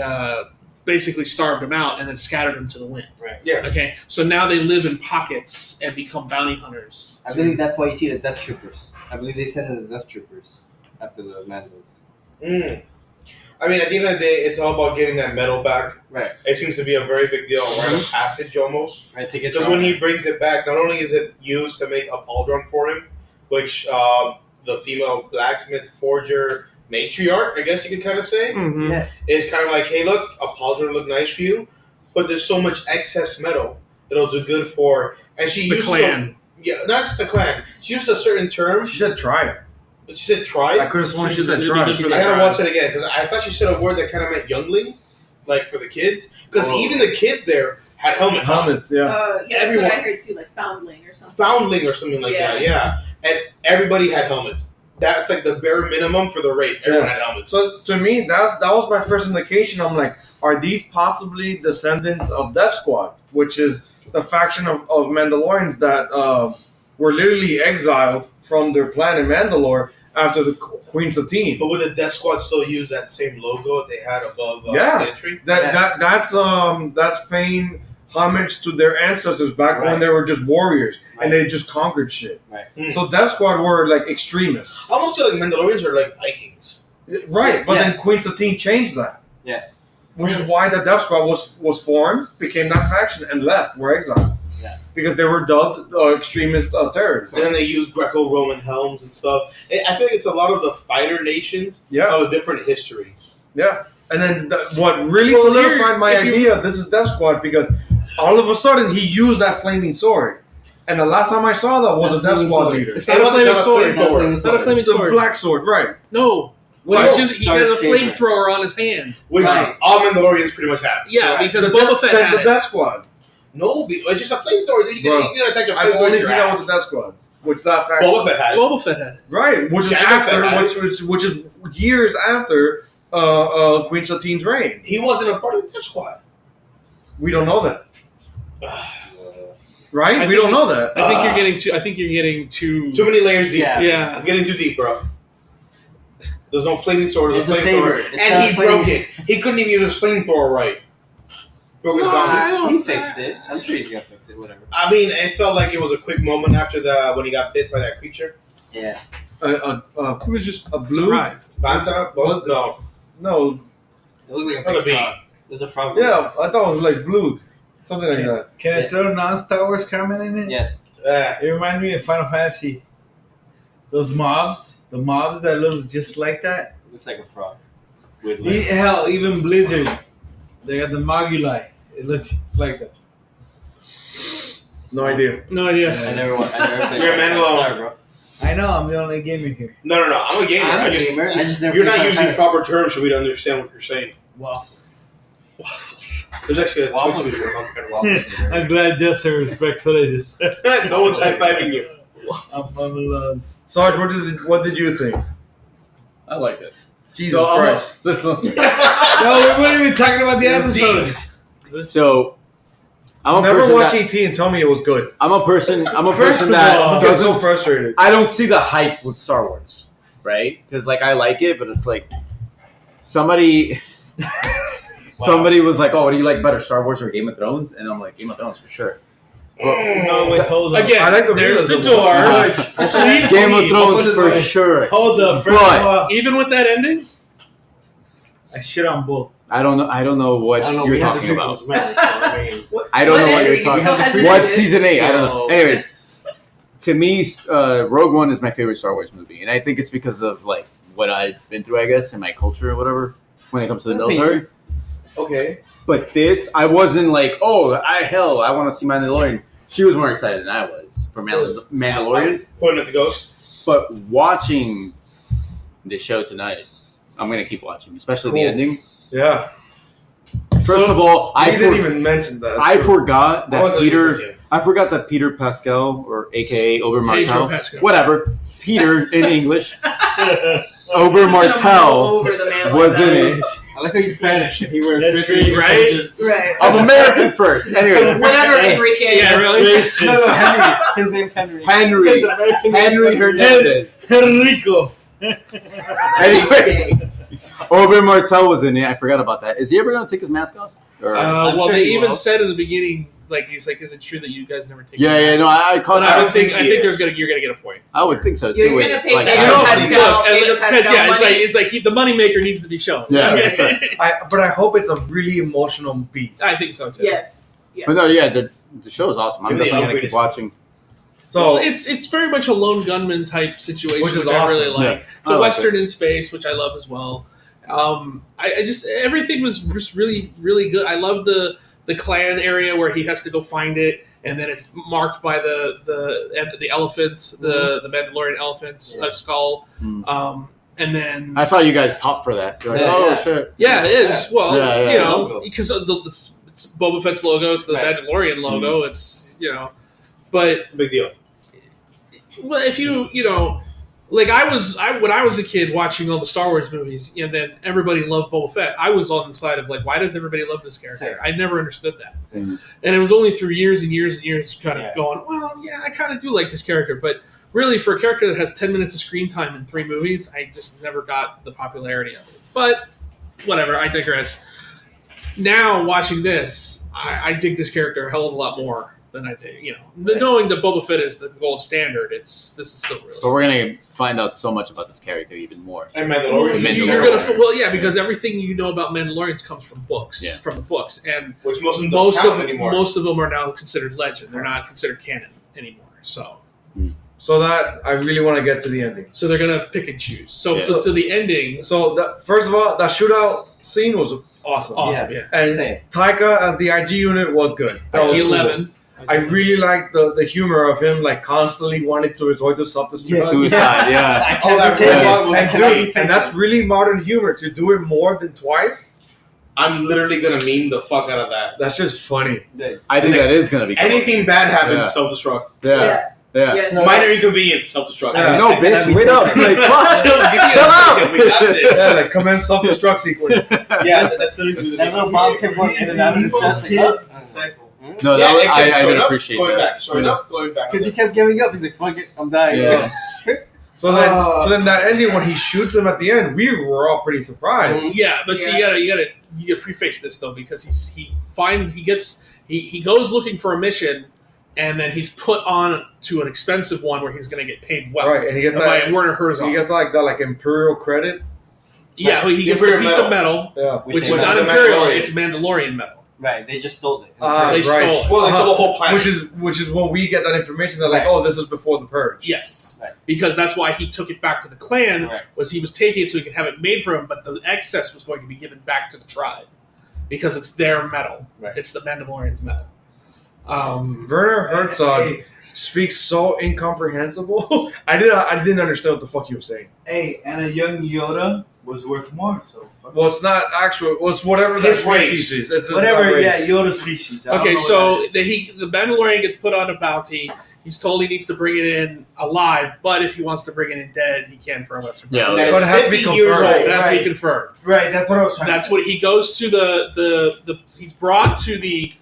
basically starved them out and then scattered them to the wind. Right. Yeah. Okay, so now they live in pockets and become bounty hunters. I believe that's why you see the Death Troopers. I believe they sent in the Death Troopers after the Mandos. Mm. I mean, at the end of the day, it's all about getting that medal back. Right. It seems to be a very big deal, a rite of passage almost. Right. To get Because when he brings it back, not only is it used to make a pauldron for him, which the female blacksmith forger matriarch, I guess you could kind of say, Mhm. Yeah. is kind of like, hey, look, a pauldron look nice for you, but there's so much excess metal that'll do good for. And she The uses clan. not just the clan. She used a certain term. She said try. She said I tribe. could have sworn she said It'd be try. good for the I gotta tribe. watch it again because I thought she said a word that kind of meant youngling, like for the kids. Because Oh. even the kids there had helmets on. Helmets, yeah. Yeah, that's Everyone- what I heard too, like foundling or something. Foundling or something like that, yeah. And everybody had helmets. That's like the bare minimum for the race. Everyone had helmets. So to me, that was my first indication. I'm like, are these possibly descendants of Death Squad, which is the faction of Mandalorians that were literally exiled from their planet Mandalore after the Queen Satine? But would the Death Squad still use that same logo that they had above Yeah. the entry? That's paying homage to their ancestors back when Right. they were just warriors Right. and they just conquered shit. Right. Mm. So Death Squad were like extremists, I almost feel like Mandalorians are like Vikings. right? But then Yes. Queen Satine changed that. Yes. Which is why the Death Squad was formed, became that faction, and left, were exiled. Yeah. Because they were dubbed extremist terrorists. And then they use Greco-Roman helms and stuff. I feel like it's a lot of the fighter nations Yeah, of different histories. yeah. And then what really Well, solidified my if you- idea of this is Death Squad because all of a sudden he used that flaming sword. And the last time I saw that was a It's Death not Squad flaming leader. It's not a It wasn't flaming a sword. flamethrower. It's not a flaming It's a sword. black sword, right. No. What Oh, he had a Dark saber. flamethrower on his hand. Which Right. all Mandalorians pretty much have. Yeah, Right. because The Boba Fett sense had of it. Death Squad. No, it's just a flamethrower. You Bro, can attack a I've flamethrower. only with seen your that ass. with the Death Squads, which that faction. Boba Fett had it. Boba Fett had it. Right, which is Jango after, Fett had it. which is years after Queen Satine's reign. He wasn't a part of the Death Squad. We don't know that, right? I We think- don't know that. I think you're getting too. I think you're getting too. Too many layers deep. Yeah. Yeah. I'm getting too deep, bro. There's no flaming sword. It's There's a no saber. flamethrower. It's not And he a flame- broke it. He couldn't even use his flamethrower right. Broke his No, gauntlets. I don't- He fixed it. I'm sure he's gonna fix it. Whatever. I mean, it felt like it was a quick moment after when he got bit by that creature. Yeah. He was just A blue? surprised. Banta? Well, no. No, It looked like a Another big V. frog. There's a frog. yeah, I thought it was like blue, something like that. Can I throw non-Star Wars comment in it? Yes. Yeah. It reminded me of Final Fantasy. Those mobs, the mobs that look just like that. It looks like a frog. With legs. Hell, even Blizzard, they got the Moguli. It looks just like that. No idea. No idea. I never played You're a man alone. Sorry, bro. I know, I'm the only gamer here. No. I'm a gamer. I'm I a just, gamer. I just never you're played not Final using Fantasy. proper terms for me to understand what you're saying. Waffles. Waffles. There's actually a Waffles. Twitch video about kind Waffles. I'm glad Justin respects what I just said. of no one's high-fiving you. I'm alone. Sarge, what did you think? I like it. Jesus So, Christ! Listen. No, we weren't even talking about the episode. So, I'm a Never person watch that, ET and tell me it was good. I'm a person First that of all, I get so doesn't. frustrated. I don't see the hype with Star Wars, right? Because like I like it, but it's like somebody was like, "Oh, what do you like better, Star Wars or Game of Thrones?" And I'm like, "Game of Thrones for sure." No, wait, hold on. Again, I like the there's the realism. door. Please Game of leave. Thrones for sure. Hold up. First But- of all, Even with that ending, I shit on both. I don't know what I don't know. you're We have to talking drink about. those medals, so, I mean, I don't know what you're ending? talking It still about. hasn't What ended. season 8? I don't know. So- Anyways, to me, Rogue One is my favorite Star Wars movie, and I think it's because of like what I've been through, I guess, in my culture or whatever when it comes to the military. Okay. But this, I wasn't like, oh, I want to see Mandalorian. She was more excited than I was for Mandalorian. Pointing at the ghost. But watching the show tonight, I'm gonna keep watching, especially the Cool. ending. Yeah. First So, of all, I didn't even mention that. I forgot I that wasn't Peter. interested. I forgot that Peter Pascal, or AKA Ober Pedro Martel, Pascal. whatever, Peter in English, Ober He's gonna mull Martel over the man was like in that. it. I like how he's Spanish. He wears That's fifty, racist. Right. I'm American first. Anyway, Whatever, Enrique. Yeah, really? No, no, Henry. His name's Henry. Henry. His American Henry name's Hernandez. Enrico. Anyways, Ober Martel was in it. I forgot about that. Is he ever going to take his mask off? Or, I'm well, sure they he even will. said in the beginning, like he's like, "Is it true that you guys never take?" yeah, your no, masks?" I caught But I that. think he you're is. gonna get a point. I would think so too. You're Wait, gonna pay like, Pedro I You know, don't know. Pascal. look, Pedro and- Pascal yeah, money. it's like the moneymaker needs to be shown. Yeah, Okay. that's right. But I hope it's a really emotional beat. I think so too. Yes. Yes. But no, yeah, the show is awesome. I'm Maybe definitely the going to keep watching. Well, So it's very much a lone gunman type situation, Which which, is I really awesome. like. Yeah, It's I a like western in space, which I love as well. I just everything was just really really good. I love the clan area where he has to go find it, and then it's marked by the elephant, the Mandalorian elephant's skull, Mm. and then I saw you guys pop for that. You're like, Yeah, oh yeah. shit. yeah, it is. Well, Yeah, yeah, you know, logo. because it's Boba Fett's logo, it's the Right. Mandalorian logo. It's but It's a big deal. well, if you know, like when I was a kid watching all the Star Wars movies, and then everybody loved Boba Fett, I was on the side of like, why does everybody love this character? Same. I never understood that, Mhm. and it was only through years and years and years, kind of Yeah. going, well, yeah, I kind of do like this character, but really, for a character that has 10 minutes of screen time in 3 movies, I just never got the popularity of it. But whatever, I digress. Now watching this, I dig this character a hell of a lot more than I did. Knowing that Boba Fett is the gold standard, this is still real. But we're going to find out so much about this character even more. And Mandalorian. You're because everything you know about Mandalorians comes from books, Yeah. from the books, and Which most of them don't count anymore. most of them are now considered legend. They're not considered canon anymore. so that I really want to get to the ending. So they're gonna pick and choose. So Yeah. to the ending, So first of all, that shootout scene was awesome. awesome. Yeah. And Same. Taika as the IG unit was good. That was cool. IG-11. I really liked the humor of him, like constantly wanting to resort to self-destruct. Yeah. Suicide, yeah. I All that can't take robot it. was I And cannot dude, take and it. that's really modern humor. To do it more than twice, I'm literally gonna meme the fuck out of that. that's just funny. I think that is going to be cool. Anything bad happens, Yeah. self-destruct. Yeah. Yeah. Yes. Minor inconvenience, self-destruct. Yeah. No, bitch, wait up. Like, fuck. Chill, give me a second, we got this. Yeah, like commence self-destruct sequence. Yeah, that's literally That little bomb kept going in and out of his chest. Like, up. And it's like, No, Yeah, that it I kept showing didn't up, appreciate going that. back, showing up, going back. because he kept giving up. He's like, fuck it, I'm dying. Yeah. So then that ending when he shoots him at the end, we were all pretty surprised. Yeah, but so you gotta preface this though, because he goes looking for a mission, and then he's put on to an expensive one where he's going to get paid well. Right, and he gets By that. Werner Herzog. He gets like that Imperial credit. Yeah, he gets a Imperial piece of metal, Yeah. which is was not the Imperial, Mandalorian. it's Mandalorian metal. Right, they just stole it. They stole it. Well, they stole the whole planet. Which is when we get that information. They're like, Right. oh, this is before the purge. Yes, Right. because that's why he took it back to the clan. Right. Was he was taking it so he could have it made for him, but the excess was going to be given back to the tribe because it's their metal. Right. It's the Mandalorian's metal. Werner Herzog Hey, speaks so incomprehensible. I didn't understand what the fuck he was saying. hey, and a young Yoda was worth more. So fuck Well, it's not actual. Well, it's whatever that His race. species is. It's whatever. that Yeah, race. Yoda species. I don't Okay, know what so that is. the Mandalorian gets put on a bounty. He's told he needs to bring it in alive, but if he wants to bring it in dead, he can for a lesser price. Yeah, And then But it has to be 50 years confirmed. old. It has to be Right. confirmed. Right, that's what I was trying That's to say. what he goes to the he's brought to the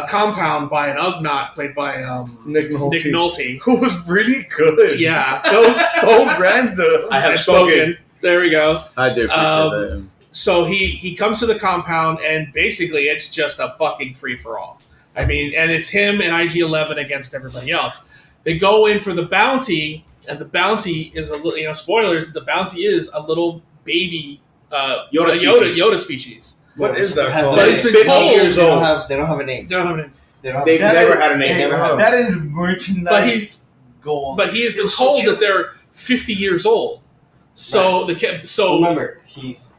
compound by an Ugnaught played by Nick Nolte. Nick Nolte. Who was really good. Yeah, That was so random. I have I've spoken. There we go. I do appreciate that. So he comes to the compound, and basically it's just a fucking free for all. I mean, and it's him and IG-11 against everybody else. They go in for the bounty, and the bounty is a little, spoilers. The bounty is a little baby Yoda species. What is that It has called? But no it's name. been They told. They don't have a name. They don't have a name. They don't have They've a name. never had a name. Hey, Never had that is merchandise But he's- gold. But he has been was so told cute. that they're 50 years old. So Remember, he's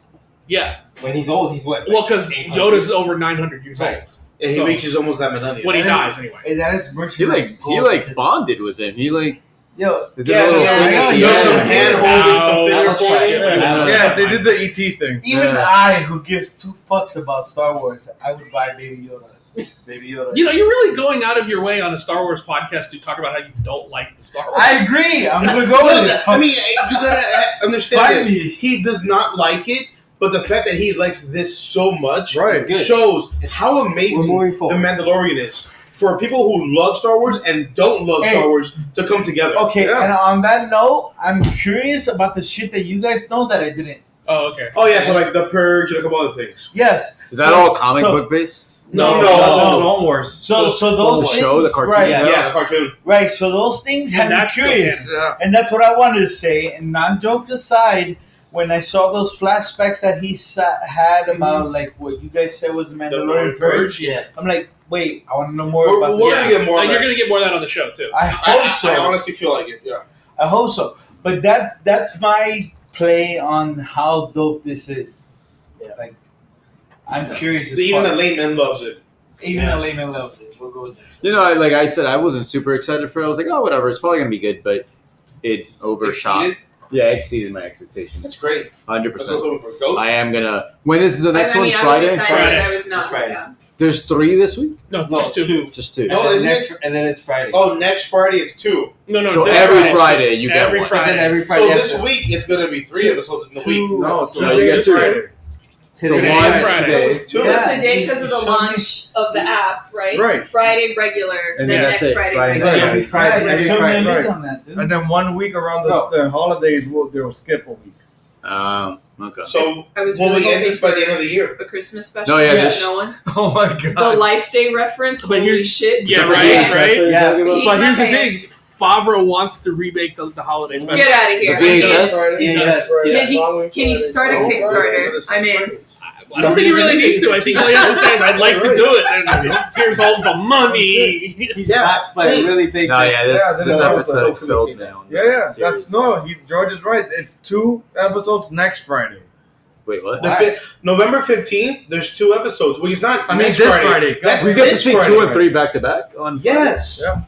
yeah. when he's old, he's what? Well, because 800? Yoda's over 900 years Right. old And he So- reaches almost that millennium. when he And dies. then- Anyway, Hey, that is He merchandise like gold. because- bonded with him. He like Yo, they did Yeah, a little yeah, thing yeah, at the yeah. There's some end. hand holding, some No, finger that's right. pointing. Yeah. Yeah, they did the ET thing. even Yeah. I, who gives two fucks about Star Wars, I would buy Baby Yoda. Baby Yoda. you're really going out of your way on a Star Wars podcast to talk about how you don't like the Star Wars. I agree. I'm gonna go Well, with it. I mean, you gotta understand Find this. me. He does not like it, but the fact that he likes this so much Right. good. shows how We're amazing moving the forward. Mandalorian is. For people who love Star Wars and don't love Hey. Star Wars to come together. Okay, Yeah. and on that note, I'm curious about the shit that you guys know that I didn't. Oh, okay. Oh yeah, so like The Purge and a couple other things. Yes. Is that So- all comic so- book based? No, That's no. in Clone Wars. So The those things, show, the cartoon? right? Yeah, the cartoon. Right. So those things had me That's still curious, Yeah. and that's what I wanted to say. And non-jokes aside, when I saw those flashbacks that he had about like what you guys said was the Mandalorian Mandalorian Purge, Yes. I'm like, wait, I want to know more We're, about we're this. gonna get more. And of you're that. going to get more of that on the show too. I hope so. I honestly feel like it. Yeah. I hope so. But that's my play on how dope this is. Like, I'm curious. As Even fuck. the layman loves it. Even a layman loves it. We'll go with that. You know, like I said, I wasn't super excited for it. I was like, oh, whatever, it's probably gonna be good, but it overshot. Exceeded? Yeah, exceeded my expectations. That's great. 100%. That's what's over for Ghost. I am gonna. When is the next I mean, one? I Friday. was excited, Friday. but I was not. This Friday. Yeah. There's 3 this week. No, No, just two. Just 2. And, No, then isn't next, and then it's Friday. Oh, next Friday it's 2. No, So this every Friday's Friday two. you get every one. Friday. And then every So Friday. this after. week it's gonna be 3 episodes in the week. No, So you get it's 2. Friday. Today. Today one and Friday. It's 2. So Yeah. today, because of the You showed launch of the app, right? Right. Friday regular, And then then that's next it, Friday Friday. regular. Right. Every Friday. Yeah, Every show me a Friday. link Right. on that, dude. And then 1 week around No. the holidays, they'll skip a week. Okay. So I was will really we end hoping this by for the end of the year? a Christmas special. No, yeah, but this- no one. Oh my The god. Life Day reference. But Holy here- shit! Yeah, Is that the right, VHS right. that you're Yes. talking about? But here's the thing: Yes. Favreau wants to remake the holiday special. Get out of here. The VHS? He Yeah, does. yes. Can he start a Kickstarter? I'm in. I don't think he really needs to. I think all he has to say is, "I'd like to do it." And here's all the money. He's backed by a really big. No, yeah, this, Yeah, this then episode so sold committed. down. Yeah, Serious. George is right. It's 2 episodes next Friday. Wait, what? November 15th, there's 2 episodes. Well, it's not. I mean, next this Friday. That's We get to this see Friday. 2 and 3 back to back on. Yes. Yeah.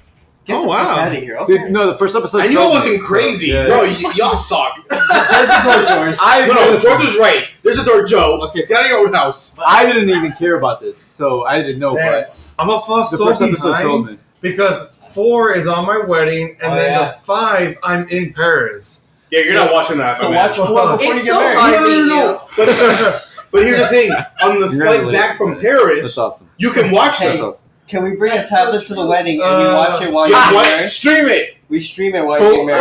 Get Oh, the wow. fuck out of here. Okay. Dude, no, the first episode. I knew it sold me, wasn't so, crazy. yeah. Bro, y'all suck. There's the door, George. I No, George was right. There's a door, Joe. Okay. Get out of your own house. I didn't even care about this, so I didn't know. Yeah. But I'm a fuss the so first episode behind sold me. because 4 is on my wedding, and Oh, then yeah. the 5 I'm in Paris. Yeah, you're not watching that. So my watch man. 4 before It's you so get married. hard. No. But here's the thing: on the You're flight not back from That's Paris, awesome. you can watch Hey. That's them. awesome. Can we bring a That's so tablet to the true. wedding and we watch it while Yeah, you're what? married? Stream it. We stream it while you get married.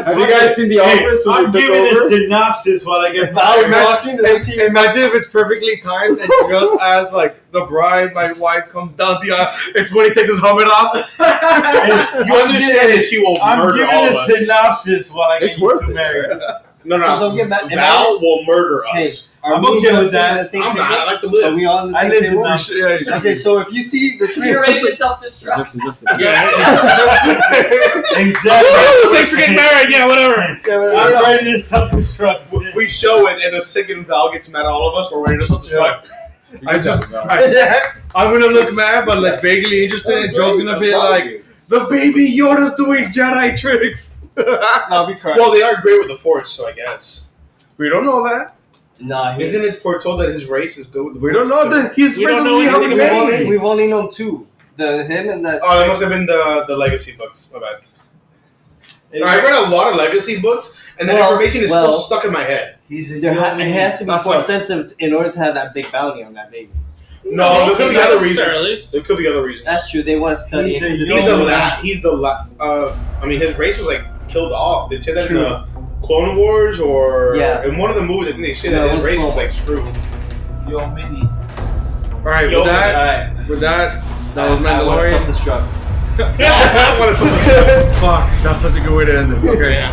Have you guys seen The Office when I'm they took giving over? a synopsis while I get I was walking to the team. Imagine if it's perfectly timed and just as like the bride, my wife comes down the aisle. It's when he takes his helmet off. You understand that she will I'm murder giving all a of us. synopsis while I get It's you worth two it. married. No, So don't get mad. Val will murder Hey, us. are I'm me and okay with Justin that. at the same I'm table? not. I like to Are live. we all on the I same lived table? enough. Okay, so if you see the three You're of ready to us, self-destruct. Exactly. Thanks for getting married. Yeah, whatever. I'm ready to self-destruct. We show it, and the second Val gets mad at all of us, we're ready to self-destruct. I'm gonna look mad, but like vaguely interested. And Joe's gonna be like, "The baby Yoda's doing Jedi tricks." I'll be crying. Well, they are great with the Force, so I guess. We don't know that. Nah, Isn't it foretold that his race is good with the We Force? don't know that he's We don't know supposed to anything be about having it. babies. We've only known two. Him and that. Oh, that must have been the legacy books. My bad. I read a lot of legacy books, and that information is still stuck in my head. He's a It has to be That's force us. sensitive in order to have that big bounty on that baby. No, there could be not other necessarily. reasons. There could be other reasons. That's true. They want to study He's it. 'cause a it's He's only- I mean, his race was like killed off. They say that True. in the Clone Wars or Yeah. in one of the movies. I think they say No, that it his was race Clone was like screwed. Yo, Mini. All right, Yo, with that, Alright. that was I want to Mandalorian. self-destruct. I wanna- Fuck, that was such a good way to end it. Okay. Yeah.